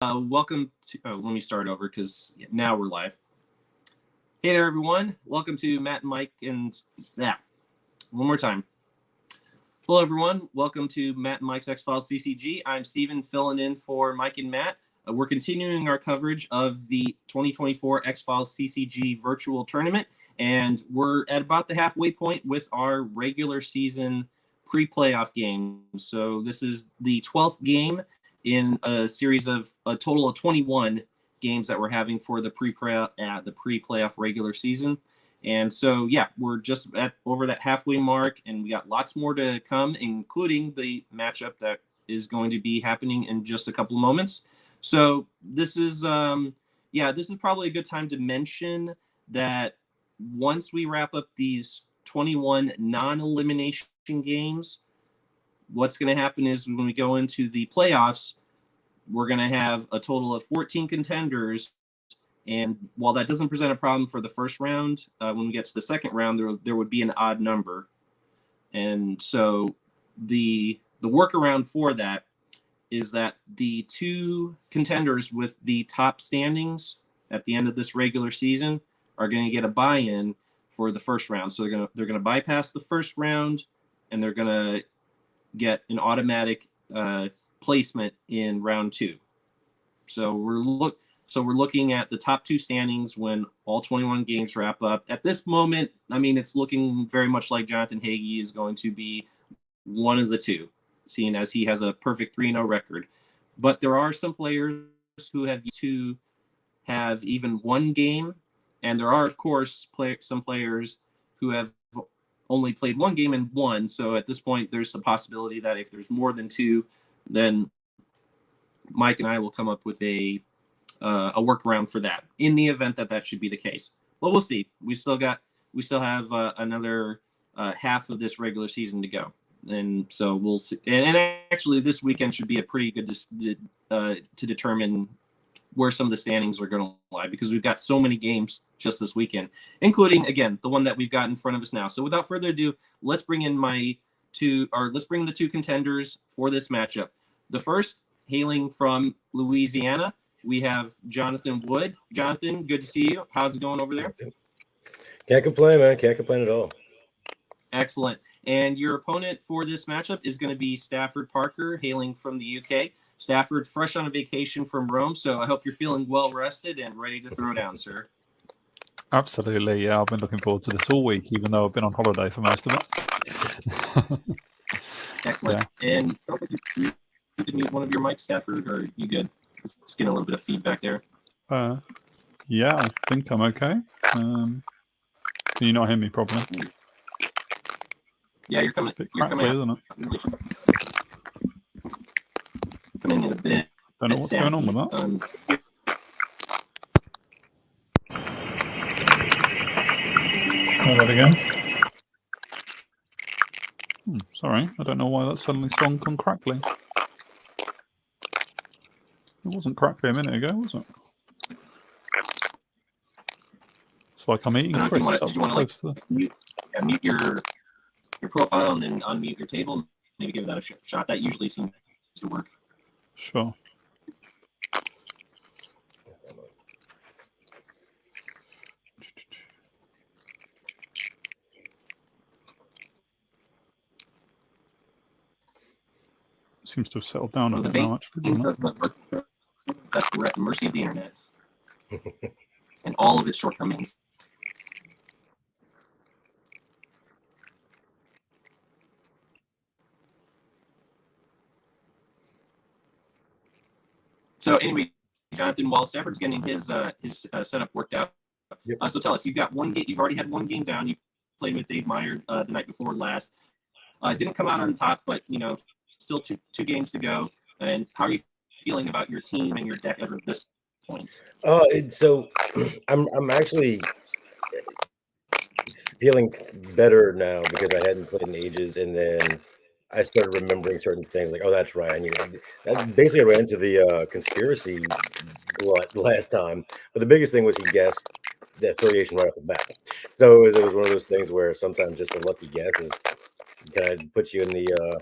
Welcome to. Oh, let me start over because now we're live. Hey there, everyone. Welcome to Matt and Mike and one more time. Hello, everyone. Welcome to Matt and Mike's X-Files CCG. I'm Steven, filling in for Mike and Matt. We're continuing our coverage of the 2024 X-Files CCG virtual tournament, and we're at about the halfway point with our regular season pre-playoff game. So this is the 12th game in a series of a total of 21 games that we're having for the pre-playoff regular season. And so, we're just over that halfway mark, and we got lots more to come, including the matchup that is going to be happening in just a couple of moments. So this is probably a good time to mention that once we wrap up these 21 non-elimination games, what's going to happen is when we go into the playoffs, we're going to have a total of 14 contenders. And while that doesn't present a problem for the first round, when we get to the second round, there would be an odd number. And so the workaround for that is that the two contenders with the top standings at the end of this regular season are going to get a buy-in for the first round. So they're going to bypass the first round, and they're going to get an automatic placement in round two. So we're looking at the top two standings when all 21 games wrap up. At this moment, it's looking very much like Jonathan Hagee is going to be one of the two, seeing as he has a perfect 3-0 record. But there are some players who have even one game, and there are, of course, some players who have only played one game and won. So at this point, there's a possibility that if there's more than two, then Mike and I will come up with a workaround for that in the event that should be the case. But we'll see. We still have another half of this regular season to go, and so we'll see. And actually, this weekend should be a pretty good to determine where some of the standings are going to lie, because we've got so many games just this weekend, including, again, the one that we've got in front of us now. So without further ado, let's bring in the two contenders for this matchup. The first, hailing from Louisiana, we have Jonathan Wood. Jonathan, good to see you. How's it going over there? Can't complain, man. Can't complain at all. Excellent. And your opponent for this matchup is going to be Stafford Parker, hailing from the UK. Stafford, fresh on a vacation from Rome, so I hope you're feeling well rested and ready to throw down, sir. Absolutely, yeah. I've been looking forward to this all week, even though I've been on holiday for most of it. Excellent. Yeah. And you can mute one of your mics, Stafford, or are you good? Just getting a little bit of feedback there. Yeah, I think I'm okay. Can you not hear me properly? Yeah, you're coming. You're coming, isn't it? Coming in a bit. Don't know what's going on with that. Try that again. Sorry, I don't know why that's suddenly gone crackly. It wasn't crackly a minute ago, was it? It's like I'm eating crisps. Did you want to mute your profile and then unmute your table? Maybe give that a shot. That usually seems to work. Sure. Seems to have settled down a bit now, actually. That's the mercy of the internet and all of its shortcomings. So anyway, Jonathan, while Stafford's getting his setup worked out, so tell us, you've got one game. You've already had one game down. You played with Dave Meyer the night before last. Didn't come out on top, but still two games to go. And how are you feeling about your team and your deck as of this point? So I'm actually feeling better now because I hadn't played in ages, and then I started remembering certain things, like, oh, that's right. I knew that. Basically, I ran into the conspiracy last time, but the biggest thing was he guessed the affiliation right off the bat. So it was one of those things where sometimes just a lucky guess is kind of puts you in the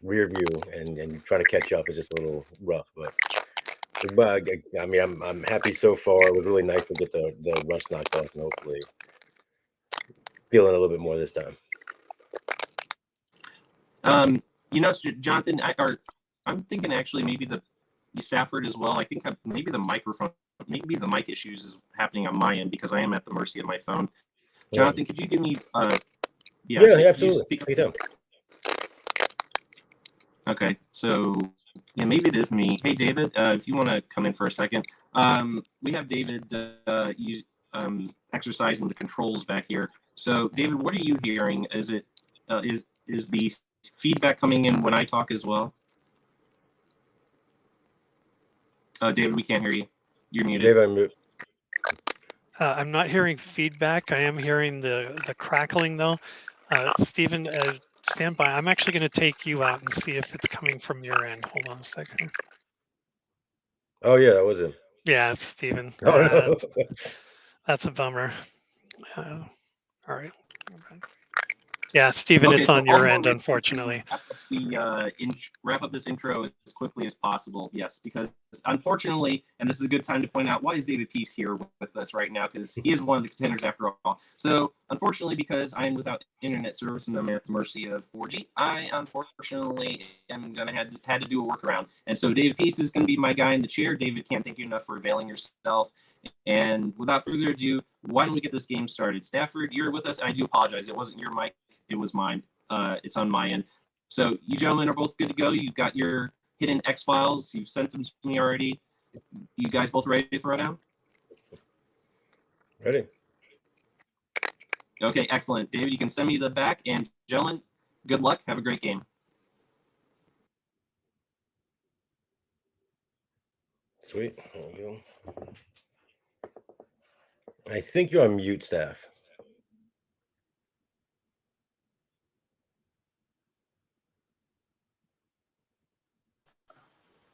rear view, and trying to catch up is just a little rough. But But I mean, I'm happy so far. It was really nice to get the rust knocked off, and hopefully feeling a little bit more this time. Jonathan, I'm thinking actually maybe the Stafford as well. I think maybe the microphone, maybe the mic issues is happening on my end because I am at the mercy of my phone. Jonathan, could you give me? Yeah, absolutely. Okay, so yeah, maybe it is me. Hey, David, if you want to come in for a second, we have David exercising the controls back here. So, David, what are you hearing? Is it is the feedback coming in when I talk as well? David, we can't hear you. You're muted. David, I'm mute. I'm not hearing feedback. I am hearing the crackling though. Stephen, stand by. I'm actually going to take you out and see if it's coming from your end. Hold on a second. Oh yeah, that was him. Yeah, it's Stephen. Oh, no. That's a bummer. All right. Yeah, Stephen, Okay, it's so on your end, unfortunately. We wrap up this intro as quickly as possible. Yes, because unfortunately, and this is a good time to point out, why is David Peace here with us right now? Because he is one of the contenders after all. So unfortunately, because I am without internet service and I'm at the mercy of 4G, I unfortunately am going to had to do a workaround. And so David Peace is going to be my guy in the chair. David, can't thank you enough for availing yourself. And without further ado, why don't we get this game started? Stafford, you're with us. I do apologize. It wasn't your mic. It was mine. It's on my end. So you gentlemen are both good to go. You've got your hidden X files. You've sent them to me already. You guys both ready to throw down? Ready. Okay, excellent. David, you can send me the back. And gentlemen, good luck. Have a great game. Sweet. There we go. I think you're on mute, Staff.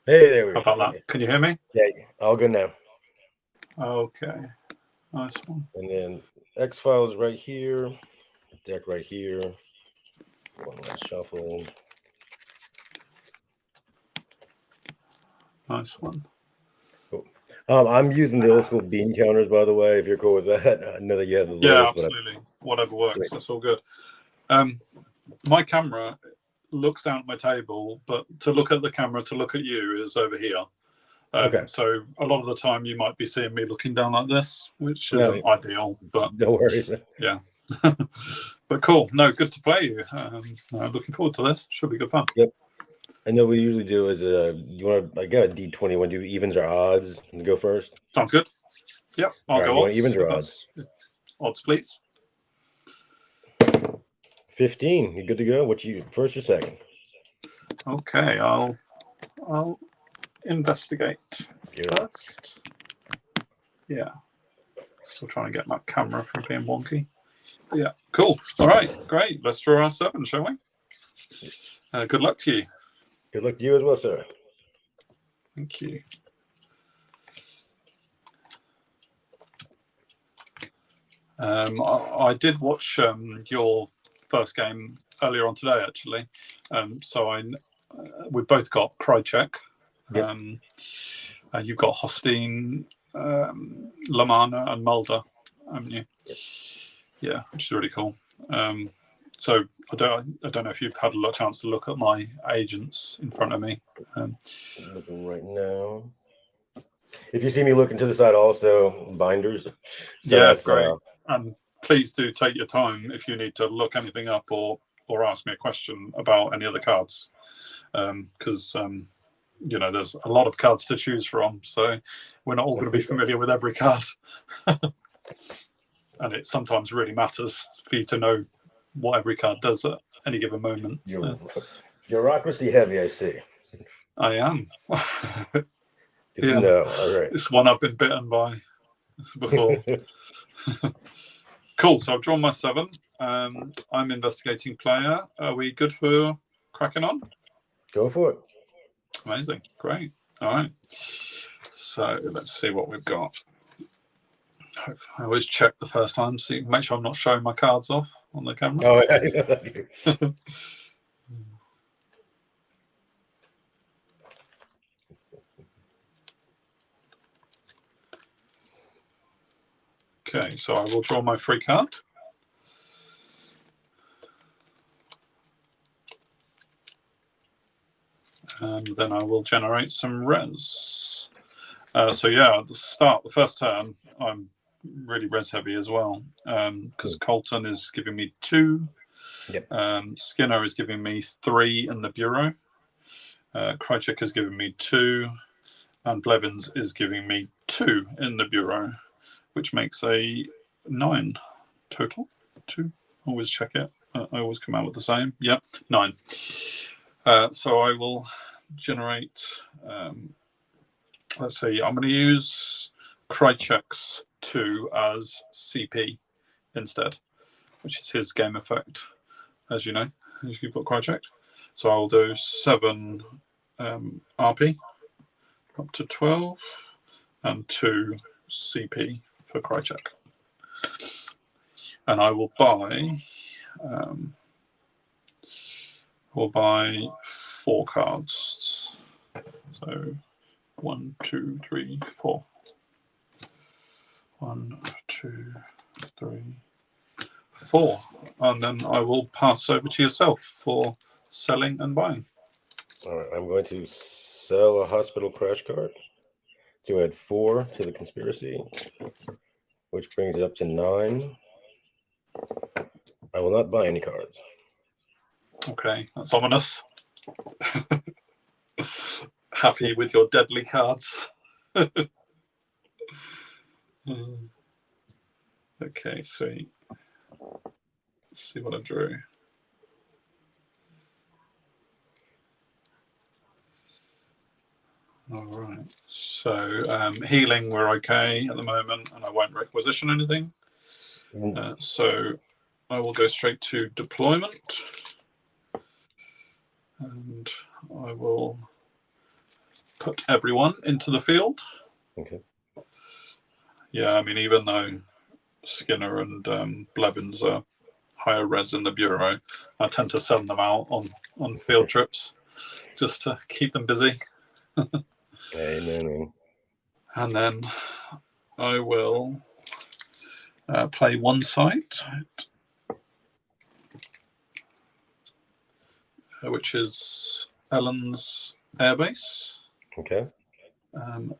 Hey, there we go. How about that? Can you hear me? Yeah, all good now. Okay, nice one. And then X files right here, deck right here. One last shuffle. Nice one. Cool. I'm using the old school bean counters, by the way. If you're cool with that, I know that you have the lowest. Yeah, absolutely. Whatever works. Sweet. That's all good. My camera looks down at my table, but to look at the camera to look at you is over here. Okay. So a lot of the time you might be seeing me looking down like this, which isn't ideal, but no worries. Yeah. But cool. No, good to play you. Looking forward to this. Should be good fun. Yep. I know we usually do is you want to, I got a D20. Want to do evens or odds and go first? Sounds good. Yep. I'll go odds. Evens or odds? Odds, please. 15. You good to go? What you first or second? Okay, I'll investigate first. Yeah. Still trying to get my camera from being wonky. But yeah, cool. All right, great. Let's draw our 7, shall we? Good luck to you. Good luck to you as well, sir. Thank you. I did watch your first game earlier on today, actually. So we both got Krychek. Yep. You've got Hosteen, Lamana, and Mulder, haven't you? Yep. Yeah, which is really cool. So I don't know if you've had a chance to look at my agents in front of me. I'm looking right now. If you see me looking to the side, also binders. So yeah, great. And please do take your time if you need to look anything up or ask me a question about any other cards, because there's a lot of cards to choose from, so we're not all going to be familiar with every card. And it sometimes really matters for you to know what every card does at any given moment. Bureaucracy heavy, I see. I am. Good to know. All right. It's one I've been bitten by before. Cool. So I've drawn my 7. I'm investigating player. Are we good for cracking on? Go for it. Amazing. Great. All right. So let's see what we've got. I always check the first time, so make sure I'm not showing my cards off on the camera. Oh, yeah. Okay, so I will draw my free card. And then I will generate some res. So yeah, at the start, the first turn, I'm really res heavy as well, because Colton is giving me 2. Yep. Skinner is giving me 3 in the bureau. Krychek is giving me 2, and Blevins is giving me 2 in the bureau, which makes a 9 total. 2. Always check it. I always come out with the same. Yep, 9. So I will generate. Let's see. I'm going to use Krychek's 2 as CP instead, which is his game effect, as you know, as you've got Krychek. So I'll do 7 RP up to 12 and 2 CP for Krychek. And I will buy 4 cards. So 1, 2, 3, 4. 1, 2, 3, 4. And then I will pass over to yourself for selling and buying. All right, I'm going to sell a hospital crash card to add 4 to the conspiracy, which brings it up to 9. I will not buy any cards. Okay, that's ominous. Happy with your deadly cards. Okay, sweet. Let's see what I drew. All right. So healing, we're okay at the moment, and I won't requisition anything. So I will go straight to deployment, and I will put everyone into the field. Okay. Yeah, I mean, even though Skinner and Blevins are higher res in the bureau, I tend to send them out on field trips just to keep them busy. Amen. And then I will play one site, which is Ellen's airbase. Okay.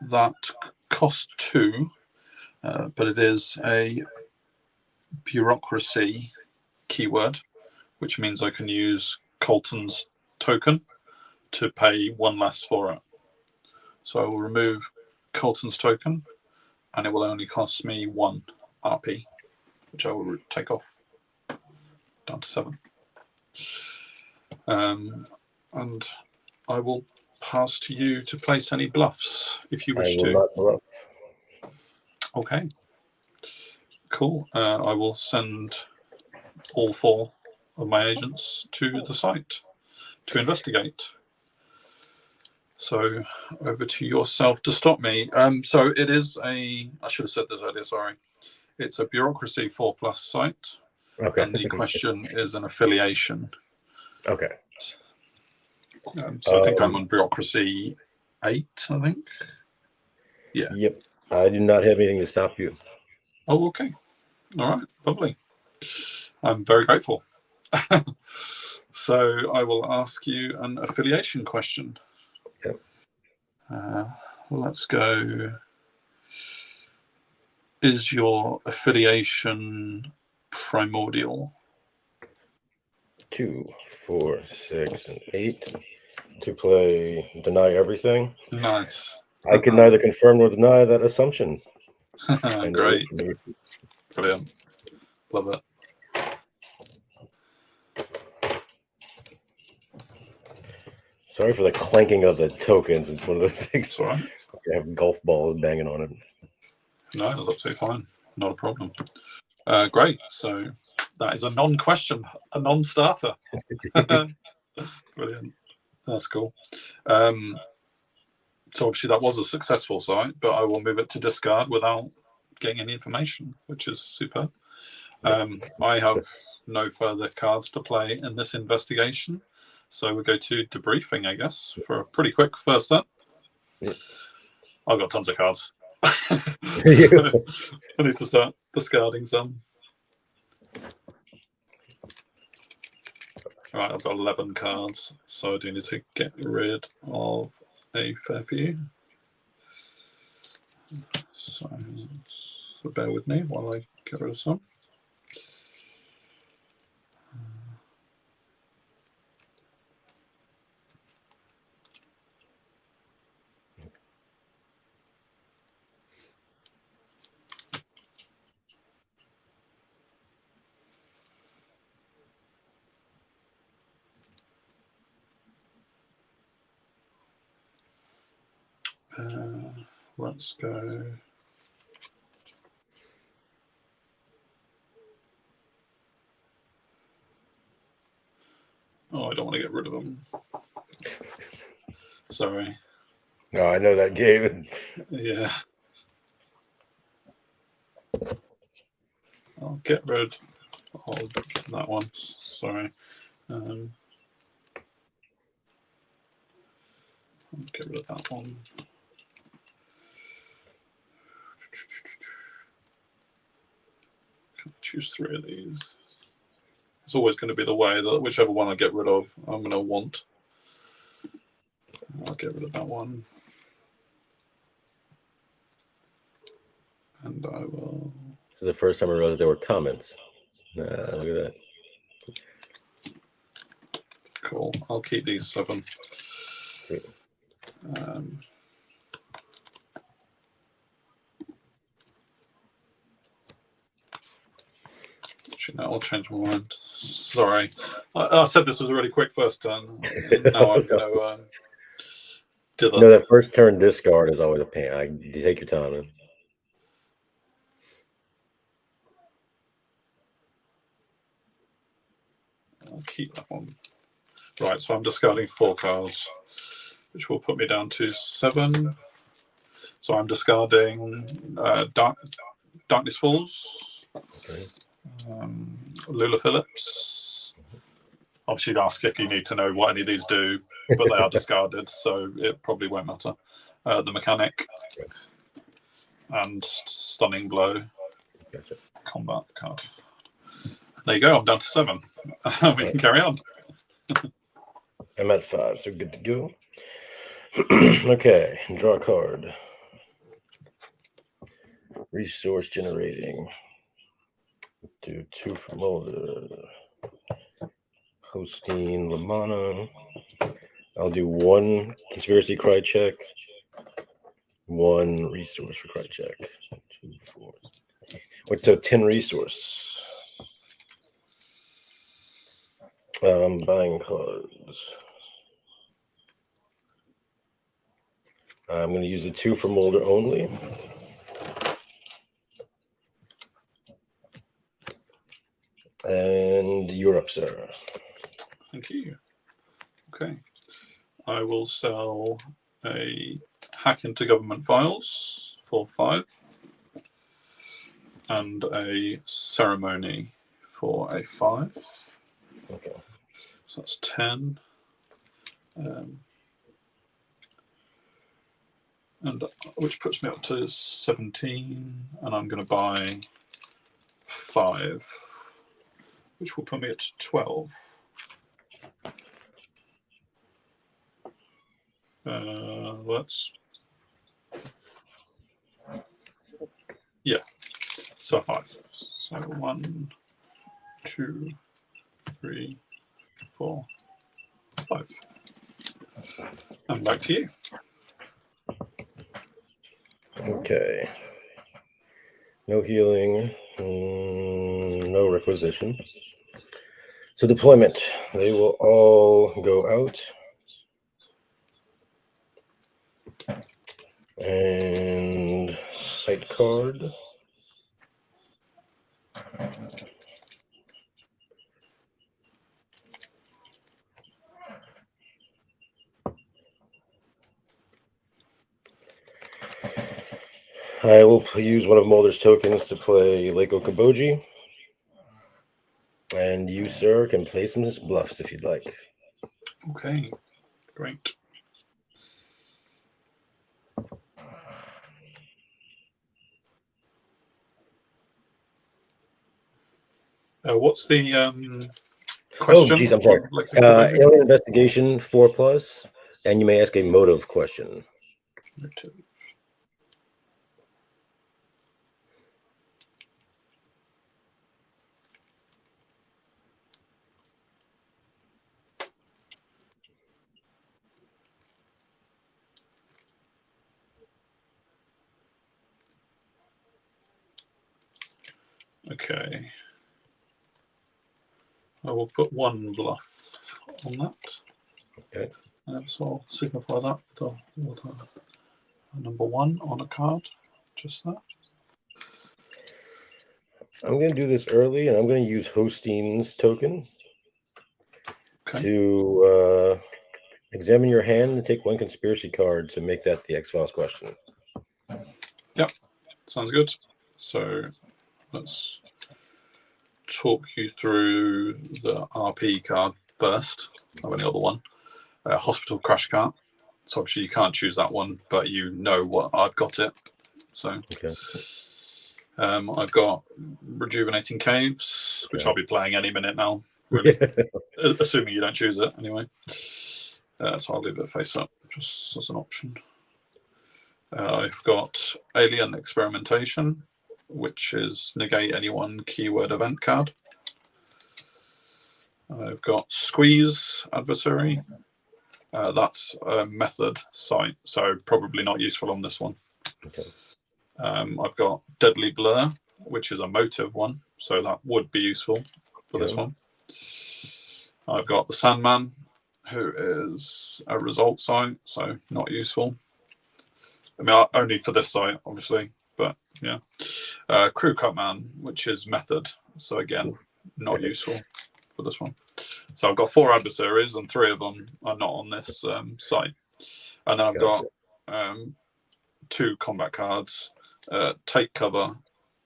That cost 2, but it is a bureaucracy keyword, which means I can use Colton's token to pay 1 less for it. So I will remove Colton's token, and it will only cost me 1 RP, which I will take off down to 7. And I will pass to you to place any bluffs if you wish I will to. not bluff. Okay. Cool. I will send all 4 of my agents to the site to investigate. So over to yourself to stop me. So it is I should have said this earlier, sorry. It's a bureaucracy 4+ site. Okay. And the question is an affiliation. Okay. So I think I'm on bureaucracy 8, I think. Yeah. Yep. I do not have anything to stop you. Oh, okay. All right. Lovely. I'm very grateful. So I will ask you an affiliation question. Yep. Let's go. Is your affiliation primordial? 2, 4, 6, and 8 to play deny everything. Nice. I can neither confirm nor deny that assumption. Great. Brilliant. Love it. Sorry for the clanking of the tokens. It's one of those things. All right. I have golf balls banging on it. No, that's absolutely fine. Not a problem. Great. So that is a non-question, a non-starter. Brilliant. That's cool. So obviously that was a successful site, but I will move it to discard without getting any information, which is superb. I have no further cards to play in this investigation. So we go to debriefing, I guess, for a pretty quick first up. Yeah. I've got tons of cards. I need to start. discarding some. Right, I've got 11 cards, so I do need to get rid of a fair few. So bear with me while I get rid of some. Let's go. Oh, I don't want to get rid of them. Sorry. No, I know that game. Yeah. I'll get rid of that one. Sorry. I'll get rid of that one. Can I choose 3 of these? It's always going to be the way that whichever one I get rid of, I'm going to want. I'll get rid of that one. And I will. This is the first time I realized there were comments. Look at that. Cool. I'll keep these 7. Great. Actually, no, I'll change my mind. Sorry. I said this was a really quick first turn. Now I'm going to do the... No, that first turn discard is always a pain. You take your time, man. I'll keep that one. Right, so I'm discarding 4 cards, which will put me down to 7. So I'm discarding Darkness Falls, Okay. Lula Phillips. Obviously, you'd ask if you need to know what any of these do, but they are discarded, so it probably won't matter. The Mechanic and Stunning Blow. Gotcha. Combat card. There you go, I'm down to 7. We can carry on. I'm at 5, so good to go. Okay, draw a card. Resource generating. Do 2 from Mulder. Hosting Lamana. I'll do 1 conspiracy cry check. 1 resource for cry check. 2, 4. Wait, so 10 resource. I'm buying cards. I'm going to use a 2 for Mulder only. And you're up, sir. Thank you. Okay. I will sell a Hack into Government Files for 5 and a Ceremony for a 5. Okay. So that's 10. And which puts me up to 17, and I'm going to buy 5, which will put me at 12. Let's, yeah, so 5. So 1, 2, 3, 4, 5. And back to you. Okay. No healing, no requisition. So deployment, they will all go out. And site card. I will use one of Mulder's tokens to play Lake Okaboji. And you, sir, can play some bluffs if you'd like. Okay, great. What's the question? Oh, geez, I'm sorry. Alien Investigation 4+, and you may ask a motive question. Okay. I will put one bluff on that. Okay. So I'll signify that with a number 1 on a card. Just that. I'm going to do this early, and I'm going to use Hostein's token to examine your hand and take one conspiracy card to make that the X-Files question. Yep, sounds good. So let's talk you through the RP card first. I've only got the one. Hospital crash card. So obviously you can't choose that one, but you know what I've got it. So okay. I've got Rejuvenating Caves, which I'll be playing any minute now, really. Assuming you don't choose it anyway. So I'll leave it face up just as an option. I've got Alien Experimentation, which is negate any one keyword event card. I've got Squeeze Adversary. That's a method site, so probably not useful on this one. Okay. I've got Deadly Blur, which is a motive one, so that would be useful for this one. I've got the Sandman, who is a result site, so not useful. I mean, only for this site, obviously, but yeah. Crew Cut Man, which is method, so again, not useful for this one. So I've got 4 adversaries, and 3 of them are not on this site. And then I've got 2 combat cards, Take Cover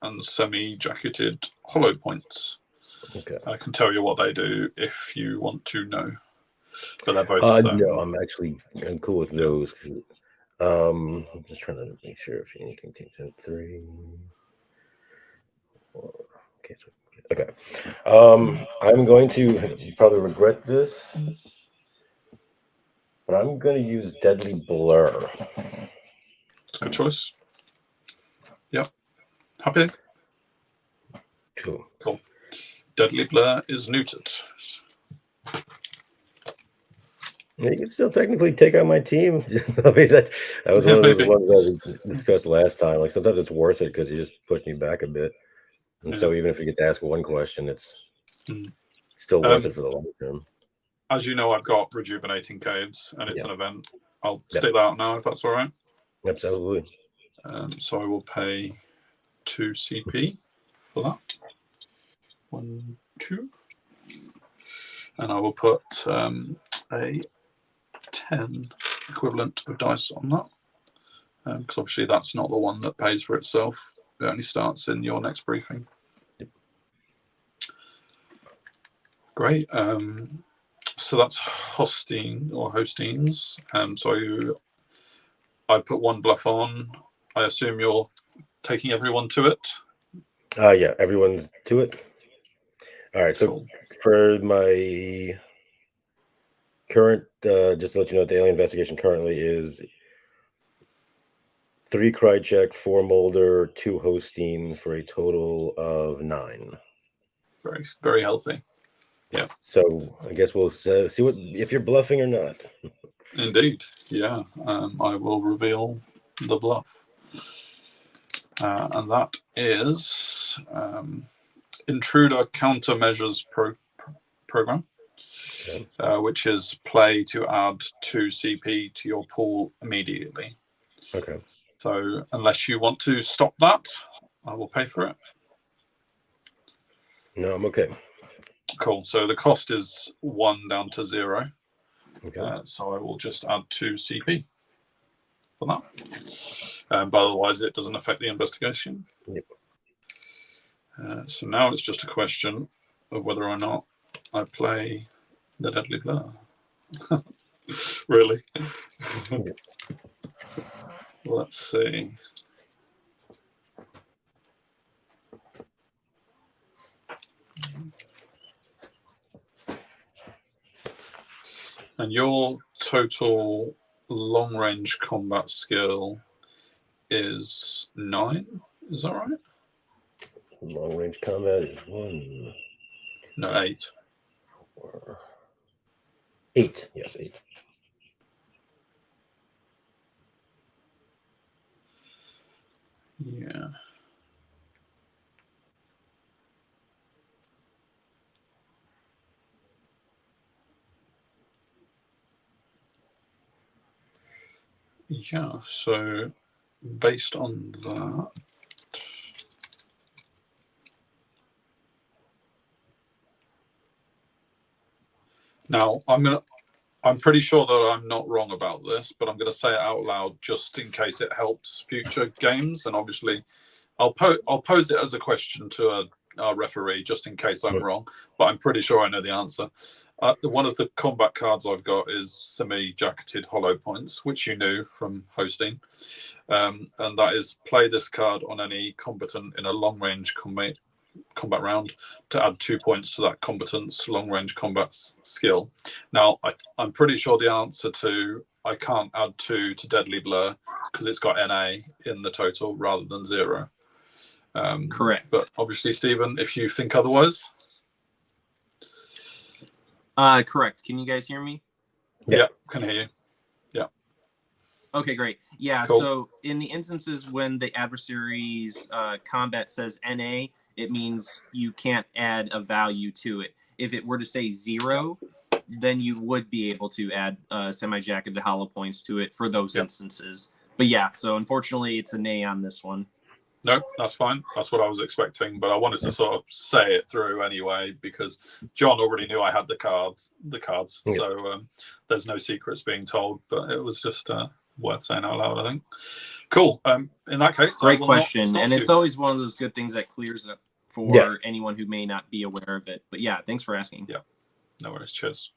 and Semi-Jacketed Hollow Points. Okay. I can tell you what they do if you want to know. But they're both... no, I'm cool with those. I'm just trying to make sure if anything takes out 3. 4. Okay, so okay. I'm going to probably regret this, but I'm going to use Deadly Blur. Good choice. Yep. Happy? Cool. Deadly Blur is neutered. You can still technically take out my team. I mean, that was one of those ones that we discussed last time. Like, sometimes it's worth it because you just push me back a bit. And so even if you get to ask one question, it's still worth it for the long term. As you know, I've got Rejuvenating Caves, and it's an event. I'll stick that out now, if that's all right. Absolutely. So I will pay 2 CP for that. 1, 2. And I will put a 10 equivalent of dice on that. Because obviously that's not the one that pays for itself. It only starts in your next briefing. Great. So that's Hostein's. So I put 1 bluff on. I assume you're taking everyone to it? Yeah, everyone's to it. All right, so for my current, just to let you know, the Alien Investigation currently is 3 Krychek, 4 Mulder, 2 Hostein for a total of 9. Very, very healthy. Yeah. So I guess we'll see if you're bluffing or not. Indeed. Yeah. I will reveal the bluff. And that is Intruder Countermeasures Program, which is play to add 2 CP to your pool immediately. Okay. So unless you want to stop that, I will pay for it. No, I'm okay. Cool. So the cost is 1 down to 0. Okay. So I will just add 2 CP for that. But otherwise, it doesn't affect the investigation. Yep. So now it's just a question of whether or not I play the Deadly Blur. Really? Yep. Let's see. And your total long-range combat skill is 9. Is that right? Long range combat is 1. No, 8. 8. Yes, 8. Yeah. Yeah, so based on that, now I'm pretty sure that I'm not wrong about this, but I'm going to say it out loud just in case it helps future games. And obviously, I'll pose it as a question to our referee just in case I'm wrong, but I'm pretty sure I know the answer. One of the combat cards I've got is semi-jacketed hollow points, which you knew from hosting. And that is play this card on any combatant in a long-range combat round to add 2 points to that combatant's long-range combat skill. Now, I'm pretty sure the answer to I can't add 2 to Deadly Blur because it's got NA in the total rather than 0. Correct. But obviously, Stephen, if you think otherwise. Correct. Can you guys hear me? Yeah, can hear you. Yeah. Okay, great. Yeah, Cool. So in the instances when the adversary's combat says NA, it means you can't add a value to it. If it were to say 0, then you would be able to add semi-jacketed hollow points to it for those instances. But yeah, so unfortunately, it's a nay on this one. No, that's fine. That's what I was expecting, but I wanted to sort of say it through anyway because John already knew I had the cards. Yeah. So there's no secrets being told, but it was just worth saying out loud, I think. Cool. In that case, Great question, and it's always one of those good things that clears up for anyone who may not be aware of it. But yeah, thanks for asking. Yeah, no worries. Cheers.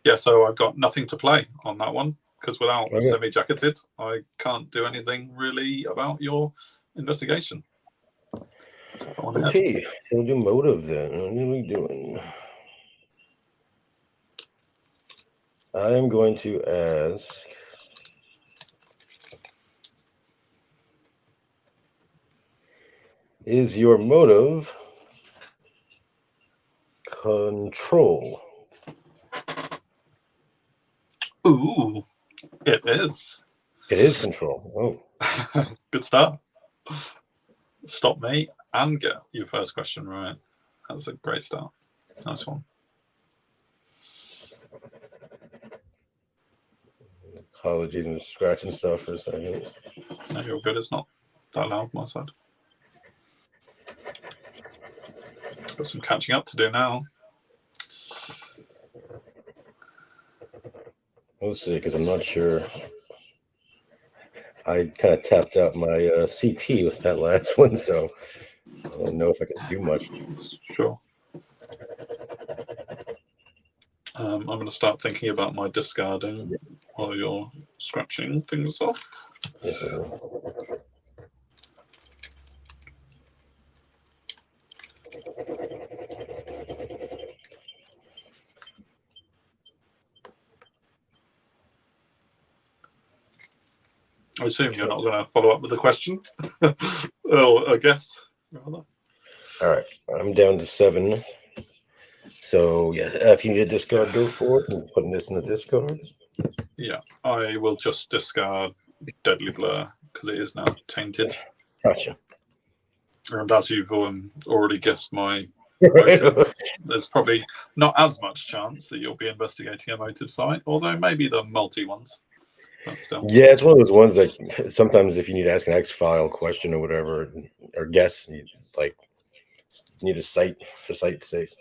Yeah, so I've got nothing to play on that one because without semi-jacketed, I can't do anything really about your investigation. Okay, so we'll do motive then. What are we doing? I am going to ask is your motive control? Ooh, it is. It is control. Oh. Good start. Stop me and get your first question right. That's a great start. Nice one. Apologies and scratching stuff for a second. No, you're good. It's not that loud, my side. Got some catching up to do now. We'll see, because I'm not sure. I kind of tapped out my CP with that last one, so I don't know if I can do much. Sure. I'm going to start thinking about my discarding while you're scratching things off. Yes, I will. I assume you're not going to follow up with a question. Oh, I guess. Rather. All right, I'm down to 7. So yeah, if you need a discard, go for it. I'm putting this in the discard. Yeah, I will just discard Deadly Blur because it is now tainted. Gotcha. And as you've already guessed my motive, there's probably not as much chance that you'll be investigating a motive site, although maybe the multi ones. Yeah, it's one of those ones that sometimes if you need to ask an X-file question or whatever, or guess, you need a site for site's sake.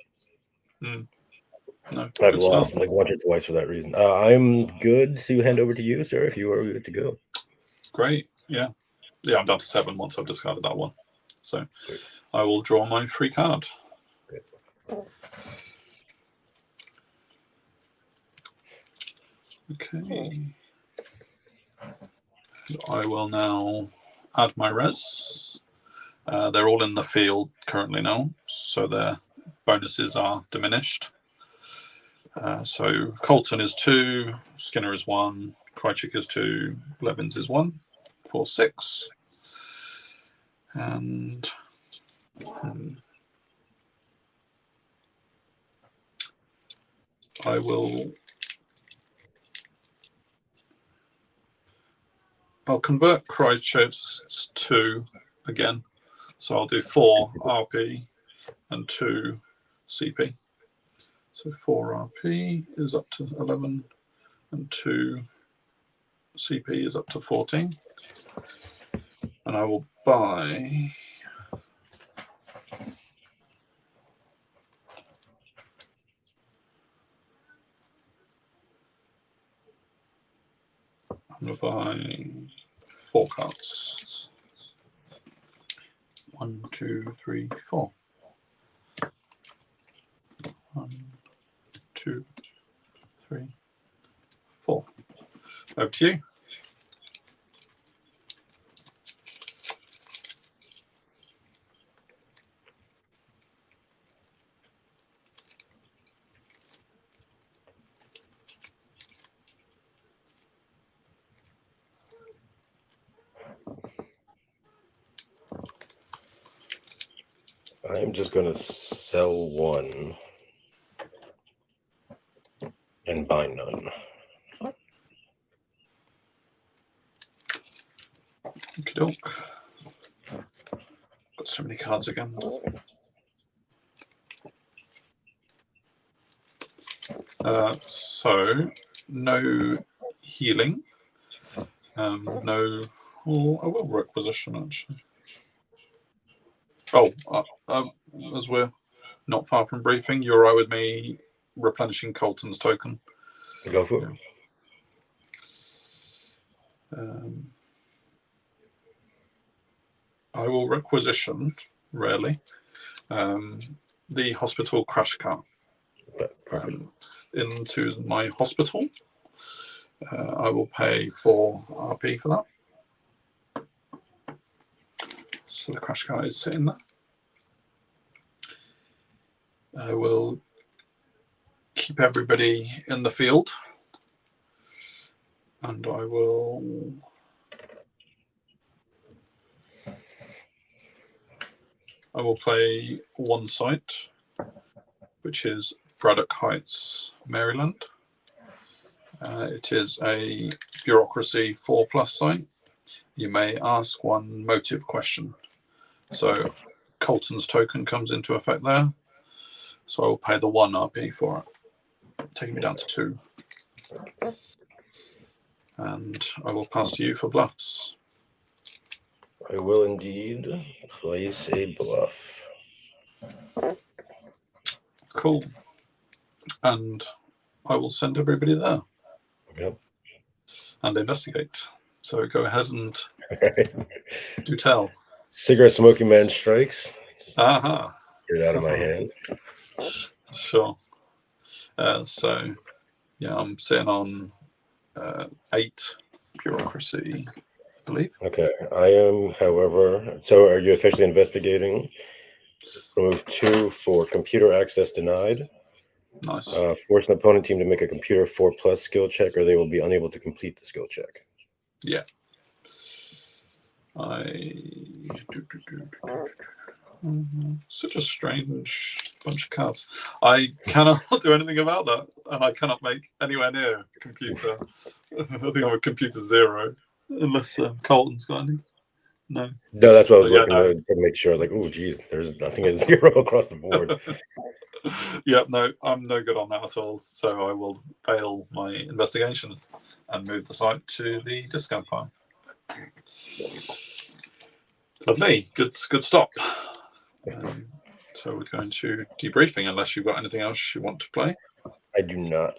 No, I've lost like once or twice for that reason. I'm good to hand over to you, sir, if you are good to go. Great. Yeah, I'm down to 7 once I've discarded that one. So I will draw my free card. Okay. I will now add my res. They're all in the field currently now, so their bonuses are diminished. So Colton is 2, Skinner is 1, Krychik is 2, Blevins is 1, 4, 6. And I'll convert Krychik's 2 again. So I'll do 4 RP and 2 CP. So 4 RP is up to 11 and 2 CP is up to 14. And I will buy I'm going to buy 4 cards. 1, 2, 3, 4. 1, 2, 3, 4. Over to you. I'm just going to sell 1 and buy none. Okie doke. Got so many cards again. So no healing. No. Oh, I will requisition actually. Oh, as we're not far from briefing, you're right with me replenishing Colton's token. Go for it. I will requisition, rarely, the hospital crash cart into my hospital. I will pay 4 RP for that. So the crash cart is sitting there. I will keep everybody in the field. And I will play 1 site, which is Braddock Heights, Maryland. It is a bureaucracy 4+ site. You may ask 1 motive question. So Colton's token comes into effect there. So I will pay the 1 RP for it, taking me down to 2. And I will pass to you for bluffs. I will indeed place a bluff. Cool. And I will send everybody there. Yep. And investigate. So go ahead and do tell. Cigarette smoking man strikes. Aha. Get it out of my hand. Sure. So, yeah, I'm sitting on 8 bureaucracy, I believe. Okay. I am, however, so are you officially investigating? Remove 2 for computer access denied. Nice. Force an opponent team to make a computer 4+ skill check, or they will be unable to complete the skill check. Yeah. Such a strange bunch of cards. I cannot do anything about that, and I cannot make anywhere near a computer. I think I'm a computer 0, unless Colton's got any. No. No, that's what I was looking no. to make sure. I was like, oh, geez, there's nothing at 0 across the board. Yeah, no, I'm no good on that at all. So I will fail my investigation and move the site to the discount pile. Lovely, good stop. So we're going to debriefing, unless you've got anything else you want to play. I do not.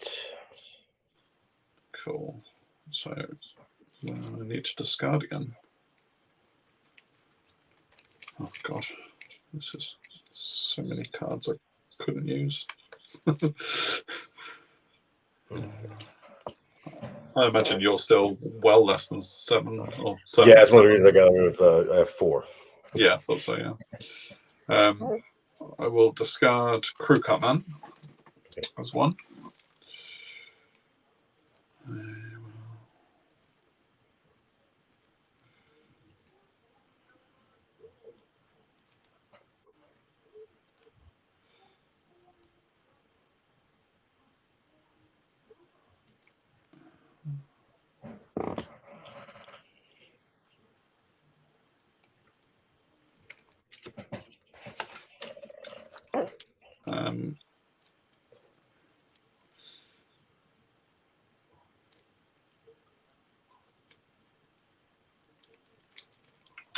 Cool. So I need to discard again. Oh God, this is so many cards I couldn't use. I imagine you're still well less than 7 or 7. Yeah, that's one of the reasons I got rid of. I have 4. Yeah, I thought so. Yeah. I will discard Crew Cut Man as 1.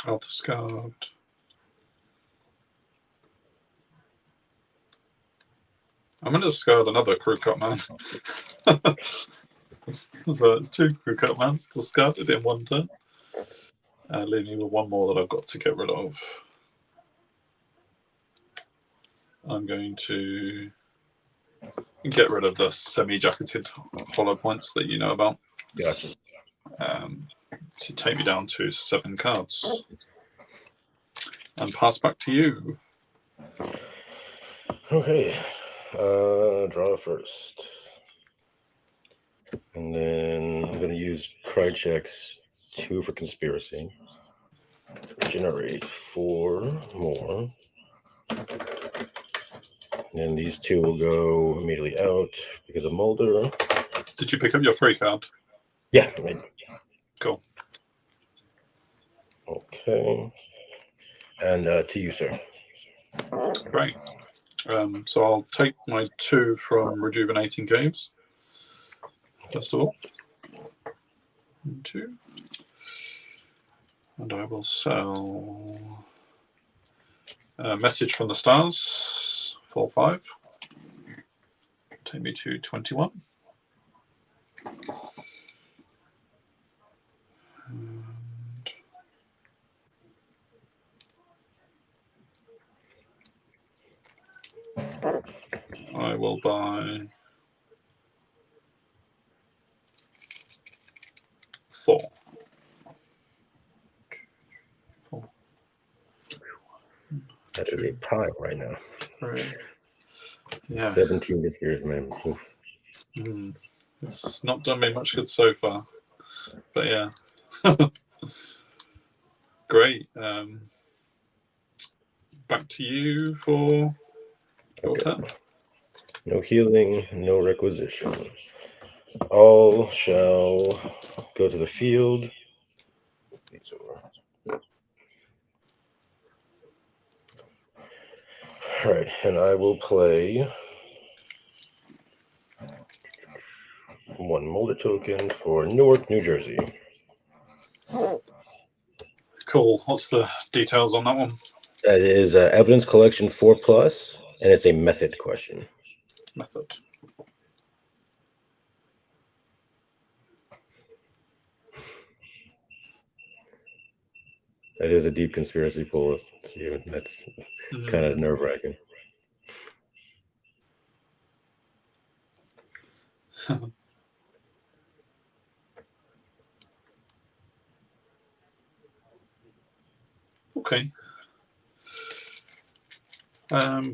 I'll discard. I'm going to discard another crew cut man. So it's 2 crew cut mans discarded in 1 turn. Leaving me with 1 more that I've got to get rid of. I'm going to get rid of the semi-jacketed hollow points that you know about. Gotcha. To take me down to 7 cards. And pass back to you. Okay. Draw first. And then I'm going to use Krychek's 2 for conspiracy. Generate 4 more. And then these 2 will go immediately out because of Mulder. Did you pick up your 3 card? Yeah. I mean, cool. Okay. And to you, sir. Great. So I'll take my 2 from Rejuvenating Caves. First of all. 2. And I will sell Message from the Stars, 4/5. Take me to 21. And I will buy 4. 4. That is a pile right now. Right. Yeah. 17 this year, man. It's not done me much good so far. But yeah. Great. Back to you for your turn. No healing, no requisition. All shall go to the field. All right, and I will play 1 Molder token for Newark, New Jersey. Cool. What's the details on that one? That is evidence collection 4+, and it's a method question. Method. That is a deep conspiracy pool. That's kind of nerve-wracking. Okay.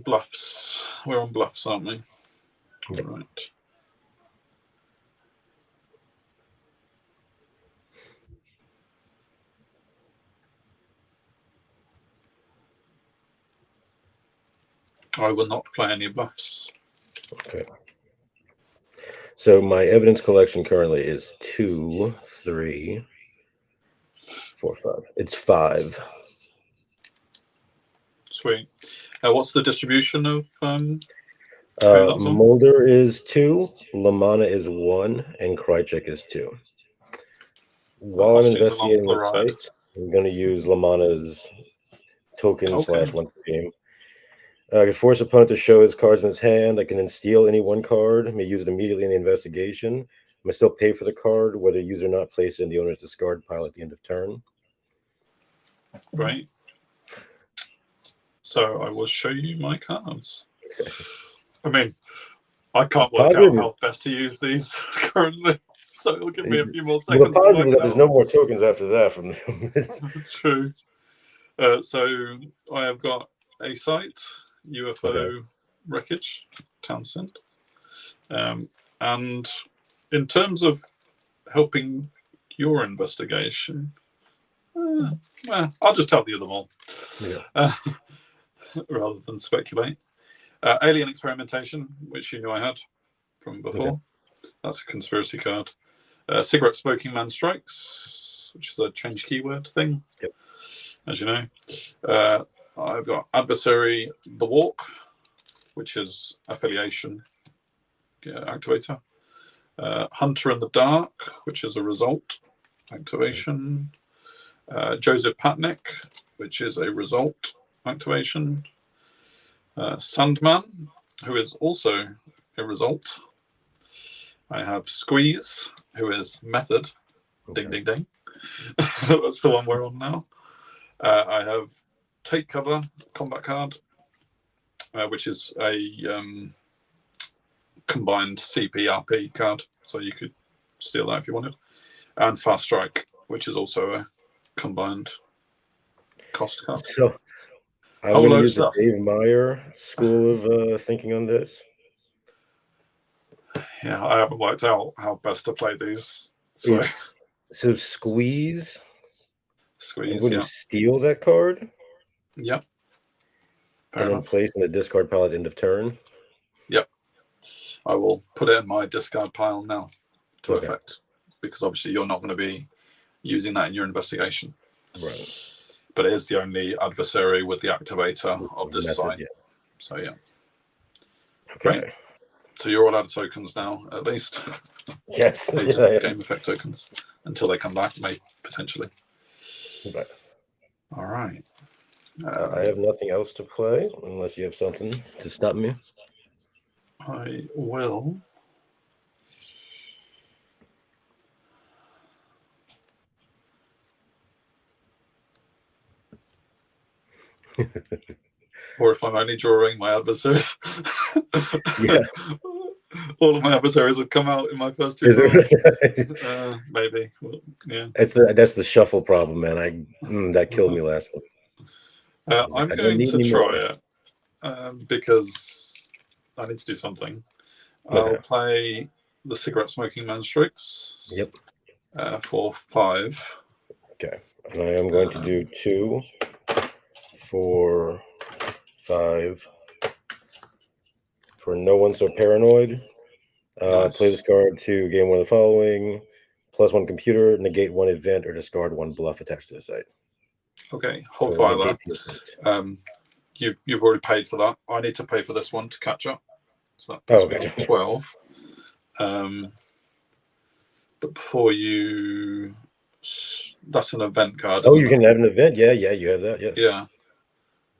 Bluffs. We're on bluffs, aren't we? Yep. Right. I will not play any bluffs. Okay. So my evidence collection currently is 2, 3, 4, 5. It's 5. Sweet. What's the distribution of Mulder is 2, Lamanna is 1, and Krychek is 2. While I'm investigating the site, I'm going to use Lamanna's token / 1 game. I can force opponent to show his cards in his hand. I can then steal any 1 card. I may use it immediately in the investigation. I may still pay for the card, whether used or not, place it in the owner's discard pile at the end of turn. Right. So I will show you my cards. I mean, I can't work out how best to use these currently, so it'll give me a few more seconds. Well, the positive is that there's no more tokens after that from them. True. So I have got a site, UFO wreckage, Townsend. And in terms of helping your investigation. Well, I'll just tell you them all, rather than speculate. Alien experimentation, which you knew I had from before. Okay. That's a conspiracy card. Cigarette smoking man strikes, which is a change keyword thing, as you know. I've got adversary the walk, which is affiliation activator. Hunter in the dark, which is a result activation. Joseph Patnick, which is a result activation. Sandman, who is also a result. I have Squeeze, who is method. Ding, ding, ding. That's the one we're on now. I have Take Cover, combat card, which is a combined CP-RP card, so you could steal that if you wanted. And Fast Strike, which is also a combined cost card. So I'm going to use the Dave Meyer school of thinking on this. Yeah, I haven't worked out how best to play these. So, Squeeze. Squeeze, I'm going to steal that card. Yep. And then place in the discard pile at the end of turn. Yep. I will put it in my discard pile now to effect, because obviously you're not going to be using that in your investigation. Right. But it is the only adversary with the activator of this site. Yeah. So, yeah. Okay. Great. So you're all out of tokens now, at least. Yes. Game effect tokens until they come back, maybe potentially. Okay. All right. I have nothing else to play unless you have something to stop me. I will. Or if I'm only drawing my adversaries. Yeah. All of my adversaries have come out in my first two draws. Maybe. Well, yeah. That's the shuffle problem, man. That killed me last one. I'm going to try it because I need to do something. I'll play the cigarette smoking man strikes. Yep. For 5. Okay. And I am going to do 2, 4, 5. For No One So Paranoid. Nice. Play this card to gain one of the following: +1 computer, negate 1 event, or discard 1 bluff attached to the site. Okay, hold fire that. You've already paid for that. I need to pay for this one to catch up. So that puts me on 12. But before you, that's an event card. Oh, you can have an event. Yeah, you have that. Yes. Yeah.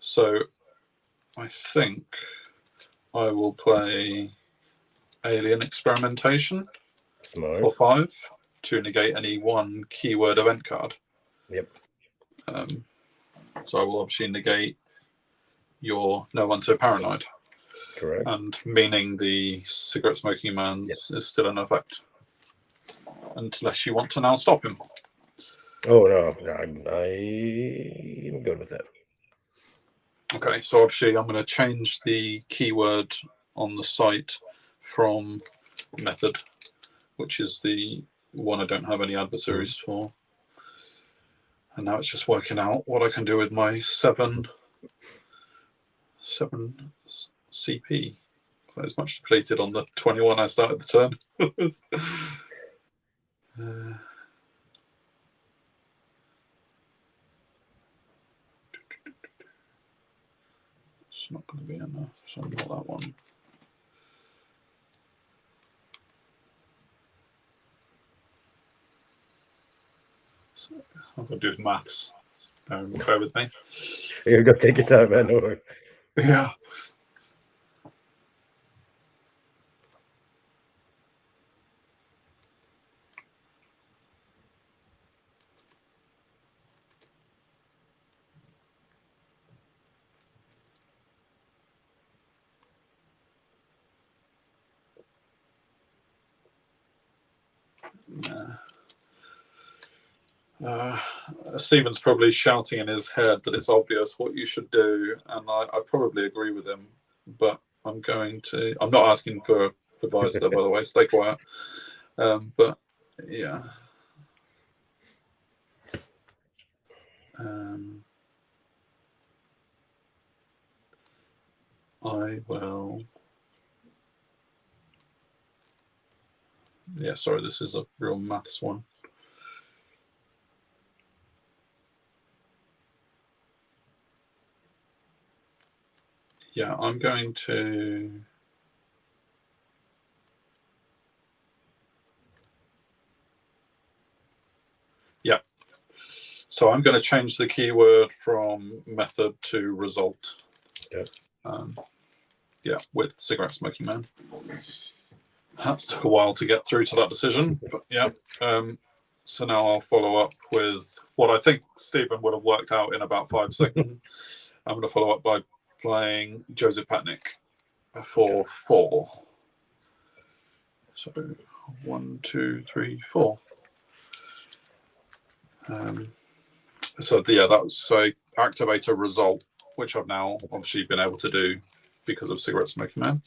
So I think I will play Alien Experimentation. Smart. For 5 to negate any 1 keyword event card. Yep. So I will obviously negate your No One So Paranoid. Correct. And meaning the cigarette smoking man is still in effect. Unless you want to now stop him. Oh, no. I'm good with that. Okay, so obviously I'm going to change the keyword on the site from method, which is the one I don't have any adversaries for. And now it's just working out what I can do with my 7 CP. So it's much depleted on the 21 I started the turn. It's not going to be enough, so not that one. So I'm going to do maths. Bear with me. You're going to take your time, man. No worries. Yeah. Stephen's probably shouting in his head that it's obvious what you should do, and I probably agree with him, but I'm not asking for advice there, by the way, stay quiet. But Yeah. I will. Yeah, sorry, this is a real maths one. Yeah, I'm going to. Yeah. So I'm going to change the keyword from method to result. Okay. Yeah, with cigarette smoking man. That took a while to get through to that decision, but yeah. So now I'll follow up with what I think Stephen would have worked out in about 5 seconds. I'm going to follow up by playing Joseph Patnick for 4. So 1, 2, 3, 4. So yeah, that's a activate a result, which I've now obviously been able to do because of cigarette smoking man.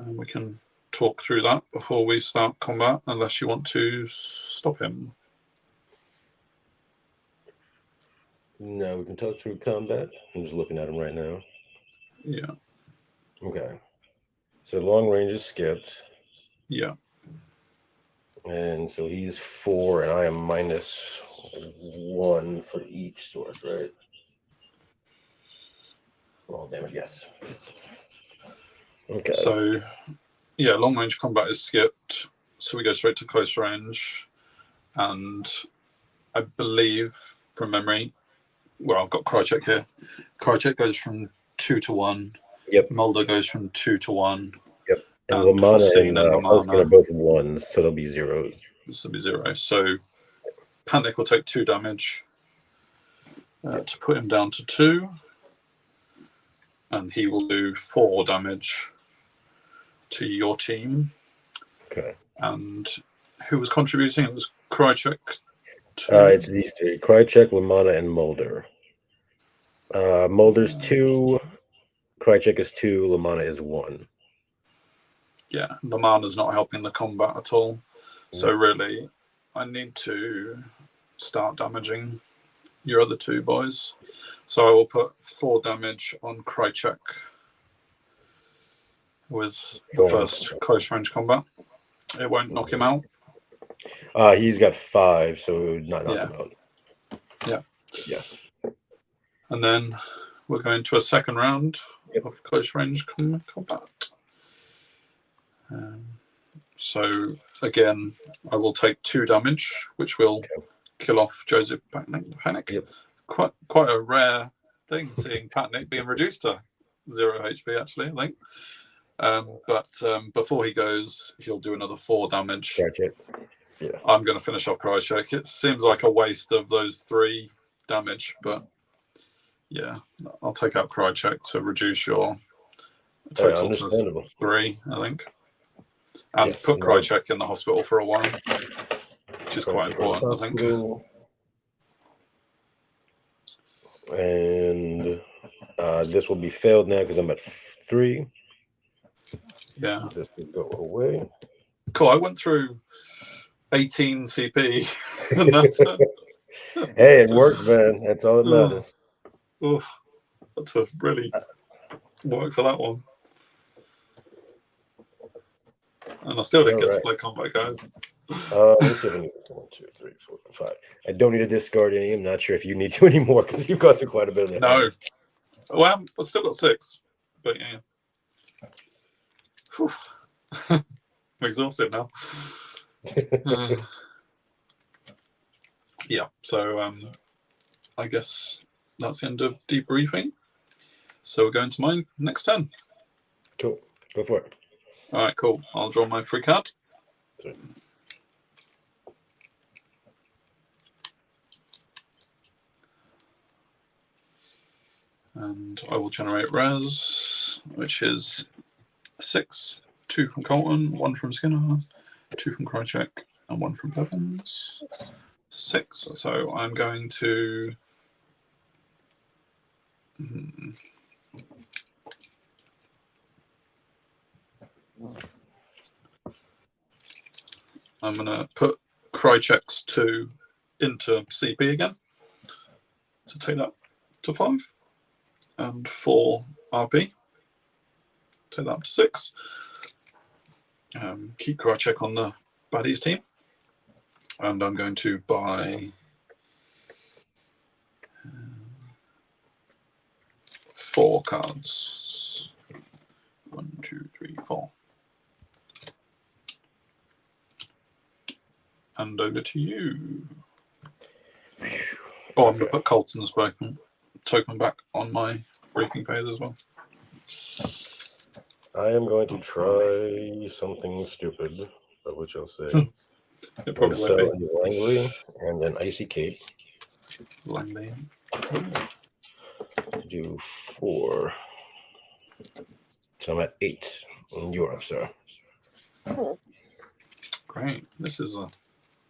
We can talk through that before we start combat, unless you want to stop him. No, we can talk through combat. I'm just looking at him right now. Yeah. Okay. So long range is skipped. Yeah. And so he's 4, and I am -1 for each sword, right? Roll damage, yes. Okay. So, yeah, long range combat is skipped. So we go straight to close range. And I believe, from memory, well, I've got Krychek here. Krychek goes from 2 to 1. Yep. Mulder goes from 2 to 1. Yep. And And Lamana Hosteen and Hosteen are both 1s, so they'll be 0. This will be 0. So Panic will take 2 damage to put him down to 2. And he will do 4 damage to your team. Okay. And who was contributing? It was Krychek. It's these 3: Krychek, Lamana, and Mulder. Mulder's 2, Krychek is 2, Lamana is 1. Yeah, Lamana's not helping the combat at all. So really, I need to start damaging your other 2 boys. So I will put 4 damage on Krychek with the first close range combat. It won't knock him out. He's got 5, so it would not knock him out. Yeah. Yeah. And then we're going to a second round of close range combat. So again, I will take 2 damage, which will kill off Joseph Panic. Yep. Quite a rare thing, seeing Panic being reduced to 0 HP, actually, I think. But before he goes, he'll do another 4 damage. Krychek. Yeah. I'm going to finish off Krychek. It seems like a waste of those 3 damage, but yeah, I'll take out Krychek to reduce your total to 3, I think. And put Krychek in the hospital for a while, which is quite important, I think. And this will be failed now because I'm at 3. Yeah. This will go away. Cool. I went through 18 CP. And that's it. Hey, it worked, man. That's all that matters. Oof. That's a really work for that one. And I still didn't get to play combat, guys. Let's see if I need 1, 2, 3, 4, 5. I don't need to discard any. I'm not sure if you need to anymore because you've got through quite a bit of that. No. Well, I've still got 6. But yeah. I'm exhausted now. Yeah, so I guess that's the end of debriefing. So we're going to my next turn. Cool. Go for it. All right, cool. I'll draw my free card. Sorry. And I will generate res, which is 6. 2 from Colton, 1 from Skinner, 2 from Krychek, and 1 from Blevins. 6. So I'm going to... I'm going to put Krychek's 2 into CP again to take that to 5. And 4 RP. Take that up to 6. Keep Krychek on the baddies team. And I'm going to buy 4 cards. 1, 2, 3, 4. And over to you. Oh, I'm going to put Colton's token back on my briefing page as well. I am going to try something stupid, but which I'll say. It probably So will be. a Langley and an Icy Cape. Langley. Do 4. So I'm at 8. And you're up, sir. Great. This is a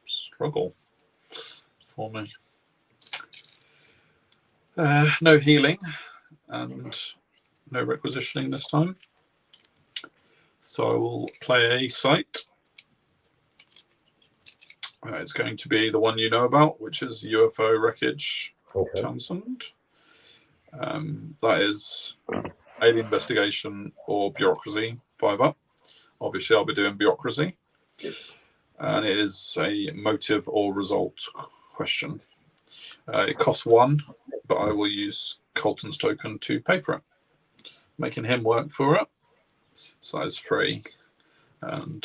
struggle for me. No healing and no requisitioning this time. So I will play a site. It's going to be the one you know about, which is UFO Wreckage Townsend. That is Alien Investigation or Bureaucracy, 5 up. Obviously, I'll be doing Bureaucracy. And it is a motive or result question. It costs 1, but I will use Colton's token to pay for it, making him work for it. So that is free. And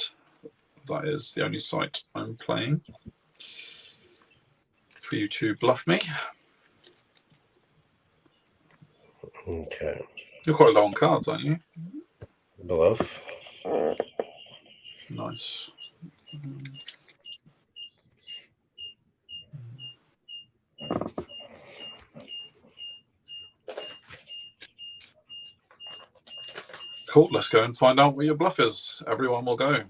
that is the only site I'm playing. For you to bluff me. Okay. You're quite low on cards, aren't you? Bluff. Nice. Cool, let's go and find out where your bluff is. Everyone will go.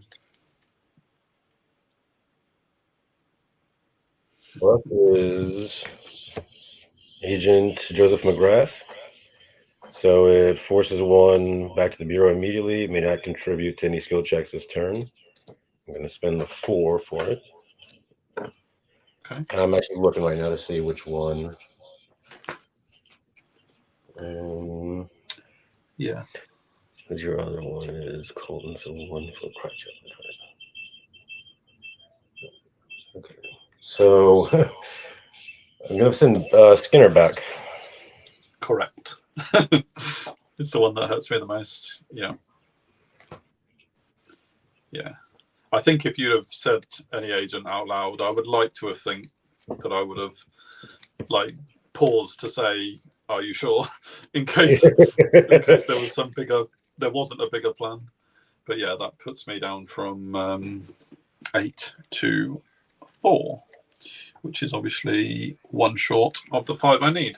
Bluff is Agent Joseph McGrath. So it forces 1 back to the Bureau immediately. It may not contribute to any skill checks this turn. I'm going to spend the 4 for it. Okay. And I'm actually looking right now to see which one. Yeah. Because your other one is Colton, so 1 for Krychek. Okay. So I'm going to send Skinner back. Correct. It's the one that hurts me the most. Yeah. Yeah. I think if you'd have said any agent out loud, I would like to have think that I would have like paused to say, "Are you sure?" in case there was there wasn't a bigger plan. But yeah, that puts me down from 8 to 4, which is obviously 1 short of the 5 I need.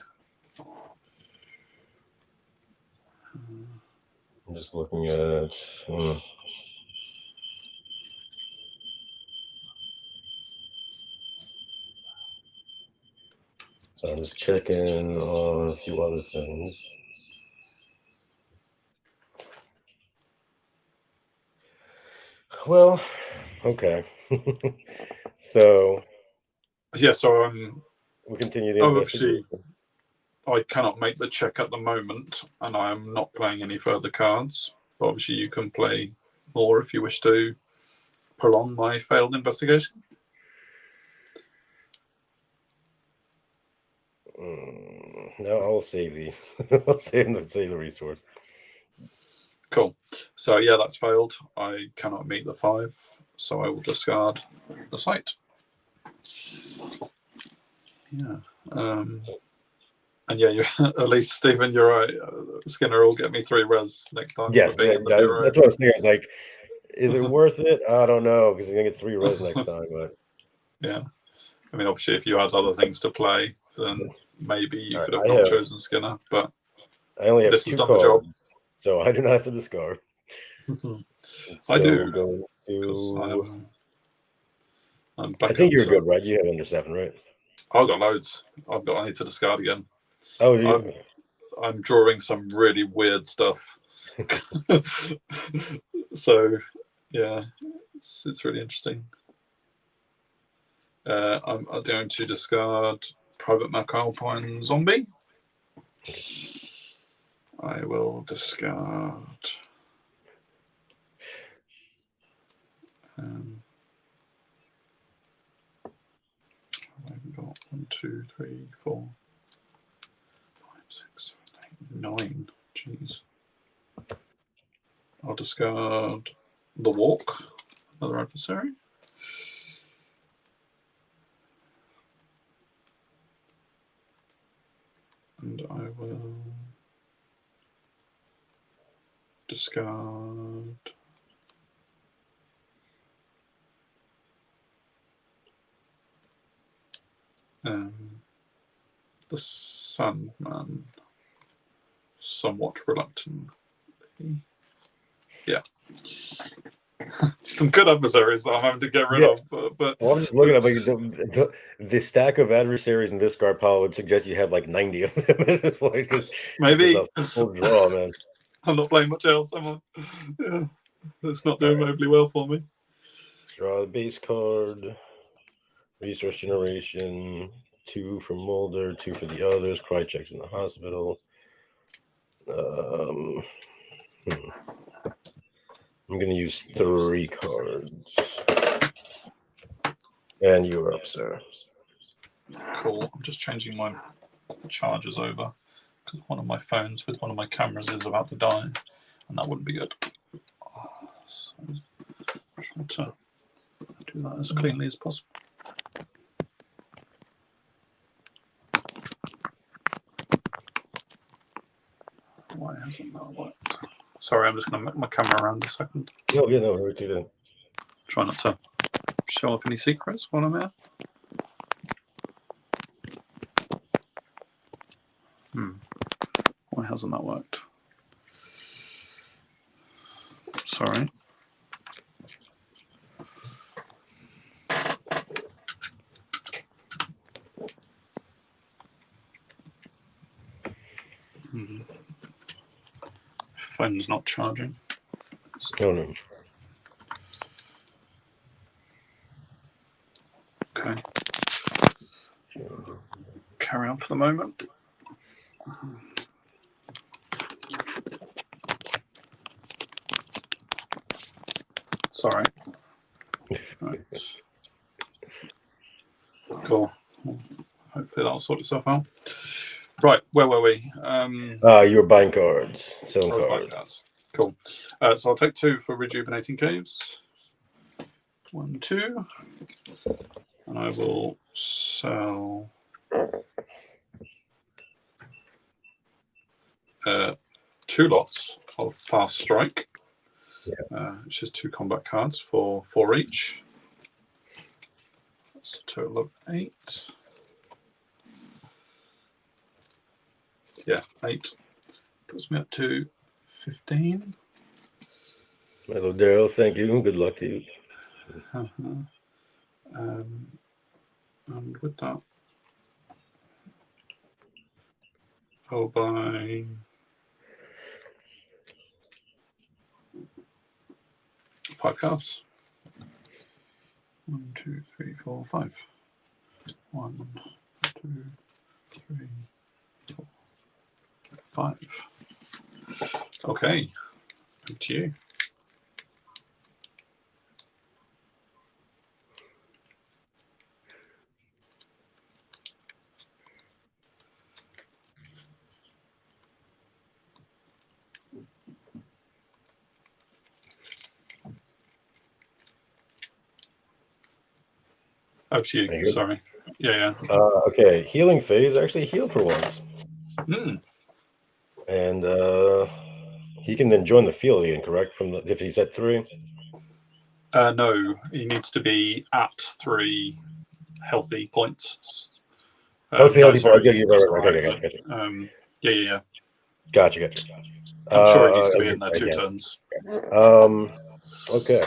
I'm just looking at. So I'm just checking on a few other things. Well, okay. So Yeah, so we'll continue the obviously investigation. I cannot make the check at the moment, and I am not playing any further cards. But obviously, you can play more if you wish to prolong my failed investigation. No, I'll save these. I'll save the resource. Cool. So yeah, that's failed. I cannot meet the 5, so I will discard the site. Yeah. And yeah, at least Stephen, you're right. Skinner will get me 3 res next time. Yes, that's what I was thinking. I was like, is it worth it? I don't know, because he's gonna get 3 res next time. But yeah, I mean, obviously, if you had other things to play, then maybe you could have chosen Skinner. But I only have this 2 has done cards, the job. so I do not have to discard. I do. I'm back. I think you're good, right? You have under 7, right? I've got loads. I need to discard again. Oh, I'm drawing some really weird stuff. So, yeah, it's really interesting. I'm going to discard Private Mac Alpine Zombie. I will discard. I've got 1, 2, 3, 4, 5, 6, 7, 8, 9. Jeez. I'll discard the Walk, another adversary. And I will discard the Sandman, somewhat reluctantly. Yeah. Some good adversaries that I'm having to get rid of. But well, I'm just looking at like the stack of adversaries in this card pile would suggest you have like 90 of them at this point. Because maybe a full draw, man. I'm not playing much else, am I? Yeah. It's not doing overly well for me. Draw the base card. Resource generation. 2 for Mulder, 2 for the others. Cry checks in the hospital. I'm going to use 3 cards. And you're up, sir. Cool. I'm just changing my chargers over because one of my phones with one of my cameras is about to die, and that wouldn't be good. So I'm trying to do that as cleanly as possible. Why hasn't that worked? Sorry, I'm just going to make my camera around a second. No, yeah, no, we're doing. Try not to show off any secrets while I'm here. Why hasn't that worked? Sorry. Phone's not charging. Oh, no. Okay. Carry on for the moment. Sorry. Right. Cool. Hopefully that'll sort itself out. Right, where were we? You were buying cards, selling cards. Cool. So I'll take 2 for Rejuvenating Caves. 1, 2. And I will sell 2 lots of Fast Strike, which is 2 combat cards for 4 each. That's a total of 8. Yeah, 8. Puts me up to 15. Hello, Daryl. Thank you. Good luck to you. And with that, I'll buy 5 cards. 1, 2, 3, 4, 5. 1, 2, 3, 4, 5. Okay, up to you. Up to you. Sorry. Yeah. Okay. Healing phase. Actually heal for once. And he can then join the field again, correct? If he's at 3. No, he needs to be at 3 healthy points. Healthy points. Okay, gotcha. Yeah. Gotcha. I'm sure he needs to be in there 2 turns. Okay.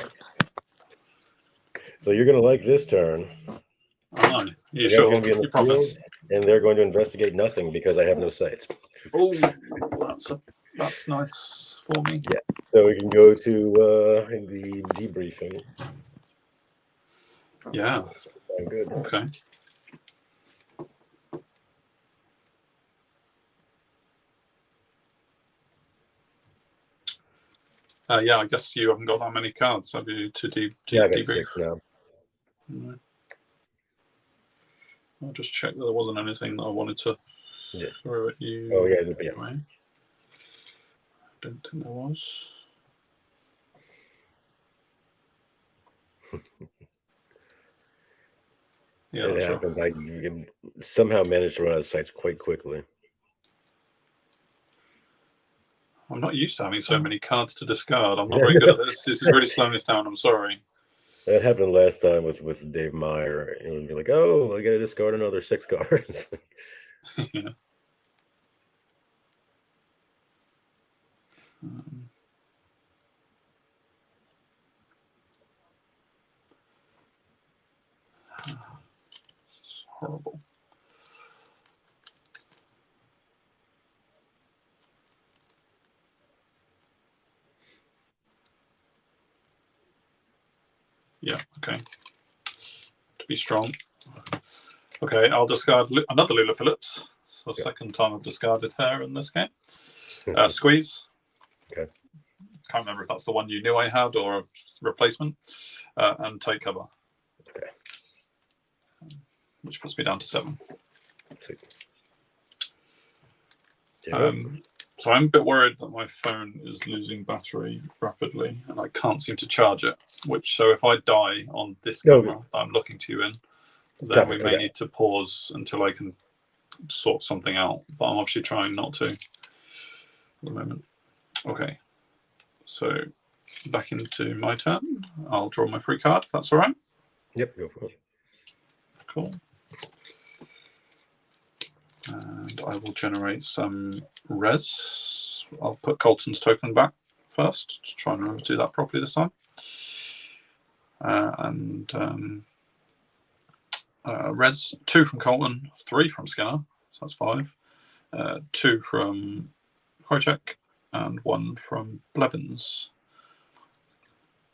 So you're going to like this turn. Oh, you sure? Going to be in the field, and they're going to investigate nothing because I have no sights. Oh, that's nice for me. Yeah. So we can go to the debriefing. Yeah. Good. Okay. Yeah, I guess you haven't got that many cards, have you, to Yeah, I got debrief? 6 now. No. I'll just check that there wasn't anything that I wanted to throw at you. Oh, yeah. Anyway. Don't think there was. Yeah, It that's happens. right. I somehow managed to run out of sites quite quickly. I'm not used to having so many cards to discard. I'm not very good at this. This is really slowing us down. I'm sorry. That happened last time with Dave Meyer. It would be like, oh, I got to discard another 6 cards. Yeah. It's horrible. Yeah, okay. To be strong. Okay, I'll discard another Lula Phillips. It's the second time I've discarded her in this game. Squeeze. Okay. Can't remember if that's the one you knew I had or a replacement. And take cover. Okay. Which puts me down to 7. So I'm a bit worried that my phone is losing battery rapidly and I can't seem to charge it. So if I die on this camera that I'm looking to you in, then we may need to pause until I can sort something out. But I'm obviously trying not to at the moment. Okay. So back into my turn. I'll draw my free card, if that's all right. Yep, go for it. Cool. And I will generate some res. I'll put Colton's token back first to try and remember to do that properly this time. Res 2 from Colton, 3 from Skinner, so that's 5. 2 from Krychek, and 1 from Blevins.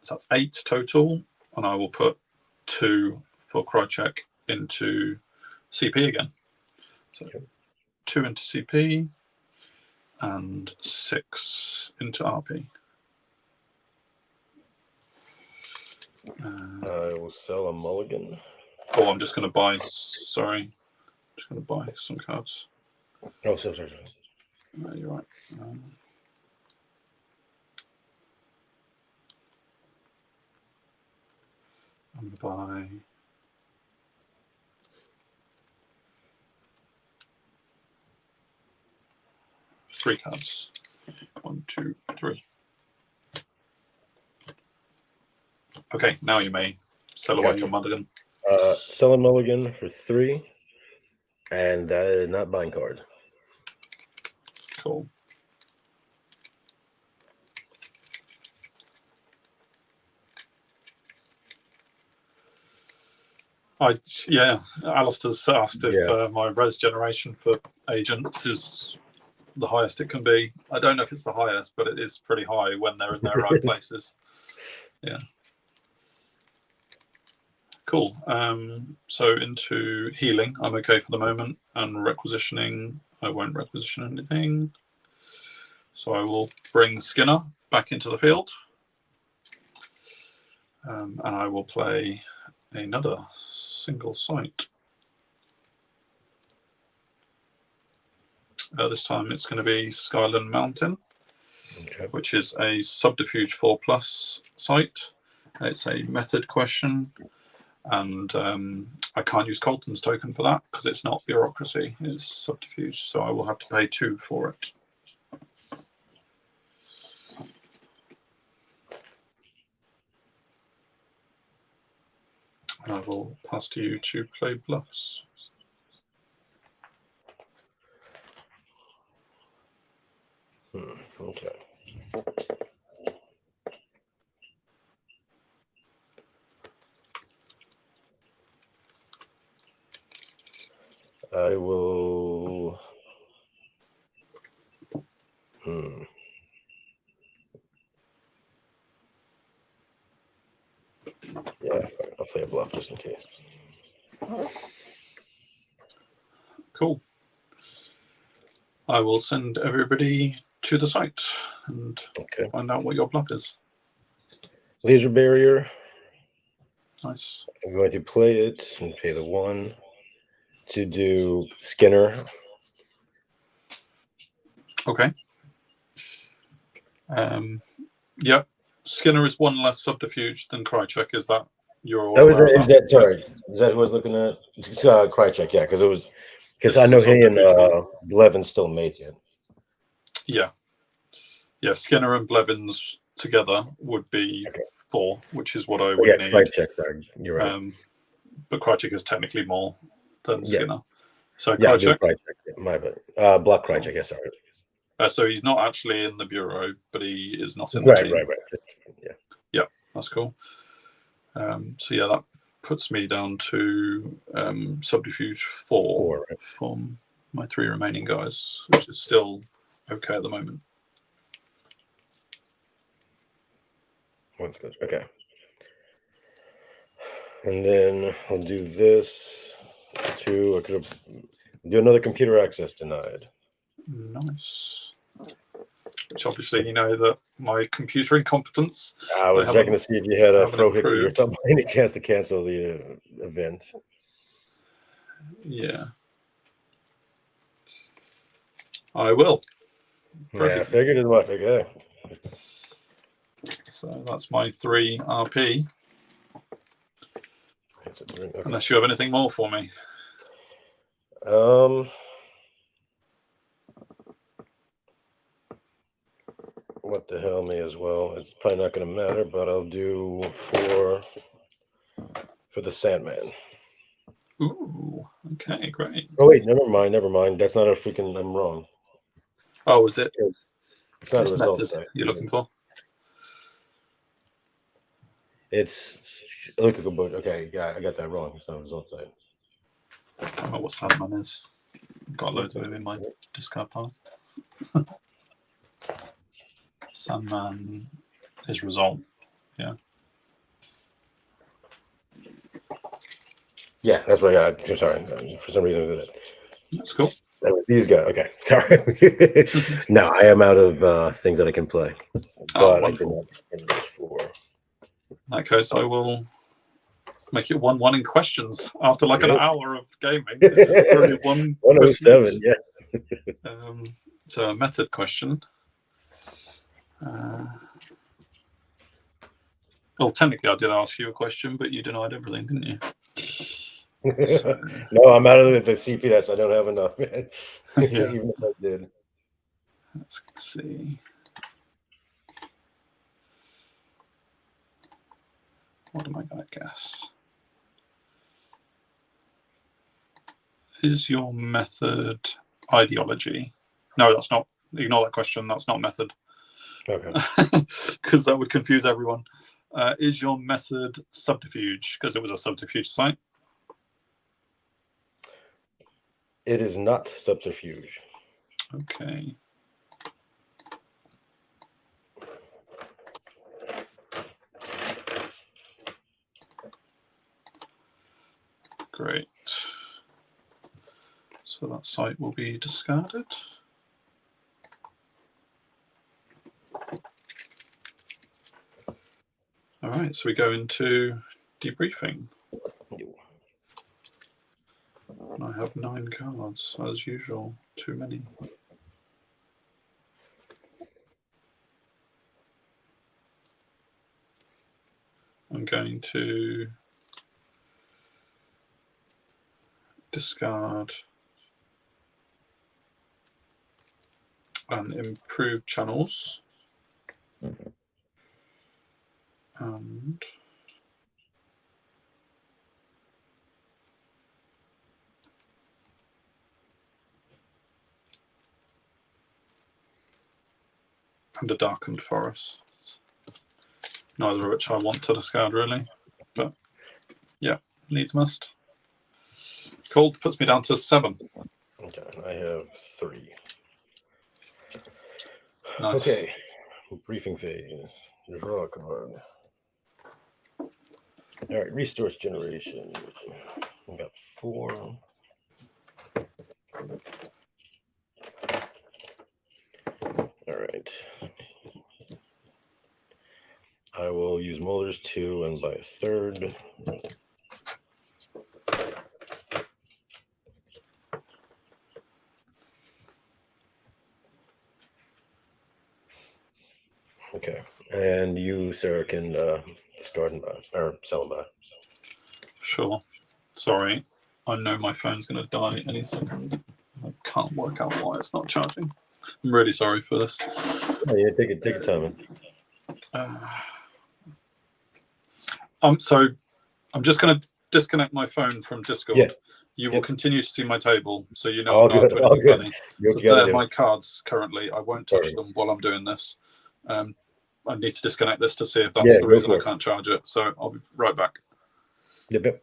So that's 8 total, and I will put 2 for Krychek into CP again. So 2 into CP and 6 into RP. I will sell a mulligan. Oh, I'm just going to buy. Sorry, I'm just going to buy some cards. Oh, sorry. No, you're right. I'm going to buy. Three cards. 1, 2, 3. Okay, now you may sell away your mulligan. Sell a mulligan for 3, and not buying cards. Cool. Alistair's asked if my res generation for agents is the highest it can be. I don't know if it's the highest, but it is pretty high when they're in their right places. Yeah. Cool. So into healing, I'm okay for the moment, and requisitioning, I won't requisition anything. So I will bring Skinner back into the field, and I will play another single site. This time it's going to be Skyland Mountain, which is a subterfuge 4+ site. It's a method question, and I can't use Colton's token for that because it's not bureaucracy, it's subterfuge, so I will have to pay 2 for it. And I will pass to you to play bluffs. Okay. I will. Yeah, I'll play a bluff just in case. Cool. I will send everybody to the site and find out what your bluff is. Laser barrier. Nice. I'm going to play it and pay the 1 to do Skinner. Okay. Yep. Skinner is 1 less subterfuge than Krychek. Is that your? Oh, is that sorry? Is that who I was looking at? It's Krychek, yeah, because I know he and Blevins still make it. Yeah. Yeah, Skinner and Blevins together would be 4, which is what I would need. Krychek, sorry. You're right. But Krychek is technically more than Skinner. So yeah, Krychek. My bad. Block Krychek, yes, sorry. So he's not actually in the bureau, but he is not in the right, team. Right. Yeah, that's cool. So yeah, that puts me down to subterfuge 4 from my 3 remaining guys, which is still okay at the moment. Okay. And then I'll do this to do another computer access denied. Nice. Which obviously you know that my computer incompetence. I was checking to see if you had a Frohickey or something, any chance to cancel the event. Yeah. I will. Yeah, I figured as much. Okay. So that's my 3 RP. Unless you have anything more for me. What the hell, me as well. It's probably not going to matter, but I'll do 4 for the Sandman. Ooh, okay, great. Oh wait, never mind. That's not a freaking. I'm wrong. Oh, is it? It's not a result site. You're looking for? It's look at the book. Okay, yeah, I got that wrong. It's not a result site. I don't know what Sandman is. Got loads of them in my discard pile. Sandman is result. Yeah. Yeah, that's what I got. Sorry, for some reason I did it. That's cool. These guys. Okay, sorry. No, I am out of things that I can play. But I did not spend this for. In that case, I will make it 1-1 in questions after like an hour of gaming. Only 107, yeah. It's a method question. Well, technically, I did ask you a question, but you denied everything, didn't you? So, no, I'm out of the CPS. I don't have enough, man. Yeah. Even if I did. Let's see. What am I going to guess? Is your method ideology? No, that's not. Ignore that question. That's not method. Okay. Because that would confuse everyone. Is your method subterfuge? Because it was a subterfuge site. It is not subterfuge. Okay. Great. So that site will be discarded. All right, so we go into debriefing. And I have 9 cards, as usual. Too many. I'm going to discard and improve channels. And a darkened forest. Neither of which I want to discard really, but yeah, needs must. Cool, puts me down to 7. Okay, I have 3. Nice. Okay, briefing phase. Draw a card. All right, resource generation. We got 4. All right. I will use Mulder's 2 and buy a 3rd. Okay, and you, Sarah, can start and buy or sell and buy. Sure. Sorry, I know my phone's going to die any second. I can't work out why it's not charging. I'm really sorry for this. Oh, yeah, take your time. So I'm just going to disconnect my phone from Discord. Yeah. You will continue to see my table, so you know All I'm not good, up to anything all good. funny. So they're my cards currently. I won't touch them while I'm doing this. I need to disconnect this to see if that's the reason I can't charge it. So I'll be right back. Yep.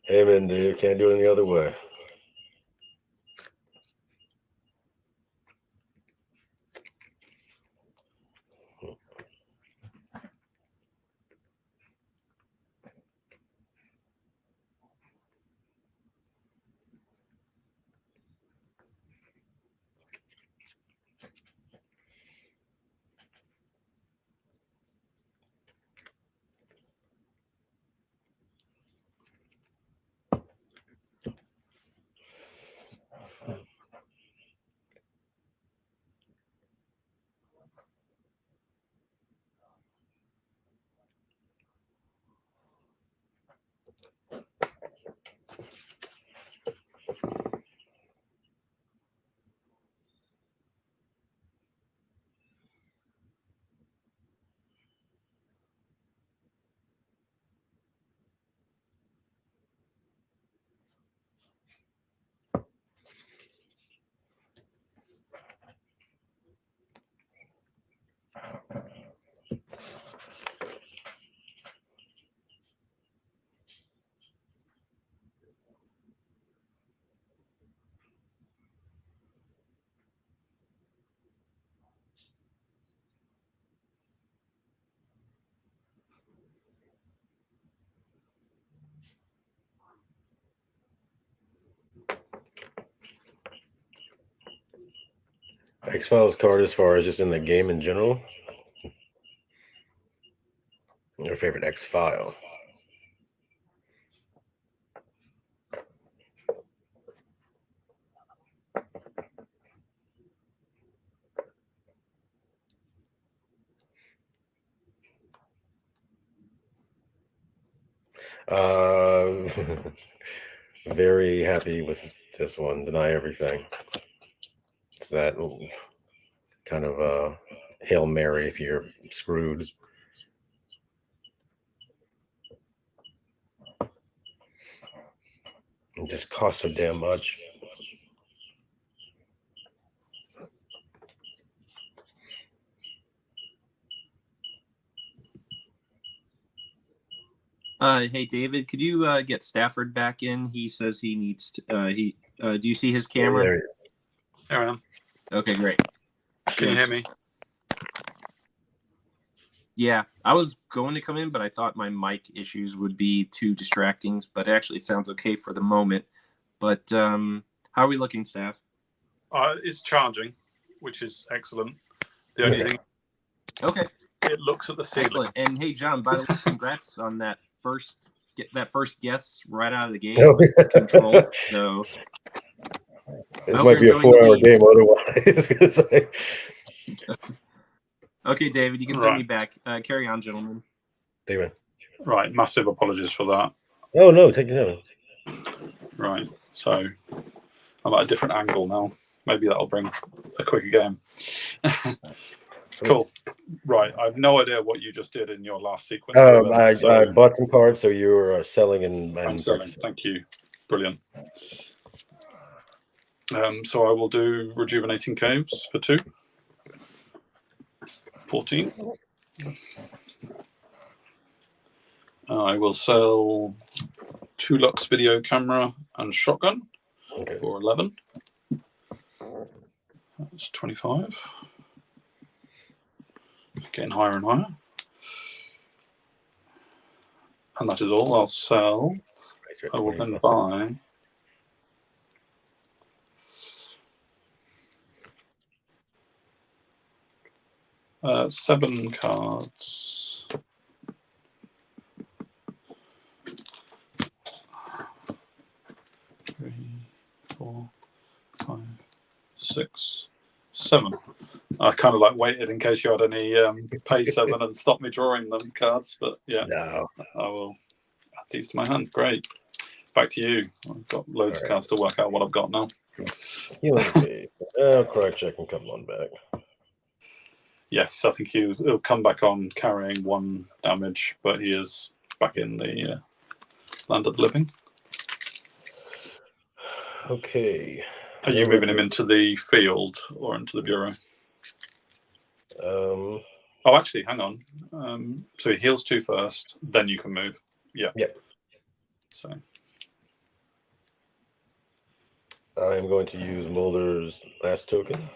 Amen, dude. Can't do it any other way. X-Files card as far as just in the game in general? Your favorite X-File? Very happy with this one. Deny everything. It's that kind of Hail Mary if you're screwed. It just costs so damn much. Hey David, could you get Stafford back in? He says he needs to. Do you see his camera? There I am. Okay, great. Can you hear me? Yeah, I was going to come in, but I thought my mic issues would be too distracting. But actually, it sounds okay for the moment. But how are we looking, Staff? It's charging, which is excellent. The only thing. Okay. It looks at the ceiling. Excellent. And hey, John, by the way, congrats on that first guess right out of the gate. Control. So This hope might be you're a enjoying the 4-hour game otherwise. It's like- Okay, David, you can send me back. Carry on, gentlemen. David. Right, massive apologies for that. Oh no, take it down. Right, so I'm at a different angle now. Maybe that'll bring a quicker game. Cool. Right, I have no idea what you just did in your last sequence. I bought some cards, so you were selling and I'm selling. purchasing. Thank you. Brilliant. So I will do Rejuvenating Caves for 2. 14. I will sell 2 Lux video camera and shotgun for 11. That's 25. Getting higher and higher. And that is all. I'll sell. I will then buy 7 cards. 3, 4, 5, 6, 7. I kind of like waited in case you had any pay 7 and stop me drawing them cards, but yeah, No. I will add these to my hand. Great. Back to you. I've got loads of cards to work out what I've got now. Correct check and come on back. Yes, I think he'll come back on carrying 1 damage, but he is back in the land of the living. Okay. Are you moving him into the field or into the bureau? Oh, actually, hang on. So he heals 2 first, then you can move. Yeah. Yep. So I am going to use Mulder's last token.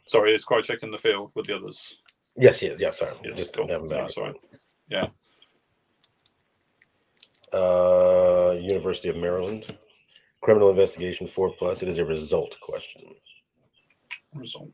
sorry, is Krychek in the field with the others? Yes, he is. Yeah, sorry. Yes, Just cool. have him back. That's all right. Yeah. University of Maryland. Criminal investigation 4+. It is a result question. Result.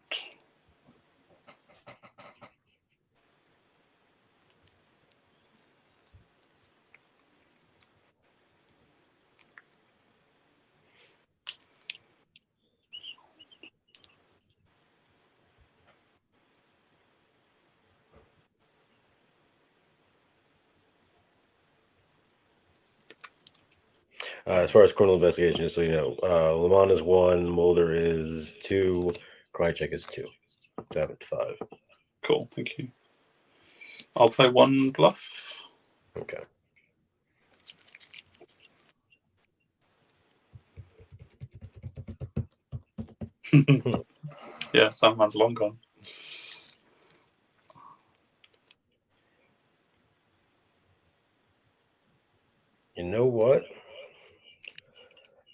As far as criminal investigation, so you know, Lamont is 1, Mulder is 2, Krychek is 2. 7 to 5. Cool, thank you. I'll play 1 bluff. Okay. Yeah, Sandman's long gone. You know what?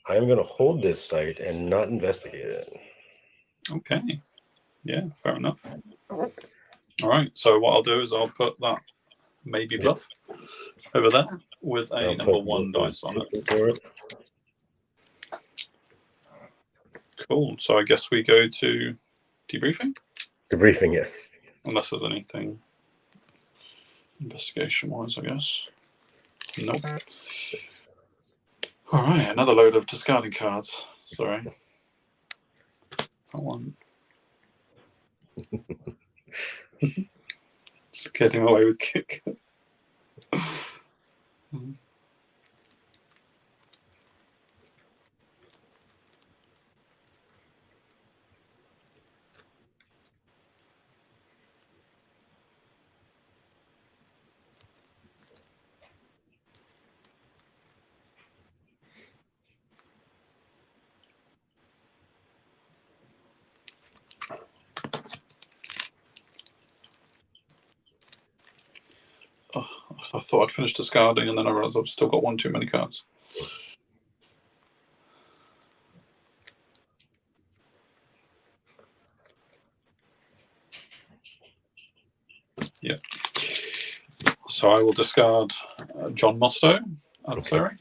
I'm going to hold this site and not investigate it. Okay. Yeah, fair enough. All right. So what I'll do is I'll put that maybe bluff over there with a number 1 dice on it. For it. Cool. So I guess we go to debriefing. Debriefing, yes. Unless there's anything investigation-wise, I guess. Nope. All right, another load of discarding cards. Sorry. That one. Just getting away with kick. I thought I'd finished discarding, and then I realised I've still got 1 too many cards. Yeah. So I will discard John Mostow, adversary.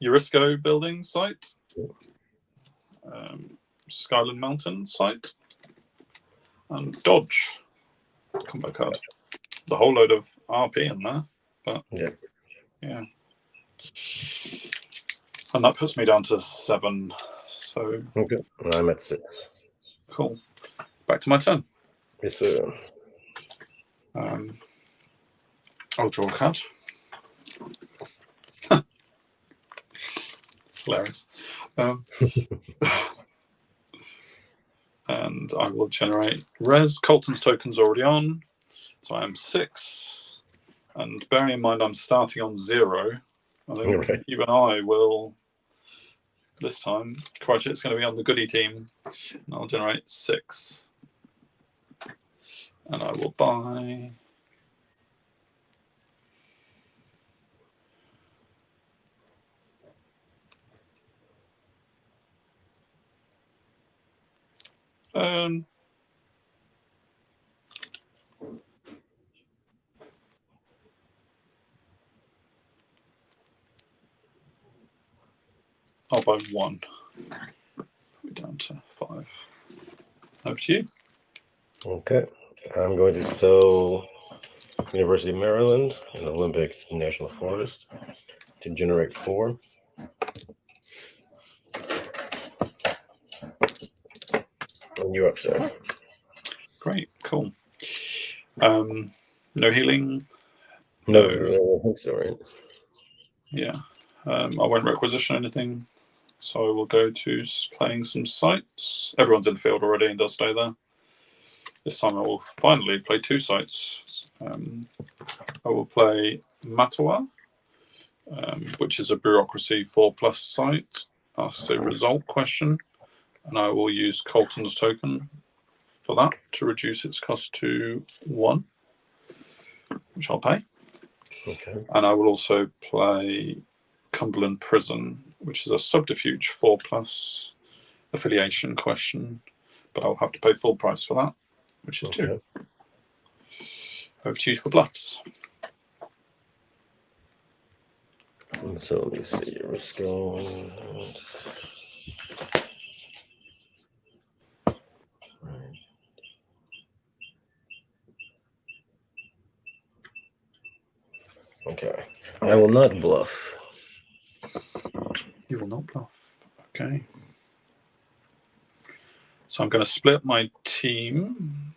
Eurisco building site. Skyland Mountain site. And Dodge. Combo card. There's a whole load of RP in there, but yeah. And that puts me down to 7. So Okay. And I'm at 6. Cool. Back to my turn. Yes, sir. I'll draw a card. It's hilarious. And I will generate res. Colton's token's already on. So I am 6. And bearing in mind I'm starting on 0, I think Right. you and I will, this time, Crychek's going to be on the goodie team. And I'll generate 6. And I will buy... I'll buy 1. We're down to 5. Over to you. Okay. I'm going to sell University of Maryland and Olympic National Forest to generate 4. And you're up, sir. Great, cool. No healing. No, I don't think so, right? Yeah. I won't requisition anything. So I will go to playing some sites. Everyone's in the field already and they'll stay there. This time I will finally play 2 sites. I will play Mattawa, which is a bureaucracy 4+ site. Asks a result question. And I will use Colton's token for that to reduce its cost to 1, which I'll pay. Okay. And I will also play Cumberland Prison, which is a subterfuge 4+ affiliation question, but I'll have to pay full price for that, which is 2. Over to you for bluffs. So let me see. Let's go. Okay. I will not bluff. You will not bluff. Okay. So I'm going to split my team.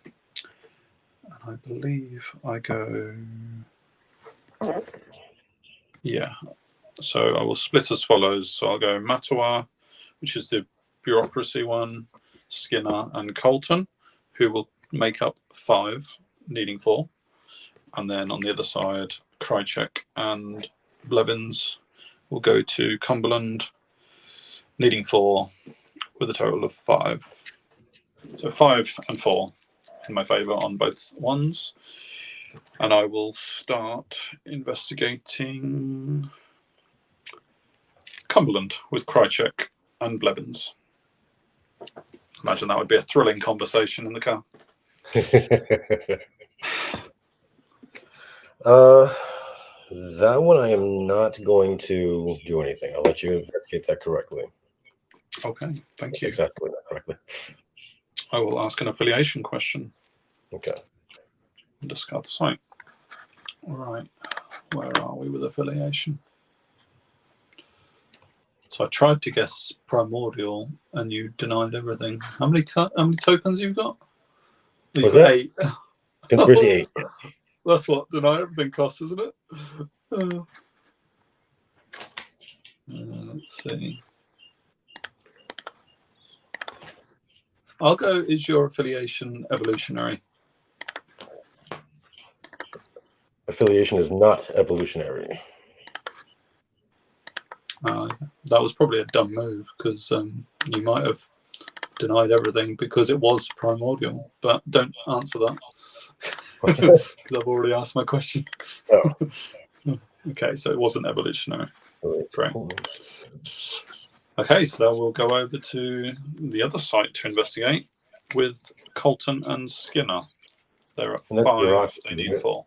And I believe I go... Yeah. So I will split as follows. So I'll go Mattawa, which is the bureaucracy one, Skinner and Colton, who will make up 5, needing 4. And then on the other side, Crychek and Blevins will go to Cumberland, needing 4, with a total of 5. So 5 and 4 in my favour on both ones. And I will start investigating Cumberland with Crychek and Blevins. Imagine that would be a thrilling conversation in the car. That one I am not going to do anything. I'll let you investigate that correctly. Okay, thank you. Exactly that correctly. I will ask an affiliation question. Okay. And discard the site. All right, where are we with affiliation? So I tried to guess primordial, and you denied everything. How many tokens you've got? You've got 8. Conspiracy 8. That's what deny everything costs, isn't it? Let's see. I'll go, is your affiliation evolutionary? Affiliation is not evolutionary. That was probably a dumb move, because you might have denied everything because it was primordial, but don't answer that because I've already asked my question. Oh. Okay, so it wasn't evolutionary. Great. Cool. Okay, so now we'll go over to the other site to investigate with Colton and Skinner. They're at 5, they need 4.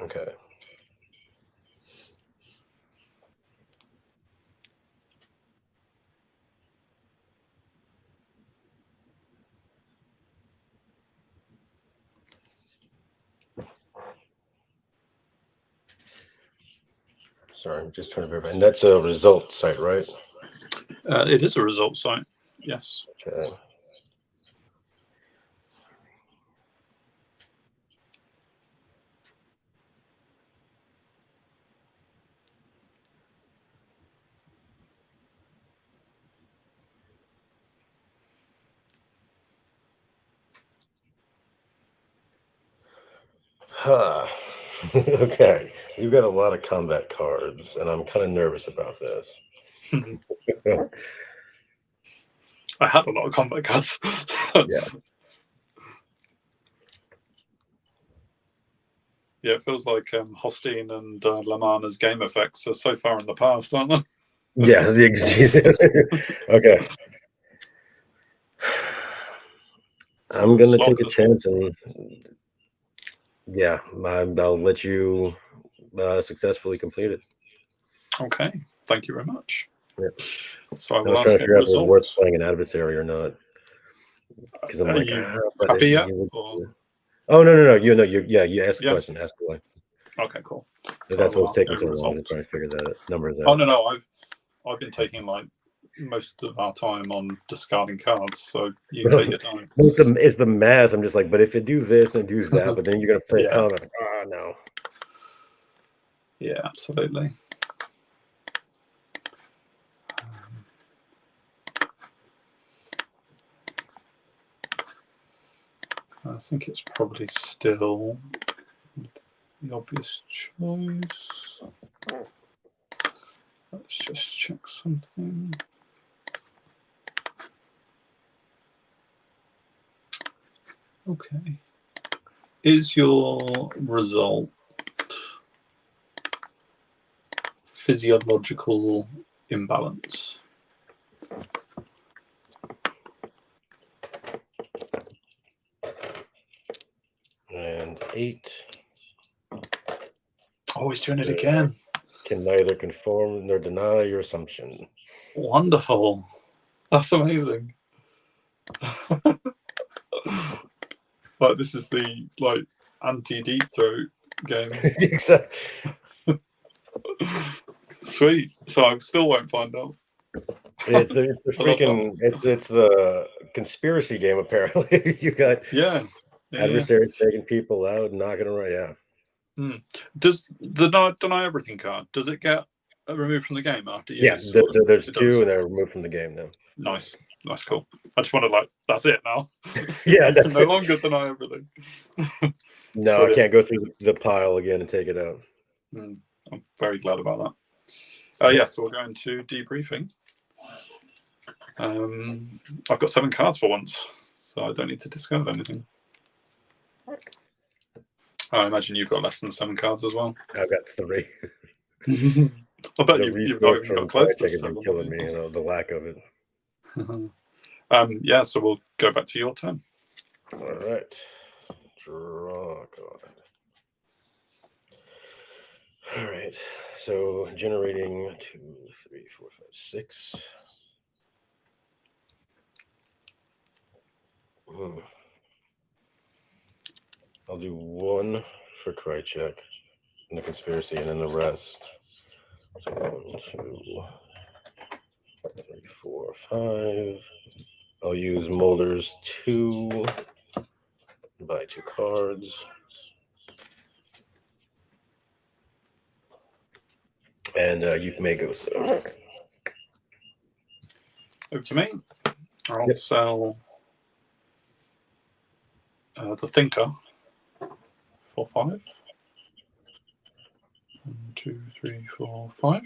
Okay. Sorry, I'm just trying to verify. And that's a result site, right? It is a result site. Yes. Okay. Huh. Okay. You've got a lot of combat cards, and I'm kind of nervous about this. I had a lot of combat cards. Yeah. Yeah, it feels like Hostine and Lamana's game effects are so far in the past, aren't they? Yeah. Okay. I'm gonna take a chance, and yeah, I'll let you successfully complete it. Okay, thank you very much. Yeah. So I I will was ask trying to you figure out if it was worth results. playing an adversary or not, because I'm like, but happy yet? Oh no, you asked the question. Ask away. Okay, cool. So that's what's taking so long to try to figure that numbers out. Oh no, I've been taking like most of our time on discarding cards, so you take your time. It's the math. I'm just like, but if you do this and do that, but then you're gonna play a card. Like, no. Yeah, absolutely. I think it's probably still the obvious choice. Let's just check something. Okay. Is your result physiological imbalance? And 8. Oh, he's doing it again. Can neither confirm nor deny your assumption. Wonderful. That's amazing. Like, this is the anti-deep throat game. Exactly. Sweet. So I still won't find out. It's the freaking it's the conspiracy game. Apparently, you got adversaries taking people out and knocking them around. Yeah. Does the deny everything card, does it get removed from the game after use? Yeah, there's 2 and they're removed from the game now. Nice, cool. I just wanted that's it now. Yeah, that's no longer deny everything. No, brilliant. I can't go through the pile again and take it out. I'm very glad about that. So we're going to debriefing. I've got 7 cards for once, so I don't need to discard anything. I imagine you've got less than 7 cards as well. I've got 3. I bet you've not even got close to 7. Killing me, the lack of it. So we'll go back to your turn. All right. Draw a card. All right. So generating 2, 3, 4, 5, 6. I'll do 1 for Krychek in the conspiracy, and then the rest. So 1, 2, 3, 4, 5. I'll use Mulder's 2. Buy 2 cards. And you may go so. Over to me. I'll sell the Thinker for 5. 1, 2, 3, 4, 5.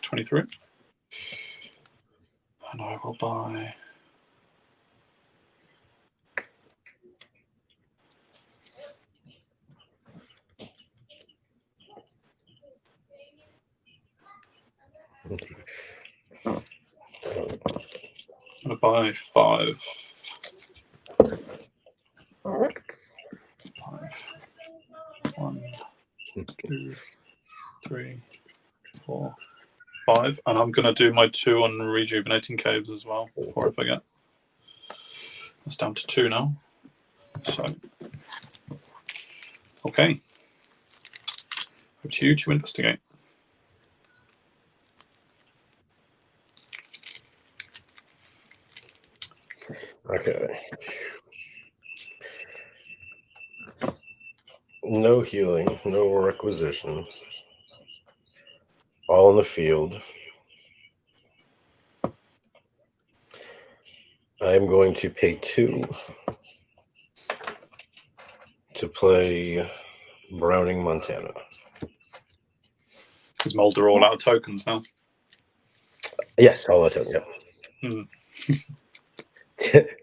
23. And I will buy I'm gonna buy 5. 5. 1, 2, 3, 4, 5, and I'm gonna do my 2 on rejuvenating caves as well before I forget. That's down to 2 now. So, okay. Over to you to investigate. Okay. No healing, no requisition. All in the field. I'm going to pay 2 to play Browning, Montana. Is Mulder all out of tokens now? Yes, all the time. Yep. Hmm.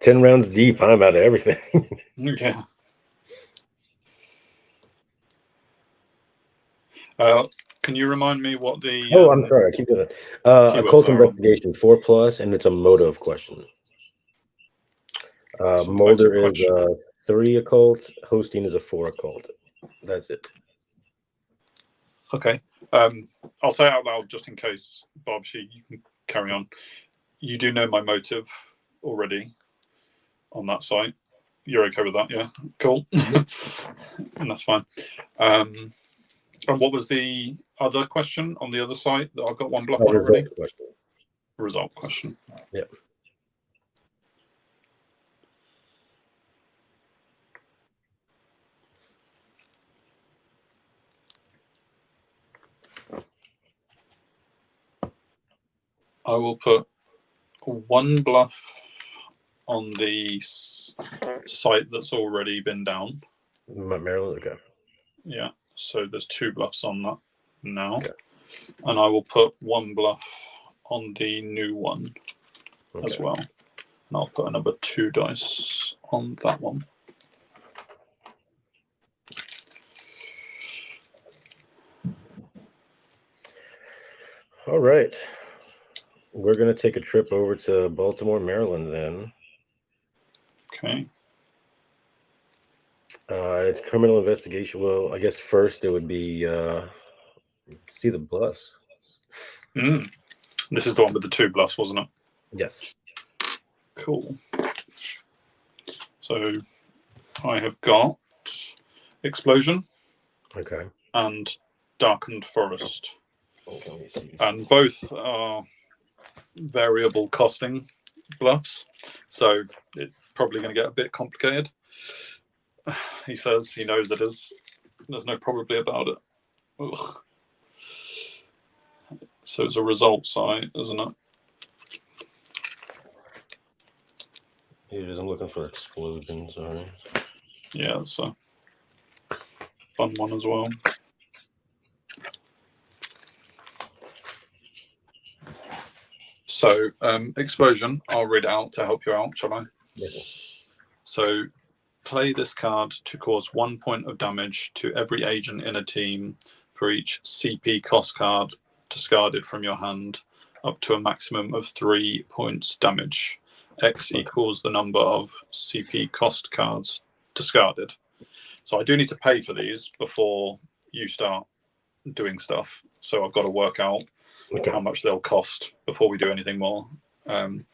10 rounds deep. I'm out of everything. Yeah. Can you remind me what the? Oh, I'm sorry. I keep doing it. Occult investigation 4+, and it's a motive question. Mulder is 3 occult. Hosting is a 4 occult. That's it. Okay. I'll say it out loud just in case, Bob. You can carry on. You do know my motive already on that site. You're okay with that, yeah? Cool. And that's fine. And what was the other question on the other site that I've got one bluff on already? Result question. Yep. I will put 1 bluff on the site that's already been down. Maryland, okay. Yeah, so there's 2 bluffs on that now. Okay. And I will put 1 bluff on the new one as well. And I'll put another 2 dice on that one. All right. We're going to take a trip over to Baltimore, Maryland then. Okay. It's criminal investigation. Well, I guess first it would be see the bluffs. This is the one with the 2 bluffs, wasn't it? Yes. Cool. So I have got Explosion. Okay. And Darkened Forest. Okay, let me see. And both are variable costing bluffs, so it's probably going to get a bit complicated. He says he knows it is. There's no probably about it. Ugh. So it's a result site, isn't it? Here it is. I'm looking for Explosion. Sorry. Yeah, it's a fun one as well. So, Explosion, I'll read it out to help you out, shall I? Yes. So, play this card to cause 1 point of damage to every agent in a team for each CP cost card discarded from your hand, up to a maximum of 3 points damage. X equals the number of CP cost cards discarded. So I do need to pay for these before you start doing stuff. So I've got to work out how much they'll cost before we do anything more. And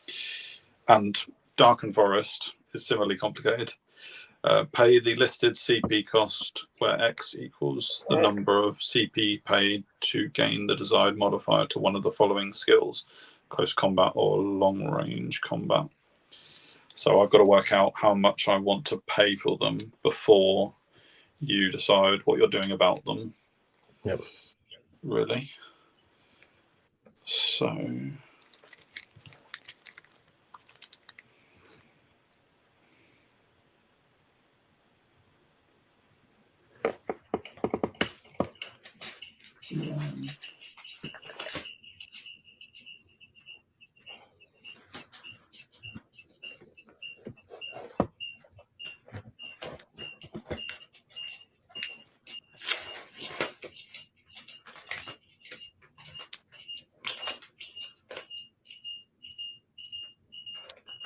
Darkened Forest is similarly complicated. Pay the listed CP cost, where X equals the number of CP paid to gain the desired modifier to one of the following skills: close combat or long range combat. So I've got to work out how much I want to pay for them before you decide what you're doing about them. Yep. Really. So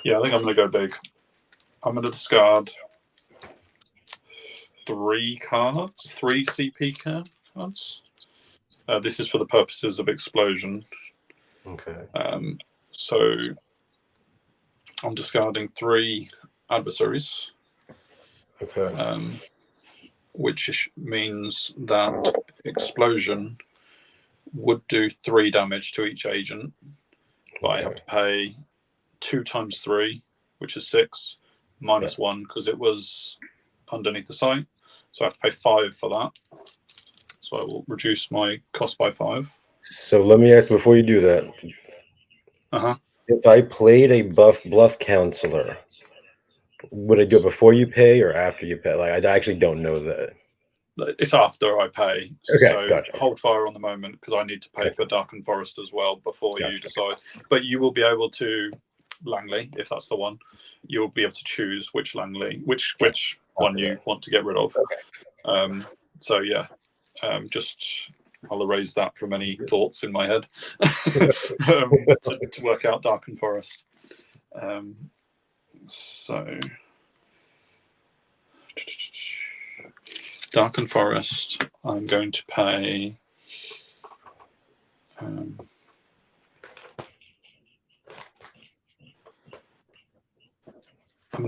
yeah, I think I'm going to go big. I'm going to discard 3 cards, 3 CP cards. This is for the purposes of Explosion. Okay. So I'm discarding 3 adversaries. Okay. Which means that Explosion would do 3 damage to each agent, but I have to pay 2 times 3, which is 6, minus 1 because it was underneath the site. So I have to pay 5 for that. So I will reduce my cost by 5. So let me ask before you do that. If I played a bluff counselor, would I do it before you pay or after you pay? Like, I actually don't know that. It's after I pay. Okay, so gotcha. Hold fire on the moment because I need to pay for Darkened Forest as well before you decide. But you will be able to Langley, if that's the one. You will be able to choose which Langley, which one you want to get rid of. So yeah, just I'll erase that from any thoughts in my head to work out Darkened Forest. So Darkened Forest, I'm going to pay I'm going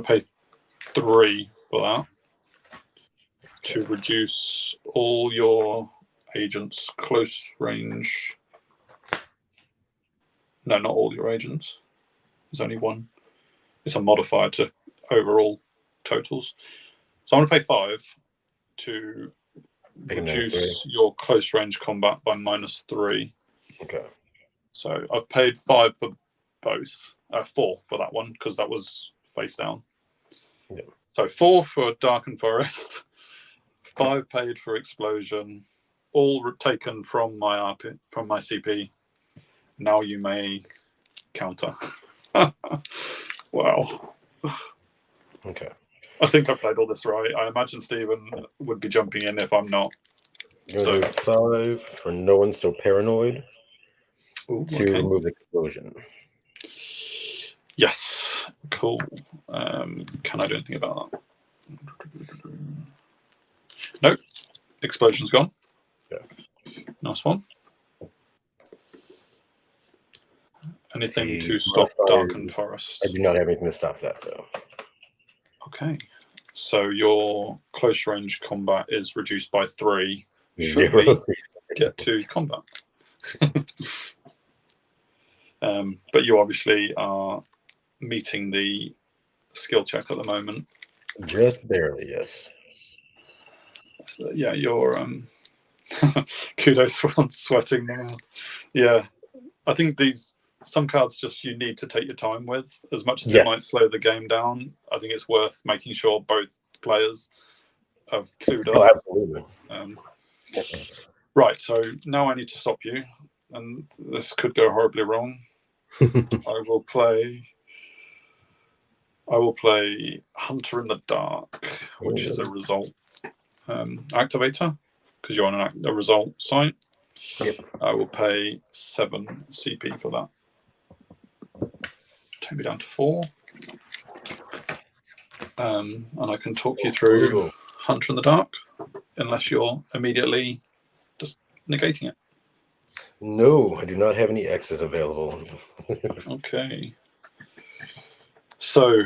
to pay 3 for that to reduce all your agents close range. No, not all your agents. There's only one. It's a modifier to overall totals. So I'm going to pay 5 to reduce your close range combat by -3. Okay. So I've paid 5 for both. 4 for that one because that was face down. Yeah. So 4 for Darkened Forest, 5 paid for Explosion, all taken from my RP, from my CP. Now you may counter. Wow. Okay. I think I played all this right. I imagine Stephen would be jumping in if I'm not. So 5 for No One's So Paranoid to remove the Explosion. Yes. Cool. Can I do anything about that? Nope. Explosion's gone. Yeah. Nice one. Anything to stop Darkened Forest? I do not have anything to stop that, though. Okay. So your close range combat is reduced by 3. Should 0. we get to combat? But you obviously are meeting the skill check at the moment. Just barely, yes. So, yeah, you're kudos for unsweating now. Yeah. I think some cards just you need to take your time with. As much as it might slow the game down, I think it's worth making sure both players have clued up. Oh, absolutely. Right, so now I need to stop you, and this could go horribly wrong. I will play Hunter in the Dark, which is a result activator, because you're on a result site. Yep. I will pay 7 CP for that. Take me down to 4. And I can talk you through Hunter in the Dark, unless you're immediately just negating it. No, I do not have any X's available. Okay. So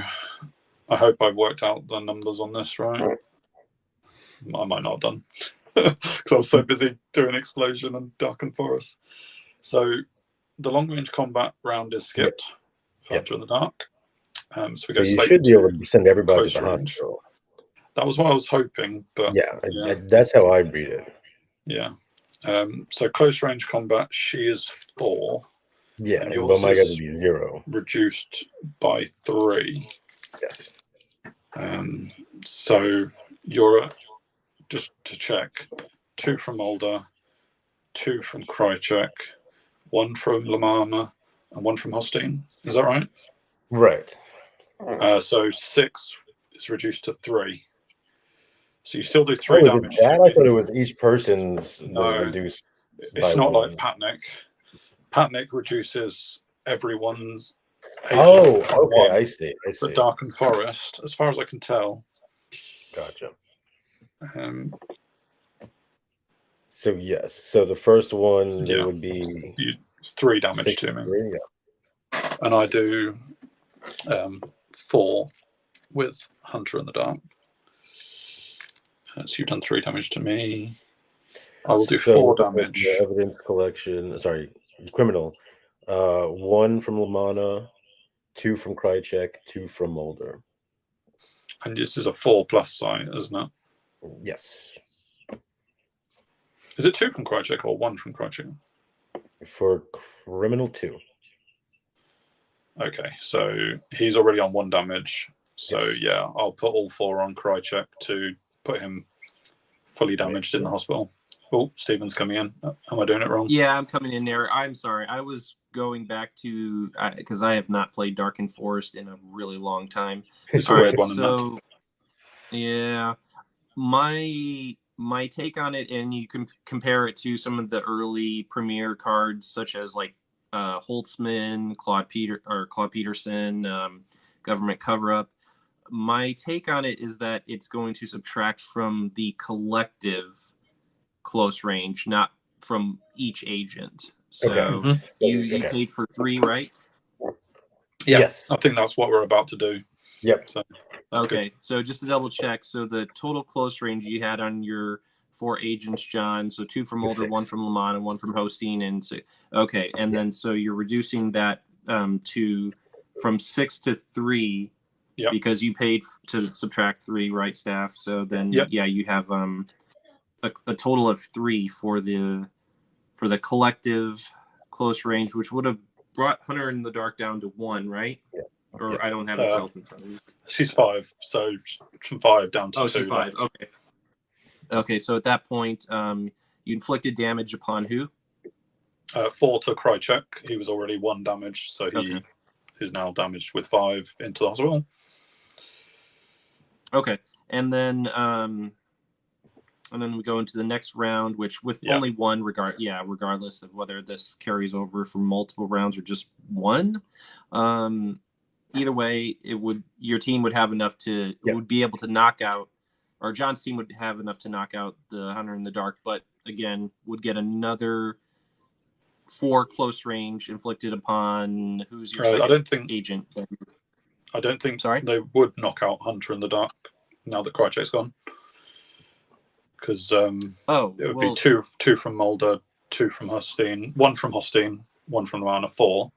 I hope I've worked out the numbers on this right. I might not have done because I was so busy doing Explosion and Darkened Forest. So the long range combat round is skipped for Hunter in the Dark. So you should be able to send everybody to the hospital. That was what I was hoping, but that's how I read it. Yeah. So close range combat, she is 4. Yeah, and yours my guys would be 0. Reduced by 3. Yeah. So you're just to check 2 from Mulder, 2 from Krychek, 1 from Lamama, and 1 from Hostine. Is that right? Right. So 6 is reduced to 3. So you still do 3 damage. I thought it was each person's was reduced. It's not like Patnick. Patnick reduces everyone's. Oh, okay, I see. But Darkened Forest, as far as I can tell. Gotcha. So yes, so the first one it would be 3 damage to me, and I do 4 with Hunter in the Dark. So you've done 3 damage to me. I will do So 4 with damage. the evidence collection. Sorry, criminal. 1 from Lamanna, 2 from Krychek, 2 from Mulder. And this is a 4+ site, isn't it? Yes. Is it 2 from Krychek or 1 from Krychek? For criminal 2. Okay, so he's already on 1 damage. So Yes. yeah, I'll put all 4 on Krychek to put him fully damaged in the hospital. Oh, Stephen's coming in. Am I doing it wrong? Yeah, I'm coming in there. I'm sorry. I was going back to because I have not played Darkened Forest in a really long time. It's a All weird right, one, isn't so yeah, my take on it, and you can compare it to some of the early Premier cards, such as like Holtzman, Claude Peterson, Government Cover Up. My take on it is that it's going to subtract from the collective close range, not from each agent. So Okay. you paid for 3, right? Yeah, Yes. I think that's what we're about to do. Yep. So that's Okay, good. so just to double check, so the total close range you had on your 4 agents, John, so 2 from Mulder, 1 from Lamont, and 1 from Hosteen, and 6. Okay, and then so you're reducing that from 6 to 3 because you paid to subtract 3, right, Staff? So then yeah, you have a total of 3 for the collective close range, which would have brought Hunter in the Dark down to 1, right? Yeah. Or I don't have itself in front of me. She's 5, so from 5 down to 2. She's 5. Okay. Okay, so at that point, you inflicted damage upon who? 4 to Krychek. He was already 1 damage, so he is now damaged with 5 into the hospital. Okay, and then we go into the next round, which with only 1 regardless of whether this carries over for multiple rounds or just 1. Either way, your team would have enough to would be able to knock out, or John's team would have enough to knock out the Hunter in the Dark, but again would get another 4 close range inflicted upon who's your second agent. I don't think they would knock out Hunter in the Dark now that Krychek's gone, because it would be 2 from Mulder, 2 from Hosteen, 1 from Hosteen, 1 from Lana, 4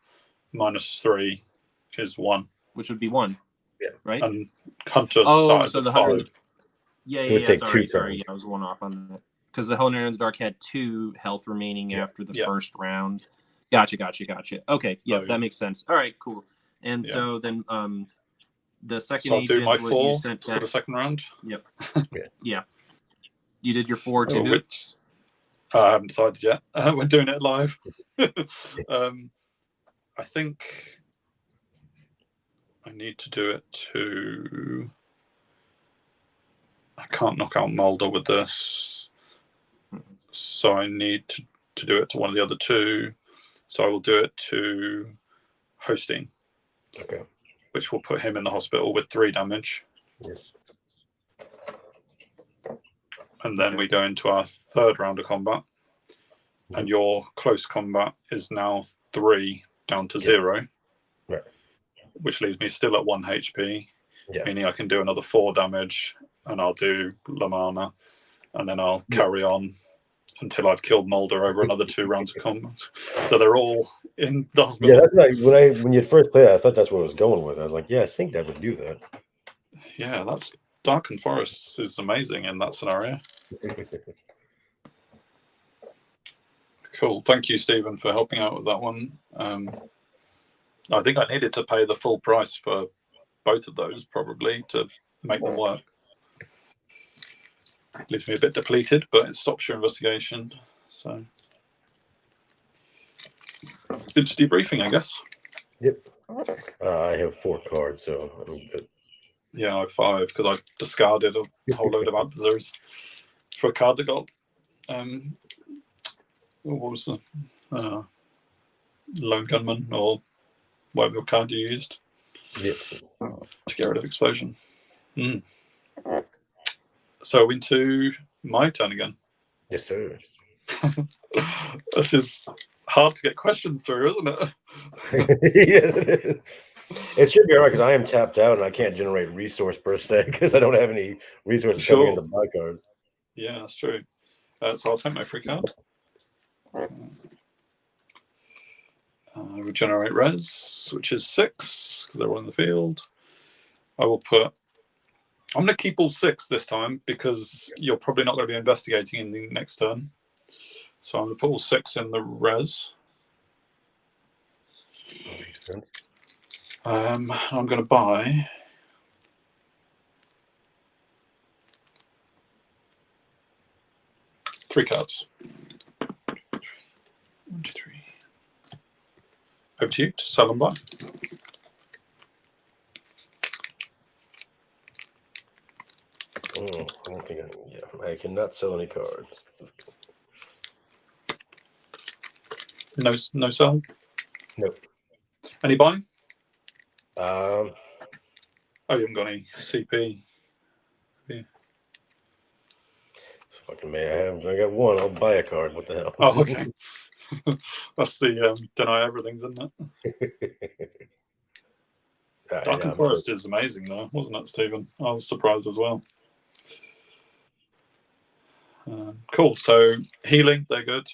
minus 3 is 1, which would be 1. Yeah. Right. And Hunter started so the 5. Hunter. Yeah. Sorry. I was 1 off on that because the Hunter in the Dark had 2 health remaining after the first round. Gotcha. Okay. Yeah, that makes sense. All right. Cool. And so then the second agent. I'll do my 4 you sent for the second round. Yep. Yeah. You did your 4 too. Which I haven't decided yet. We're doing it live. I think I need to do it to. I can't knock out Mulder with this, so I need to do it to one of the other 2. So I will do it to Hosteen. Okay. Which will put him in the hospital with 3 damage. Yes. And then we go into our 3rd round of combat. And your close combat is now 3 down to 0. Right. Which leaves me still at 1 HP. Yeah. Meaning I can do another 4 damage. And I'll do Lamanna. And then I'll carry on until I've killed Mulder over another 2 rounds of combat. So they're all in the hospital. Yeah, that's like when you first played, I thought that's what I was going with. I was like, yeah, I think that would do that. Yeah, that's Darkened Forest is amazing in that scenario. Cool. Thank you, Stephen, for helping out with that one. I think I needed to pay the full price for both of those probably to make them work. Leaves me a bit depleted, but it stops your investigation. So it's debriefing, I guess. Yep. I have 4 cards, so I'm good. Yeah, I have 5 because I discarded a whole load of adversaries for a card that got what was the Lone Gunman or whatever card you used to get rid of Explosion. So into my turn again. Yes, sir. This is hard to get questions through, isn't it? Yes, it is. It should be all right because I am tapped out and I can't generate resource per se because I don't have any resources coming into my card. Yeah, that's true. So I'll take my free card. Regenerate res, which is 6 because they're all in the field. I will put. I'm going to keep all 6 this time because you're probably not going to be investigating in the next turn. So I'm going to put all 6 in the res. I'm going to buy. Three cards. 1, 2, 3. Over to you to sell and buy. Oh, I don't think I cannot sell any cards. No sell? Nope. Any buying? Um, Oh, you haven't got any CP. Yeah. Fucking man, I got one. I'll buy a card. What the hell? Oh, okay. That's the deny everything's, isn't it? Dark Forest is amazing, though, wasn't it, Stephen? I was surprised as well. Cool. So healing, they're good.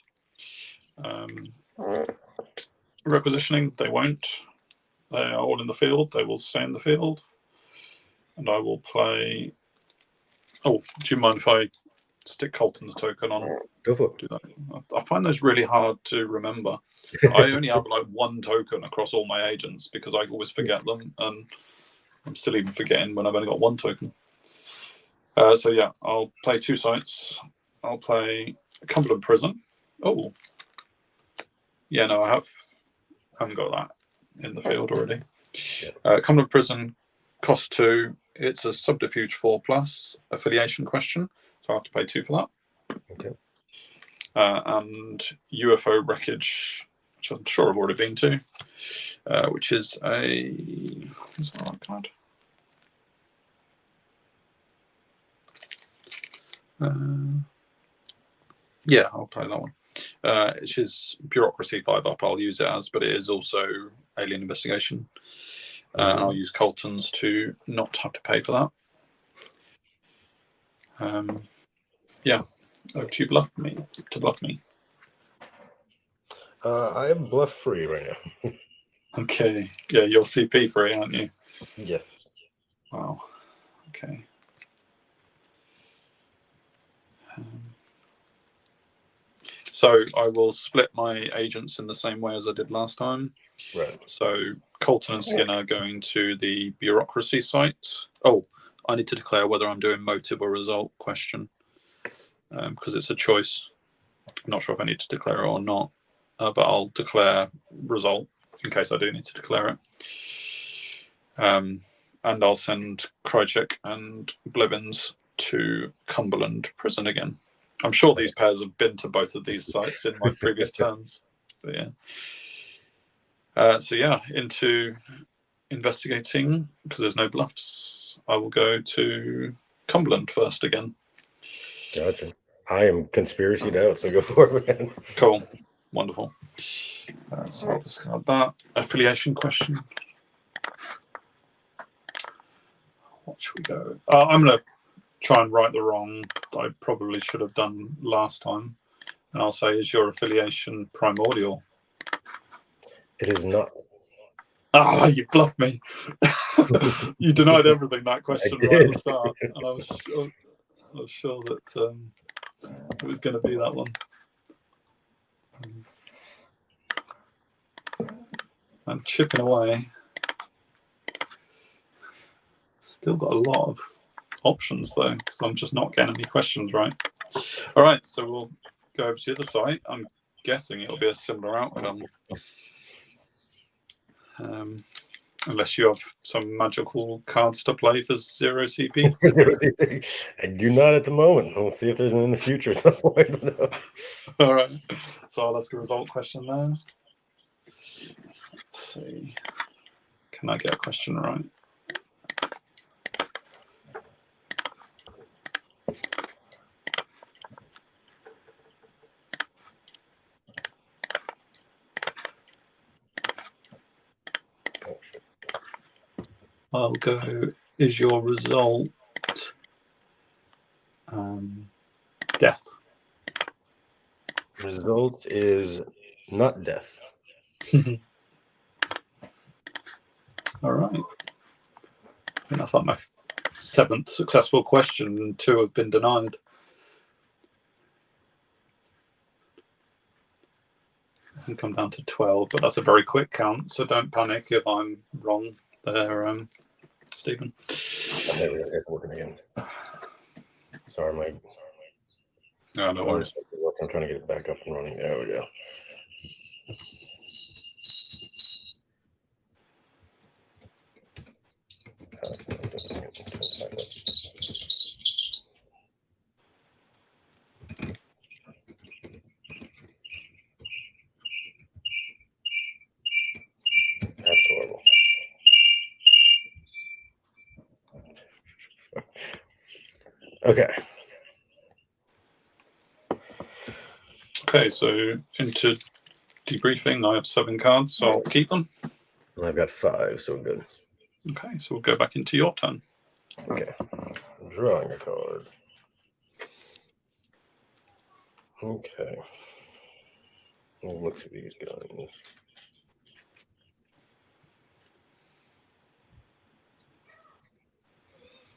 Requisitioning, they won't. They are all in the field. They will stay in the field. And I will play. Oh, do you mind if I stick Colton's token on? Go for it. Do that. I find those really hard to remember. I only have like 1 token across all my agents because I always forget them, and I'm still even forgetting when I've only got 1 token. So yeah, I'll play 2 sites. I'll play Cumberland Prison. Oh, yeah, no, I haven't got that in the field already. Cumberland Prison, cost 2. It's a subterfuge 4+ affiliation question, so I have to pay 2 for that. Okay. And UFO wreckage, which I'm sure I've already been to, which is a. Is that the right card? Yeah, I'll play that one. Which is bureaucracy 5+. I'll use it as, but it is also alien investigation. And I'll use Colton's to not have to pay for that. Yeah, over to you, to bluff me. I am bluff free right now. Okay. Yeah, you're CP free, aren't you? Yes. Wow. Okay. So I will split my agents in the same way as I did last time. Right. So Colton and Skinner are going to the bureaucracy site. Oh, I need to declare whether I'm doing motive or result question because it's a choice. I'm not sure if I need to declare it or not, but I'll declare result in case I do need to declare it. And I'll send Krychek and Blevins to Cumberland Prison again. I'm sure these pairs have been to both of these sites in my previous turns. But yeah. So yeah, into investigating because there's no bluffs. I will go to Cumberland first again. Gotcha. I am conspiracy out, so go for it, man. Cool. Wonderful. So I'll discard that. Affiliation question. What should we go? I'm going to try and right the wrong I probably should have done last time. And I'll say, is your affiliation primordial? It is not. Ah, you bluffed me. You denied everything that question right at the start. And I was sure that it was going to be that one. I'm chipping away. Still got a lot of options though, because I'm just not getting any questions right. All right, so we'll go over to the other side. I'm guessing it'll be a similar outcome. Unless you have some magical cards to play for 0 CP. I do not at the moment. We'll see if there's one in the future at some point. No. All right, so I'll ask a result question there. Let's see. Can I get a question right? I'll go, is your result death? Result is not death. All right. I think that's like my 7th successful question, and 2 have been denied. I can come down to 12, but that's a very quick count, so don't panic if I'm wrong there, Stephen. Okay, it's working again. Sorry, my No, no worries. I'm trying to get it back up and running. There we go. That's not doing it. Turn sideways. That's horrible. Okay. Okay, so into debriefing, I have 7 cards, so I'll keep them. I've got 5, so good. Okay, so we'll go back into your turn. Okay. Drawing a card. Okay. We'll look through these guys.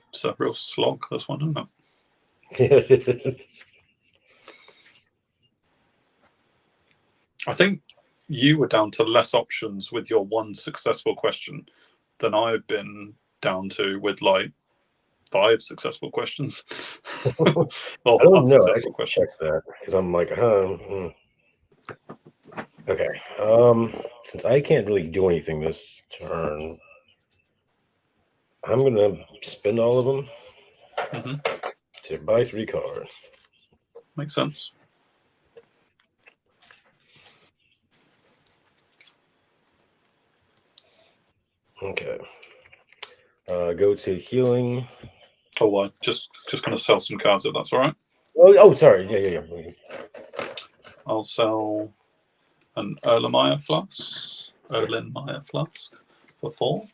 It's a real slog, this one, isn't it? I think you were down to less options with your 1 successful question than I've been down to with like 5 successful questions. Or I don't know. I unsuccessful should questions. check that because I'm like, Okay. Since I can't really do anything this turn, I'm gonna spend all of them to buy 3 cards. Makes sense. Okay. Go to healing. Oh, I just going to sell some cards if that's all right. Oh, sorry. Yeah. I'll sell an Erlenmeyer flask for 4.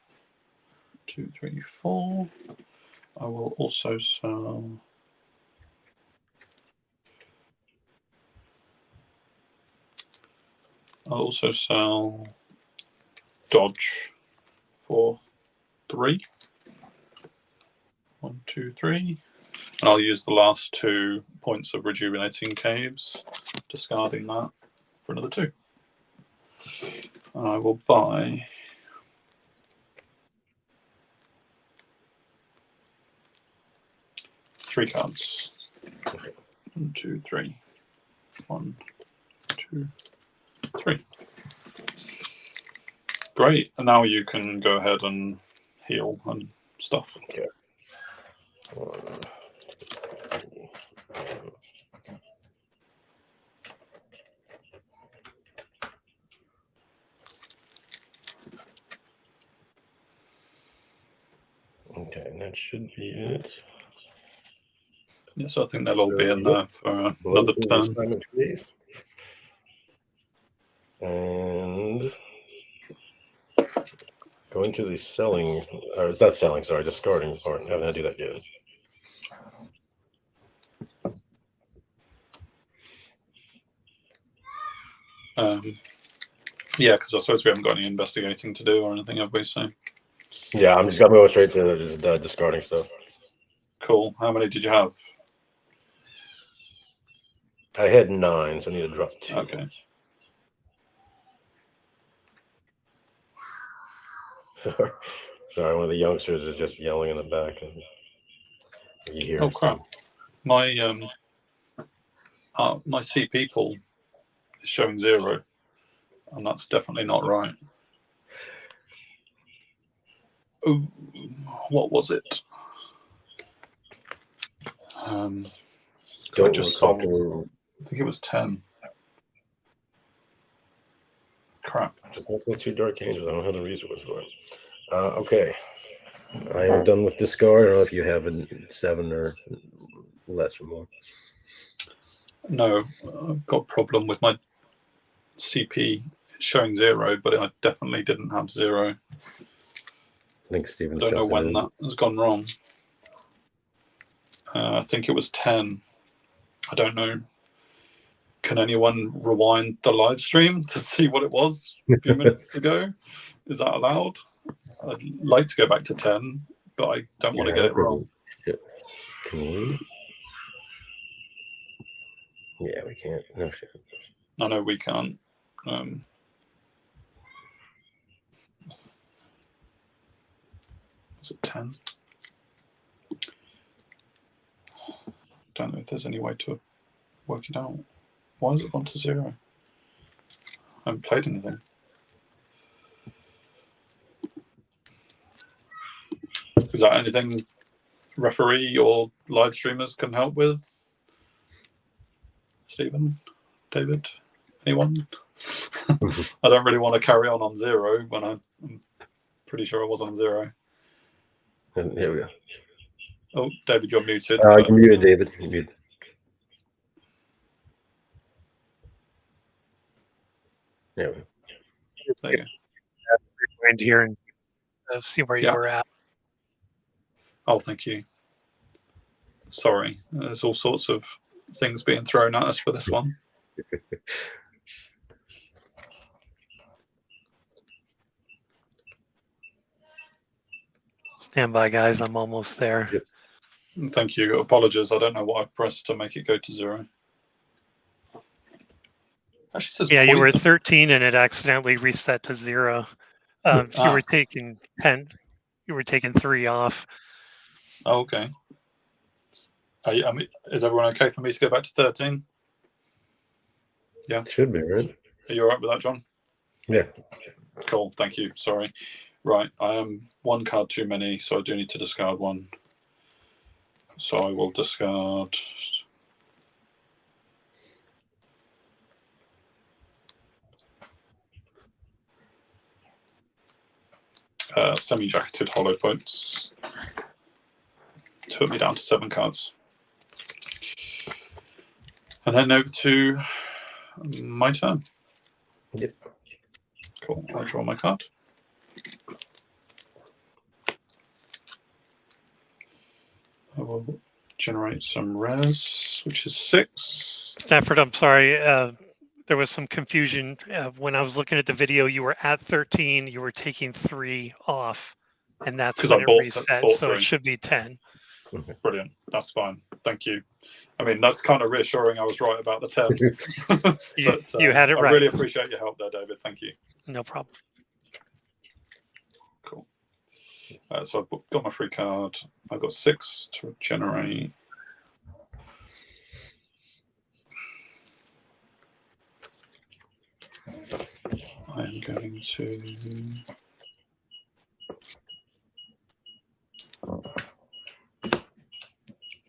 2, 3, 4. I will also sell. I'll also sell Dodge for 3. 1, 2, 3. And I'll use the last 2 points of rejuvenating caves, discarding that for another 2. And I will buy 3 cards. 1, 2, 3. 1, 2, 3. Great. And now you can go ahead and heal and stuff. Okay. Okay, and that should be it. Yes, I think they'll all be in there for another turn. And going to the selling, or it's not selling, sorry, discarding part. I haven't had to do that yet. Yeah, because I suppose we haven't got any investigating to do or anything, have we? So yeah, I'm just gonna go straight to just discarding stuff. Cool. How many did you have? I had 9, so I need to drop 2. Okay. Sorry, one of the youngsters is just yelling in the back, and you hear. Oh crap! My my CP pool is showing 0, and that's definitely not right. Ooh, what was it? I just sold. I think it was 10. Crap. Just look at 2 dark angels. I don't have the resources for it. Okay. I am done with discard. I don't know if you have a 7 or less or more. No, I've got a problem with my CP showing 0, but I definitely didn't have 0. I think Stephen's don't know when in. that has gone wrong. I think it was 10. I don't know. Can anyone rewind the live stream to see what it was a few minutes ago? Is that allowed? I'd like to go back to 10, but I don't want to get it wrong. Can we? Yeah, we can't. No shit. I know we can't. Is it 10? Don't know if there's any way to work it out. Why has it gone to 0? I haven't played anything. Is that anything referee or live streamers can help with? Stephen? David? Anyone? I don't really want to carry on 0 when I'm pretty sure I was on 0. And here we go. Oh, David, you're muted. You're muted, David. You're muted. There we go. There you go. Rewind here and see where you were at. Oh, thank you. Sorry, there's all sorts of things being thrown at us for this one. Stand by, guys. I'm almost there. Yep. Thank you. Apologies. I don't know what I pressed to make it go to 0. Actually says Yeah, you were poison. 13 and it accidentally reset to 0. You were taking 10. You were taking 3 off. Oh, okay. I mean, is everyone okay for me to go back to 13? Yeah. Should be, right? Are you all right with that, John? Yeah. Cool. Thank you. Sorry. Right. I am 1 card too many, so I do need to discard 1. So I will discard. Semi-jacketed hollow points. Took me down to 7 cards. And then over to my turn. Yep. Cool. I'll draw my card. I will generate some res, which is 6. Stafford, I'm sorry. There was some confusion. When I was looking at the video, you were at 13. You were taking 3 off. And that's when it reset. So 3. It should be 10. Brilliant. That's fine. Thank you. I mean, that's kind of reassuring. I was right about the 10. But, you had it right. I really appreciate your help there, David. Thank you. No problem. Cool. So I've got my free card. I've got 6 to generate. I am going to.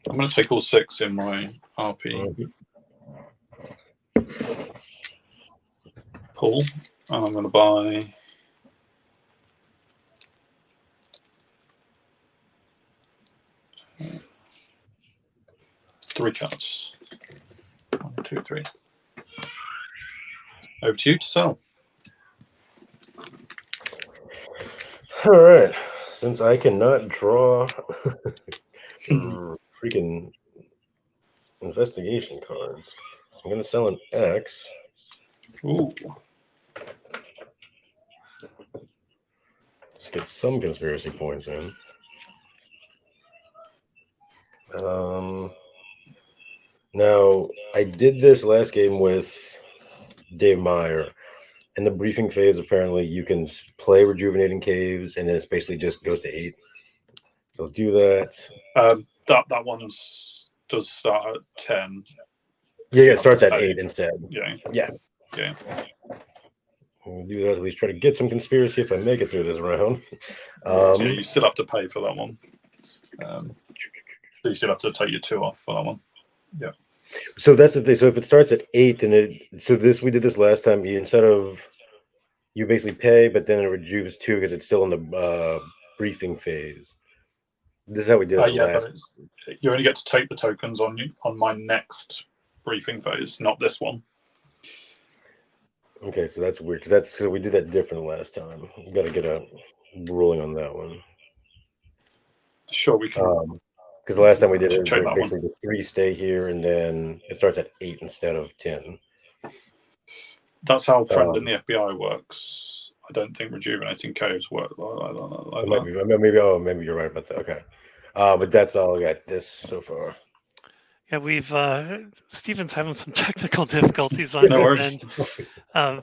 I'm going to take all 6 in my RP pool, and I'm going to buy 3 cards. 1, 2, 3. Over to you to sell. All right. Since I cannot draw freaking investigation cards, I'm going to sell an X. Ooh. Let's get some conspiracy points in. Now, I did this last game with Dave Meyer. In the briefing phase, apparently, you can play Rejuvenating Caves, and then it's basically just goes to 8. So do that. That one does start at 10. Yeah, it starts at 8 instead. Yeah. We'll do that. At least try to get some conspiracy if I make it through this round. Yeah, you still have to pay for that one. So you still have to take your 2 off for that one. Yeah. So that's the thing. So if it starts at 8, then we did this last time. Instead of you basically pay, but then it rejuves 2 because it's still in the briefing phase. This is how we did it last. But you only get to take the tokens on my next briefing phase, not this one. Okay, so that's weird because we did that different last time. We got to get a ruling on that one. Sure, we can Because the last time we did it, Check like that one. basically the 3 stay here, and then it starts at 8 instead of 10. That's how Friend in the FBI works. I don't think Rejuvenating Caves work like It might that. be, maybe you're right about that. Okay, but that's all I got this so far. Yeah, we've Steven's having some technical difficulties on No his worries. end,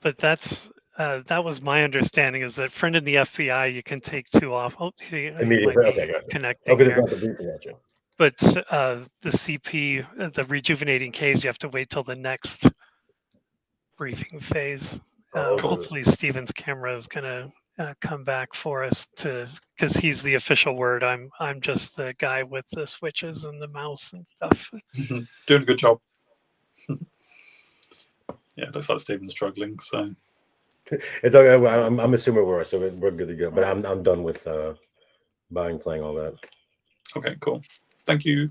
but that was my understanding, is that Friend in the FBI you can take 2 off. Oh, he might Immediately, be okay, gotcha. connecting Okay, here. about the briefing, gotcha. But the CP, the Rejuvenating Caves, you have to wait till the next briefing phase. Oh, okay. Hopefully Steven's camera is going to come back for us, because he's the official word. I'm just the guy with the switches and the mouse and stuff. Doing a good job. Yeah, looks like Stephen's struggling. So It's okay. I'm assuming we're good to go. But I'm done with buying, playing all that. okay, cool. Thank you.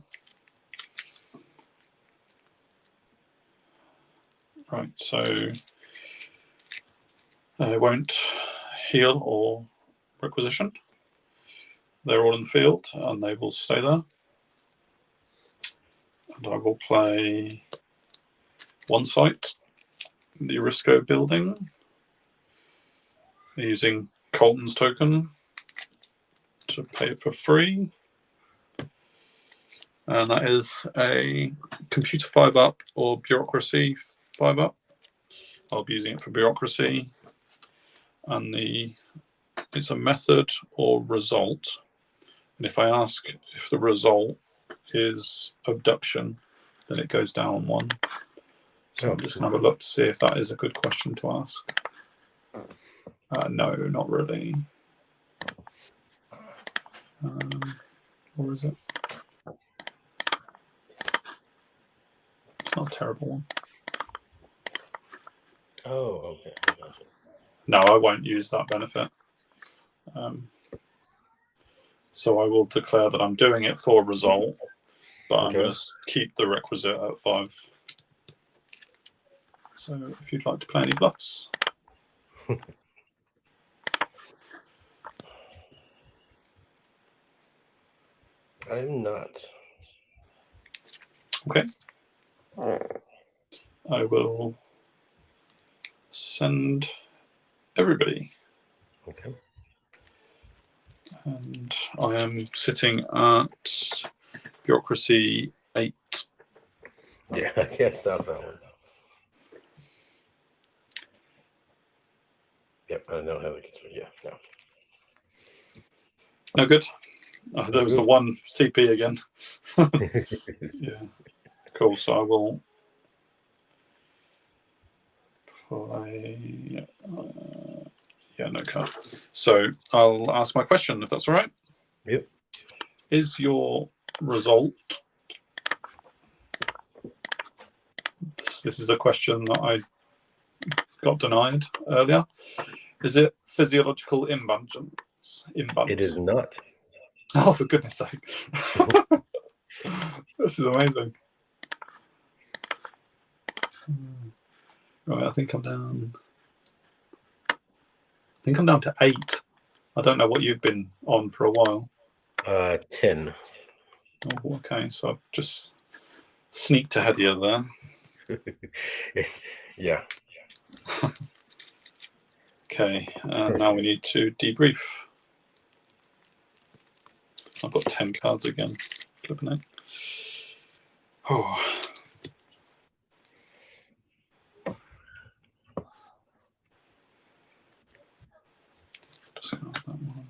Right, so I won't heal or requisition. They're all in the field, and they will stay there. And I will play 1 site, the Orisco building, using Colton's token to pay it for free. And that is a computer 5-up or bureaucracy 5-up. I'll be using it for bureaucracy. And it's a method or result. And if I ask if the result is abduction, then it goes down 1. So I'm just going to have a look to see if that is a good question to ask. No, not really. Or is it? It's not a terrible one. Oh, okay. Gotcha. No, I won't use that benefit. So I will declare that I'm doing it for result, but I'm going to keep the requisite at 5. So if you'd like to play any bluffs. I'm not. Okay. I will send everybody. Okay. And I am sitting at bureaucracy 8. Yeah, I can't stop that one. Yep, I don't have it. Yeah, no. No good. There was the 1 CP again. Yeah. Cool. So I will play. Yeah, no card. So I'll ask my question if that's all right. Yep. Is your result? This is a question that I got denied earlier. Is it physiological imbalance? It is not. Oh, for goodness sake. This is amazing. Right, I think I'm down to 8. I don't know what you've been on for a while. 10. Oh, okay, so I've just sneaked ahead of you there. Yeah. Okay, and now we need to debrief. I've got 10 cards again. Flipping it. Oh. Discard that one.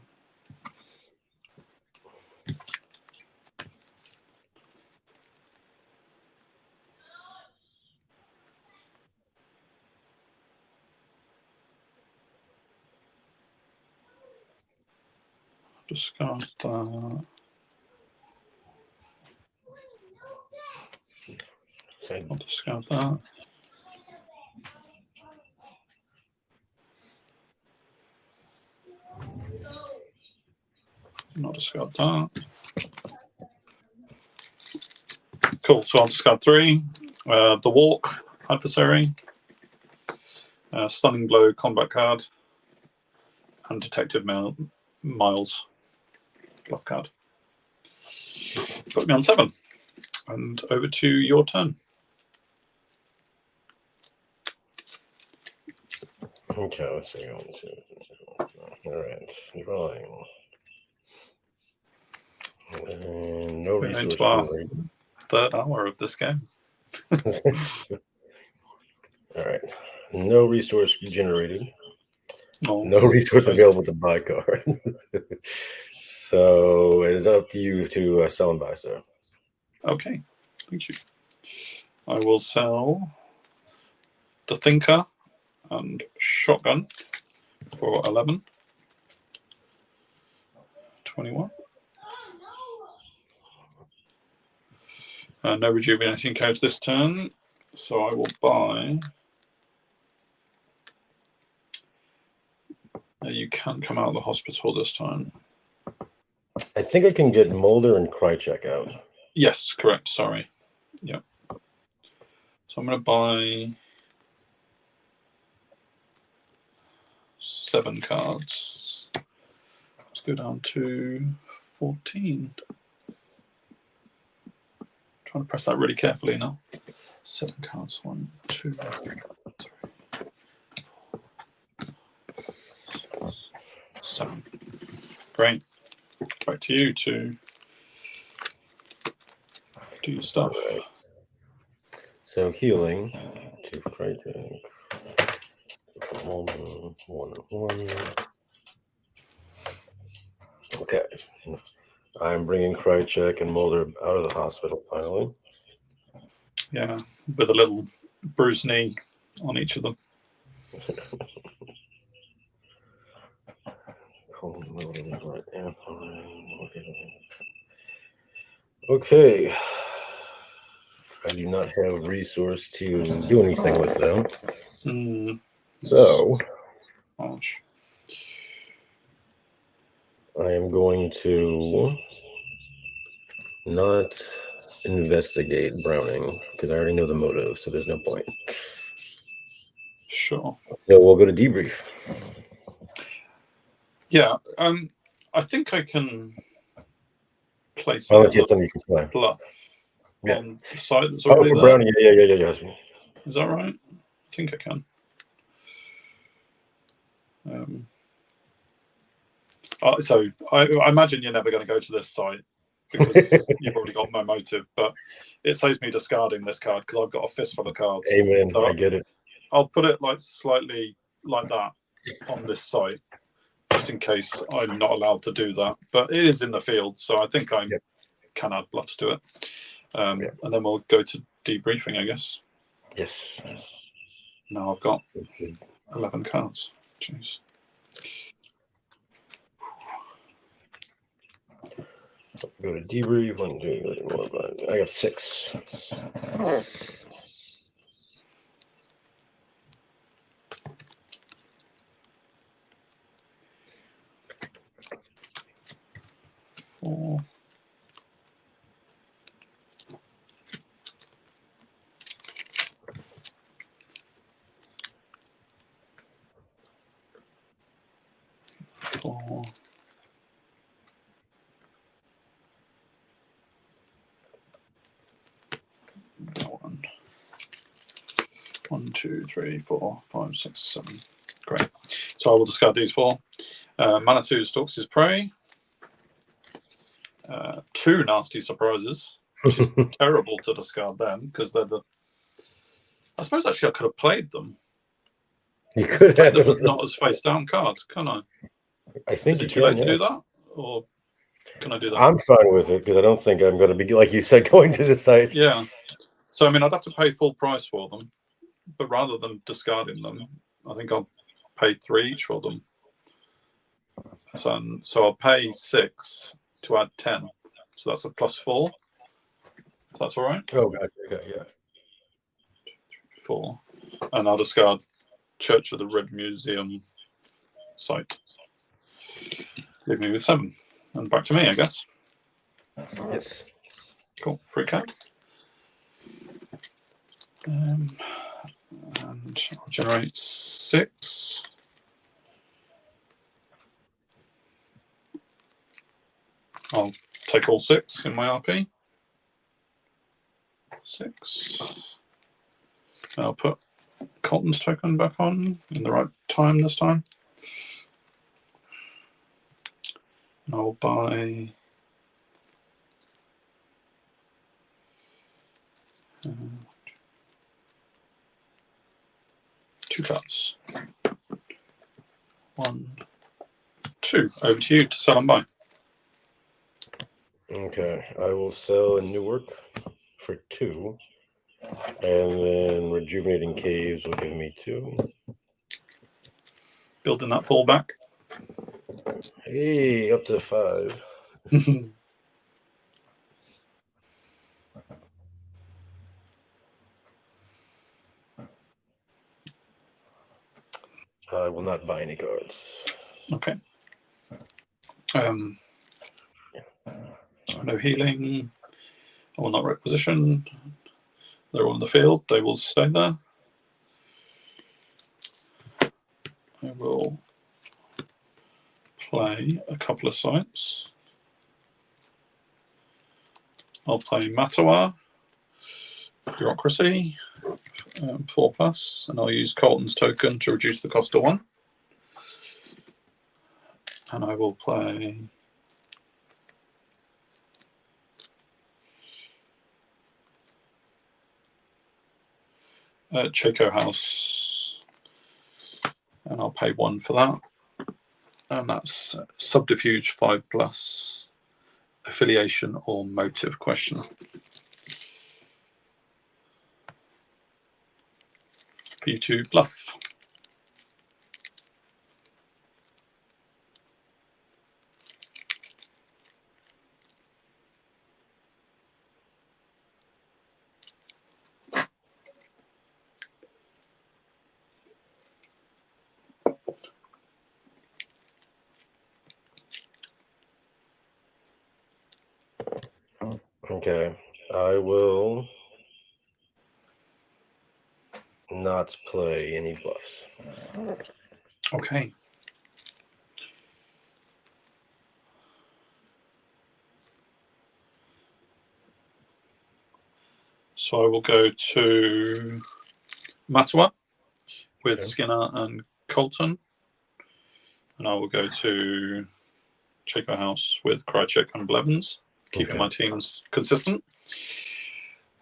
Discard that. I'll discard that. I'll discard that. Cool, so I'll discard 3. The Walk, Adversary. Stunning Blow, Combat card. And Detective Miles, Bluff card. put me on 7. And over to your turn. Okay, let's see. 1, 2, all right, drawing. And no We're resource into our generated. 3rd hour of this game. All right, no resource generated. Oh, No resource available to buy card. So it is up to you to sell and buy, sir. okay, thank you. I will sell the Thinker and Shotgun for 11. 21. No rejuvenating codes this turn, so I will buy. You can't come out of the hospital this time. I think I can get Mulder and Krychek out. Yes, correct. Sorry. Yeah. So I'm going to buy 7 cards. Let's go down to 14. Trying to press that really carefully now. 7 cards. 1, 2, 3, 4, 7. Great. Back to you to do your stuff. Right. So healing to Krychek. 1, 1. Okay. I'm bringing Krychek and Mulder out of the hospital finally. Yeah, with a little bruised knee on each of them. Okay. I do not have resource to do anything with them. So Gosh. I am going to not investigate Browning because I already know the motive, so there's no point. Sure. So we'll go to debrief. Yeah, I think I can place Unless you have something you can play. bluff Yeah. on the site that's Oh, already for there. Browning, yeah. Is that right? I think I can. So I imagine you're never going to go to this site because you've already got my motive, but it saves me discarding this card because I've got a fistful of cards. Amen. So I get it. I'll put it like slightly like that on this site, just in case I'm not allowed to do that. But it is in the field, so I think I can add bluffs to it. And then we'll go to debriefing, I guess. Yes. Now I've got 11 cards. Jeez. Go to debrief. 1, 2, 3, 4, 5. I got 6. Four. Four. 1, 2, 3, 4, 5, 6, 7. Great. So I will discard these 4. Manitou stalks his prey. 2 nasty surprises, which is terrible to discard them because they're the. I suppose actually I could have played them. You could have them not as face down cards, can I? I think is it too late to do that, or can I do that? I'm fine with it because I don't think I'm going to be, like you said, going to the site. Yeah. So I mean, I'd have to pay full price for them, but rather than discarding them, I think I'll pay 3 each for them. So I'll pay 6 to add 10. So that's a +4. If that's all right. Oh, gotcha. Okay, yeah. 4, and I'll discard Church of the Red Museum site. Leave me with 7, and back to me, I guess. Yes. Cool. Free card. And I'll generate 6. I'll take all 6 in my RP. 6. I'll put Colton's token back on in the right time this time. And I'll buy 2 cards. 1, 2. Over to you to sell and buy. Okay, I will sell a Newark for 2, and then Rejuvenating Caves will give me 2. Building that fallback. Hey, up to 5. I will not buy any cards. Okay. No healing. I will not requisition. They're all in the field. They will stay there. I will play a couple of sites. I'll play Mattawa, Bureaucracy, 4+, and I'll use Colton's token to reduce the cost to 1. And I will play Chaco House, and I'll pay 1 for that. And that's Subterfuge 5+, affiliation or motive question. For you to bluff. Okay, I will not play any bluffs. Okay. So I will go to Mattawa with Skinner and Colton. And I will go to Chaco House with Krychek and Blevins, keeping my teams consistent.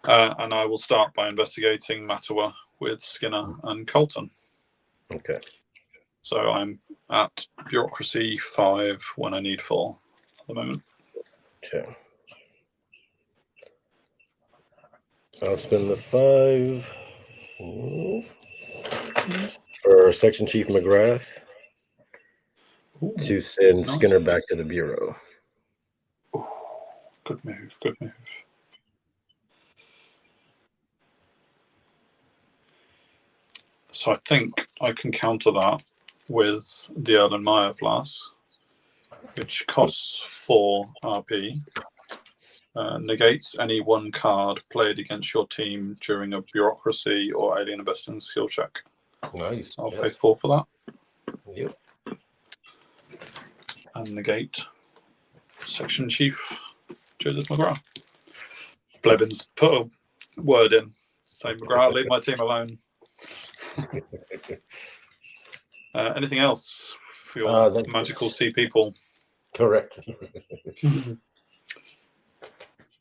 And I will start by investigating Mattawa with Skinner and Colton. Okay. So I'm at Bureaucracy 5 when I need 4 at the moment. Okay. I'll spend the 5 for Section Chief McGrath to send Skinner back to the Bureau. Ooh, good move, good move. So I think I can counter that with the Erlen Meyer Flask, which costs 4 RP. Negates any 1 card played against your team during a Bureaucracy or Alien Investing skill check. Nice. I'll pay 4 for that. Yep. And negate Section Chief Joseph McGrath. Blevins, put a word in. Say, McGrath, leave my team alone. Anything else for your magical sea people? Correct.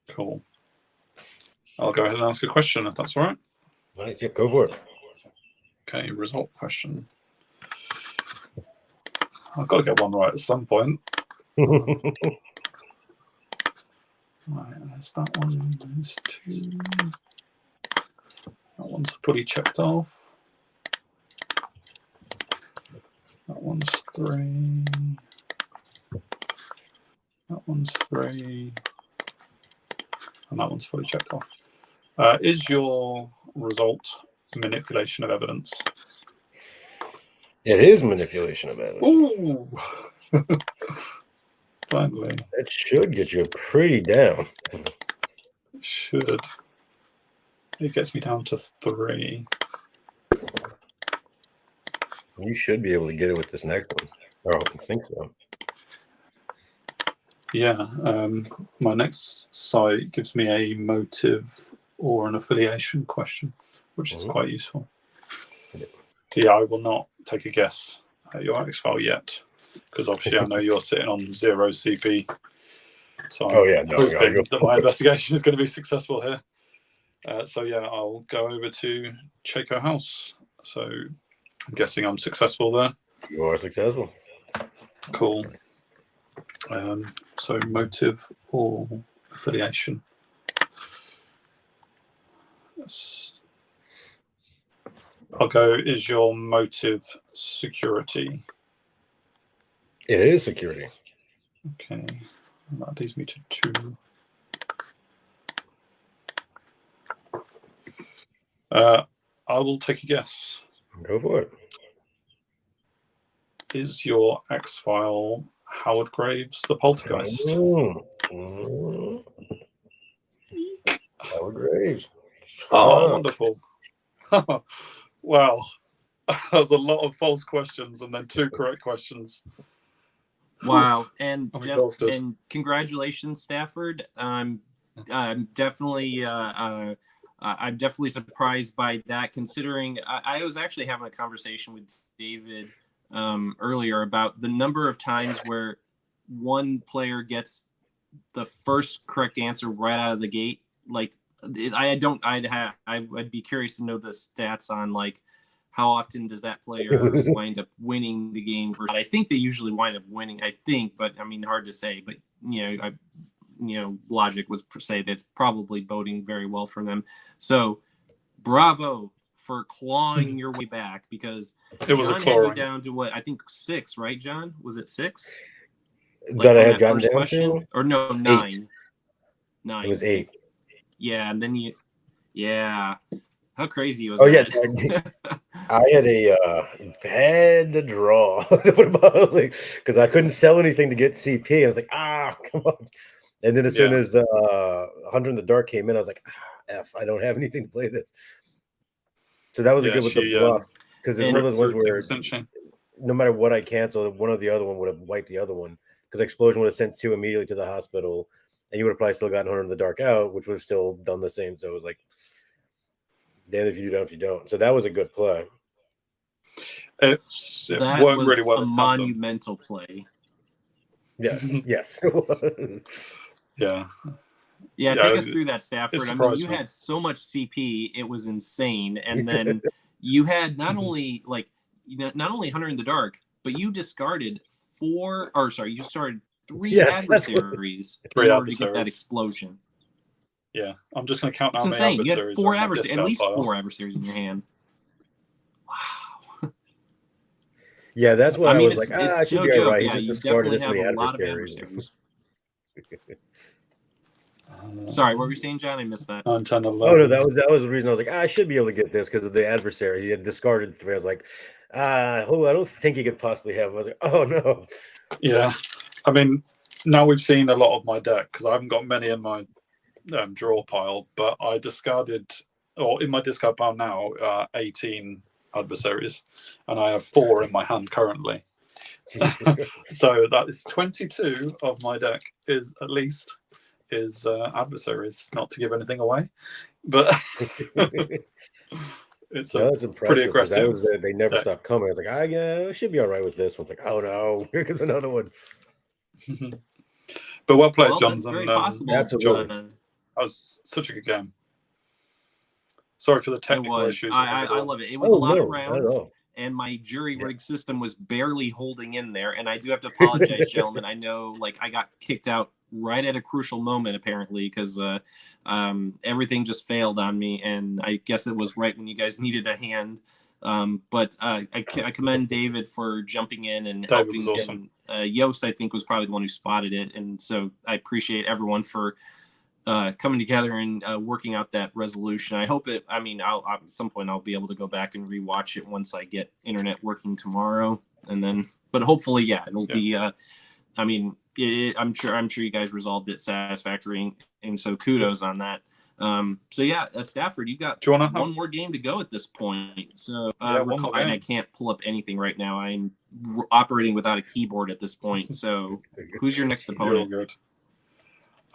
Cool. I'll go ahead and ask a question if that's all right. Nice. Yeah, go for it. Okay, result question. I've got to get one right at some point. Right, there's that one. There's 2. That one's fully checked off. That one's 3. That one's 3. And that one's fully checked off. Is your result manipulation of evidence? It is manipulation of evidence. Ooh! Finally. That should get you pretty down. It should. It gets me down to 3. You should be able to get it with this next one. Or I think so. Yeah. My next site gives me a motive or an affiliation question, which is quite useful. So yeah, I will not take a guess at your X-File yet, because obviously I know you're sitting on 0 CP. So I'm hoping that my investigation is going to be successful here. So yeah, I'll go over to Chaco House. So I'm guessing I'm successful there. You are successful. Cool. So motive or affiliation. I'll go, is your motive security? It is security. Okay. That leads me to 2. I will take a guess. Go for it. Is your X-File Howard Graves the poltergeist? Howard Graves. Oh, wonderful. Wow. That was a lot of false questions and then 2 correct questions. Wow. And I'm exhausted. And congratulations, Stafford. I'm definitely surprised by that, considering I was actually having a conversation with David earlier about the number of times where one player gets the first correct answer right out of the gate. Like I'd be curious to know the stats on like how often does that player wind up winning the game. I think they usually wind up winning. I think, but I mean, hard to say. But logic would say that's probably boding very well for them. So, bravo for clawing your way back, because it was John a had you down to what I think 6, right, John? Was it 6? That I had gotten down to? Or no, 9. 9. It was 8. Yeah, and then yeah. How crazy was that? Yeah. I had a bad draw because I couldn't sell anything to get CP. I was like, come on. And then as soon as the Hunter in the Dark came in, I was like, F, I don't have anything to play this. So that was a good with the bluff, because it's one of those ones where no matter what I canceled, one or the other one would have wiped the other one, because Explosion would have sent 2 immediately to the hospital, and you would have probably still gotten Hunter in the Dark out, which would have still done the same. So it was like, damn if you do, down if you don't. So that was a good play. It worked really well. A monumental play. Yes. Yeah. Yeah, take us through that, Stafford. I mean, you had so much CP, it was insane. And then you had not only Hunter in the Dark, but you discarded 3 adversaries in order to get that explosion. Yeah, I'm just going to count how many adversaries. You had 4 adversaries, at least 4 adversaries in your hand. Wow. Yeah, that's why I was like, I should be all right. Yeah, you definitely have a lot of adversaries. Sorry, what were you saying, John? I missed that. Oh no, that was the reason I was like, I should be able to get this because of the adversary. He had discarded 3. I was like, I don't think he could possibly have. I was like, oh no. Yeah, I mean, now we've seen a lot of my deck because I haven't got many in my draw pile, but I discarded, or in my discard pile now, 18 adversaries, and I have 4 in my hand currently. So that is 22 of my deck is adversaries, not to give anything away, but it's pretty aggressive. They never stopped coming. I was like, I should be all right with this one. It's like, oh no, here comes another one. But well played, Johnson. Very possible. Absolutely. That was such a good game. Sorry for the technical issues. I love it. It was a lot of rounds, and my jury rig system was barely holding in there. And I do have to apologize, gentlemen. I know, I got kicked out right at a crucial moment, apparently, because everything just failed on me. And I guess it was right when you guys needed a hand. But I commend David for jumping in and helping. Was awesome. Yost, I think, was probably the one who spotted it. And so I appreciate everyone for coming together and working out that resolution. I hope it, at some point I'll be able to go back and rewatch it once I get internet working tomorrow. And then, but hopefully, it'll be, I'm sure you guys resolved it satisfactorily. And so kudos on that. Stafford, you got one more game to go at this point. So I can't pull up anything right now. I'm operating without a keyboard at this point. So who's your next opponent?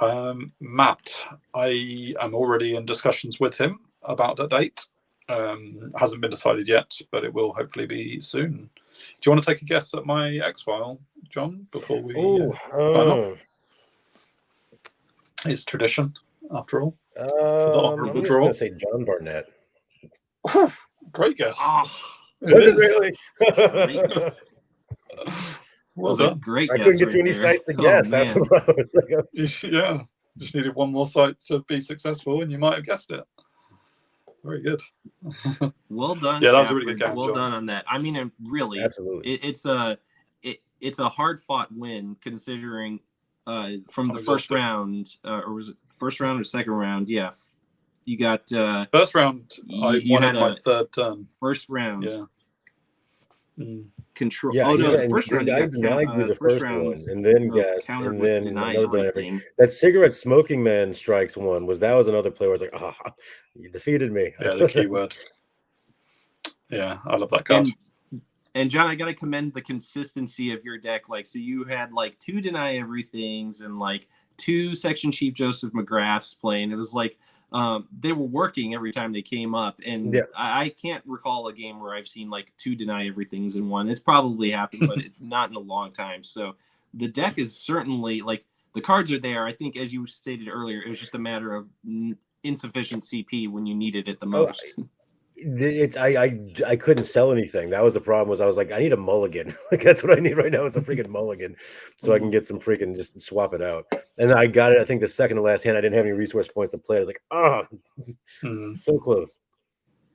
Matt, I am already in discussions with him about a date. Hasn't been decided yet, but it will hopefully be soon. Do you want to take a guess at my X-File, John, before we sign off? It's tradition, after all. For the honourable I'm just draw. going to say John Barnett. Great guess. Oh, Was it really? great guess. Well That's a done. great I guess couldn't get right to any there. sites to Oh, guess. That's man. what I was like. Yeah, just needed one more site to be successful, and you might have guessed it. Very good. Well done. Yeah, that was a Stafford. really good game, Well John. done on that. I mean, really, Absolutely. it's a hard fought win considering from the first round, or was it first round or second round? Yeah, you got first round. I you won had in my a third turn. first round. Yeah. Control. Yeah, oh no, yeah, the first round I you got denied you the first round, one, and then guessed, countered and with then deny another deny everything. That cigarette smoking man strikes one that was another player. I was like, you defeated me. Yeah, the keyword. Yeah, I love that card. And John, I gotta commend the consistency of your deck. Like, so you had like 2 deny everythings and like 2 section Chief Joseph McGraths playing. It was like they were working every time they came up, and Yeah. I can't recall a game where I've seen like 2 deny everythings in one. It's probably happened, but it's not in a long time. So the deck is certainly like the cards are there. I think, as you stated earlier, it was just a matter of insufficient CP when you needed it the most. I couldn't sell anything. That was the problem. Was I was like, I need a mulligan. Like that's what I need right now is a freaking mulligan, so I can get some freaking just swap it out. And I got it. I think the second to last hand, I didn't have any resource points to play. I was like, so close.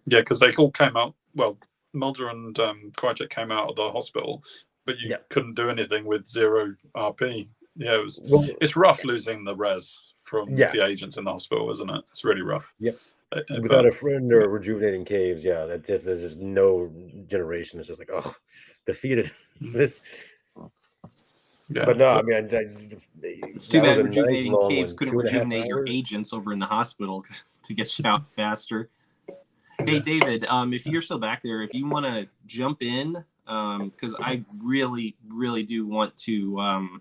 Yeah, because they all came out. Well, Mulder and Krychek came out of the hospital, but you couldn't do anything with 0 RP. Yeah, it was. Well, it's rough losing the res from the agents in the hospital, isn't it? It's really rough. Yep. Without a friend or rejuvenating caves, there's just no generation. It's just like, defeated. This. Yeah, but no, I mean, it's too bad rejuvenating caves couldn't rejuvenate your agents over in the hospital to get you out faster. Hey, David, if you're still back there, if you want to jump in, because I really, really do want to.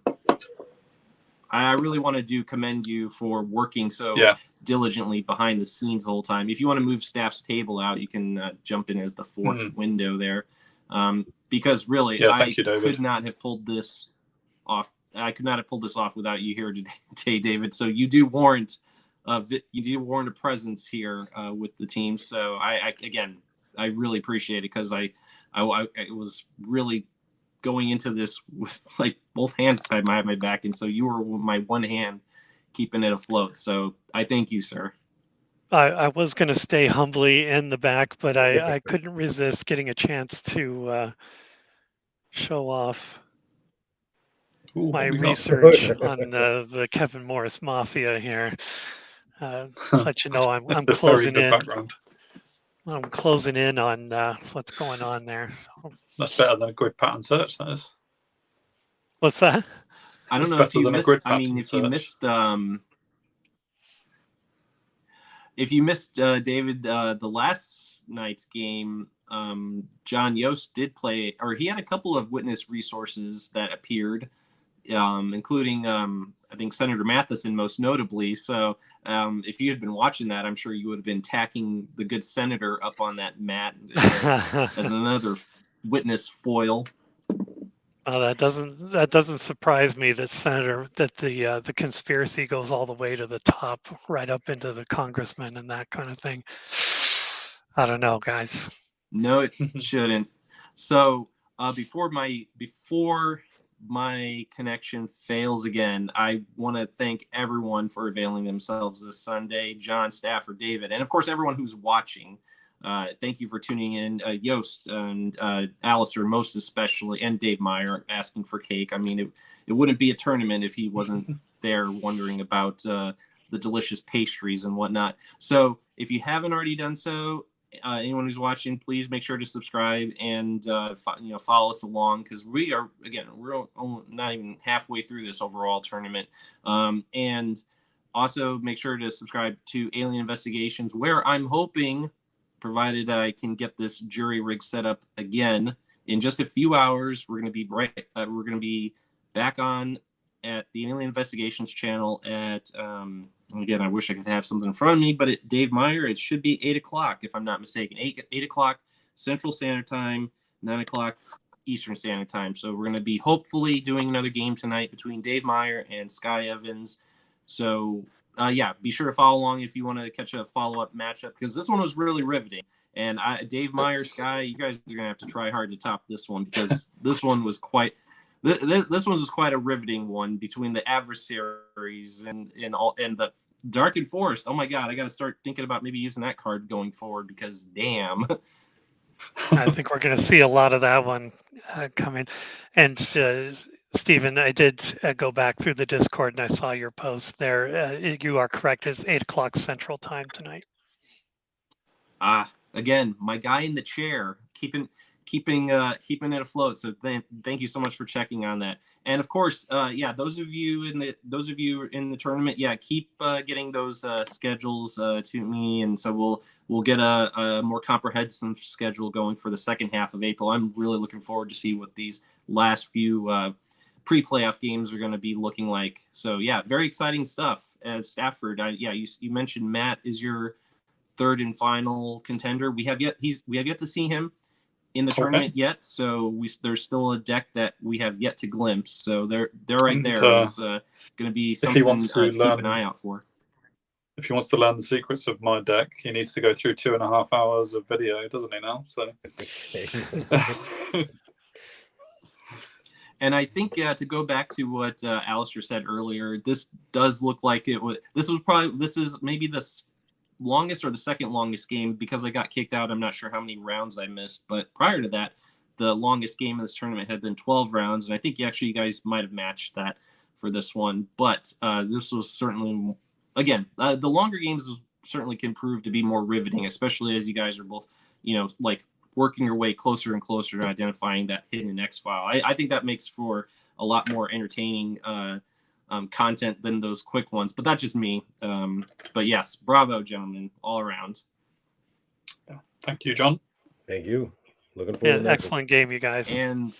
I really want to commend you for working so diligently behind the scenes the whole time. If you want to move staff's table out, you can jump in as the 4th window there. Because really, I could not have pulled this off. I could not have pulled this off without you here today, David. So you do warrant a presence here with the team. So I really appreciate it because I was really going into this with like both hands tied behind my back, and so you were my one hand keeping it afloat. So I thank you, sir. I was going to stay humbly in the back, but I couldn't resist getting a chance to show off my research on the Kevin Morris Mafia here. Let you know I'm closing in. Background. I'm closing in on what's going on there. So. That's better than a grid pattern search, that is. What's that? I don't know if you missed. I mean, if you missed, David, the last night's game, John Yost did play, or he had a couple of witness resources that appeared, including I think Senator Matheson most notably. So if you had been watching that, I'm sure you would have been tacking the good senator up on that mat as another witness foil. That doesn't surprise me that the conspiracy goes all the way to the top, right up into the congressman and that kind of thing. I don't know, guys. No, it shouldn't. So before my connection fails again, I want to thank everyone for availing themselves this Sunday. John, Stafford, David, and of course everyone who's watching. Thank you for tuning in. Yost and Alistair most especially, and Dave Meyer asking for cake. I mean, it wouldn't be a tournament if he wasn't there wondering about the delicious pastries and whatnot. So if you haven't already done so, anyone who's watching, please make sure to subscribe and follow us along, because we're not even halfway through this overall tournament. And also make sure to subscribe to Alien Investigations, where I'm hoping, provided I can get this jury rig set up again in just a few hours, we're going to be back on at the Alien Investigations channel at, again, I wish I could have something in front of me, but at Dave Meyer, it should be 8 o'clock, if I'm not mistaken. 8 o'clock Central Standard Time, 9 o'clock Eastern Standard Time. So we're going to be hopefully doing another game tonight between Dave Meyer and Sky Evans. So, yeah, be sure to follow along if you want to catch a follow-up matchup, because this one was really riveting. And Dave Meyer, Sky, you guys are going to have to try hard to top this one, because this one was quite a riveting one between the adversaries and the Darkened Forest. Oh my God, I got to start thinking about maybe using that card going forward, because damn. I think we're going to see a lot of that one coming. And Stephen, I did go back through the Discord and I saw your post there. You are correct. It's 8 o'clock Central Time tonight. Again, my guy in the chair, keeping it afloat. So thank you so much for checking on that. And of course, yeah, those of you in the tournament, yeah, keep getting those schedules to me, and so we'll get a more comprehensive schedule going for the second half of April. I'm really looking forward to see what these last few pre-playoff games are going to be looking like. So yeah, very exciting stuff. Stafford, you mentioned Matt is your third and final contender. We have yet to see him in the tournament yet, so there's still a deck that we have yet to glimpse. So they're right there. Is going to be something to keep an eye out for. If he wants to learn the secrets of my deck, he needs to go through 2.5 hours of video, doesn't he now? So. And I think to go back to what Alistair said earlier, this does look like it was. This is maybe the longest or the second longest game, because I got kicked out. I'm not sure how many rounds I missed, but prior to that, the longest game of this tournament had been 12 rounds, and I think you guys might have matched that for this one. But this was certainly, again, the longer games certainly can prove to be more riveting, especially as you guys are both, like working your way closer and closer to identifying that hidden X-file. I think that makes for a lot more entertaining content than those quick ones, but that's just me. But yes, bravo, gentlemen, all around. Yeah. Thank you, John. Thank you. Looking forward. Yeah, excellent game, you guys. And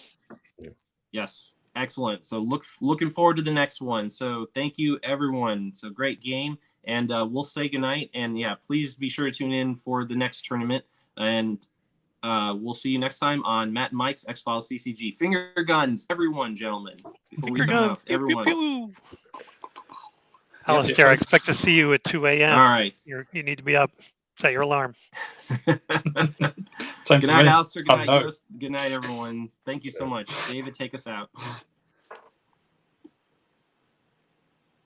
yes, excellent. So looking forward to the next one. So thank you, everyone. So great game, and we'll say goodnight. And yeah, please be sure to tune in for the next tournament. And we'll see you next time on Matt and Mike's X-Files CCG. Finger guns, everyone, gentlemen. Before we sign off, everyone. Pew, pew, pew. Alistair, I expect to see you at 2 a.m. All right. You need to be up. Set your alarm. Good night, Alistair. Good night, everyone. Thank you so much. David, take us out.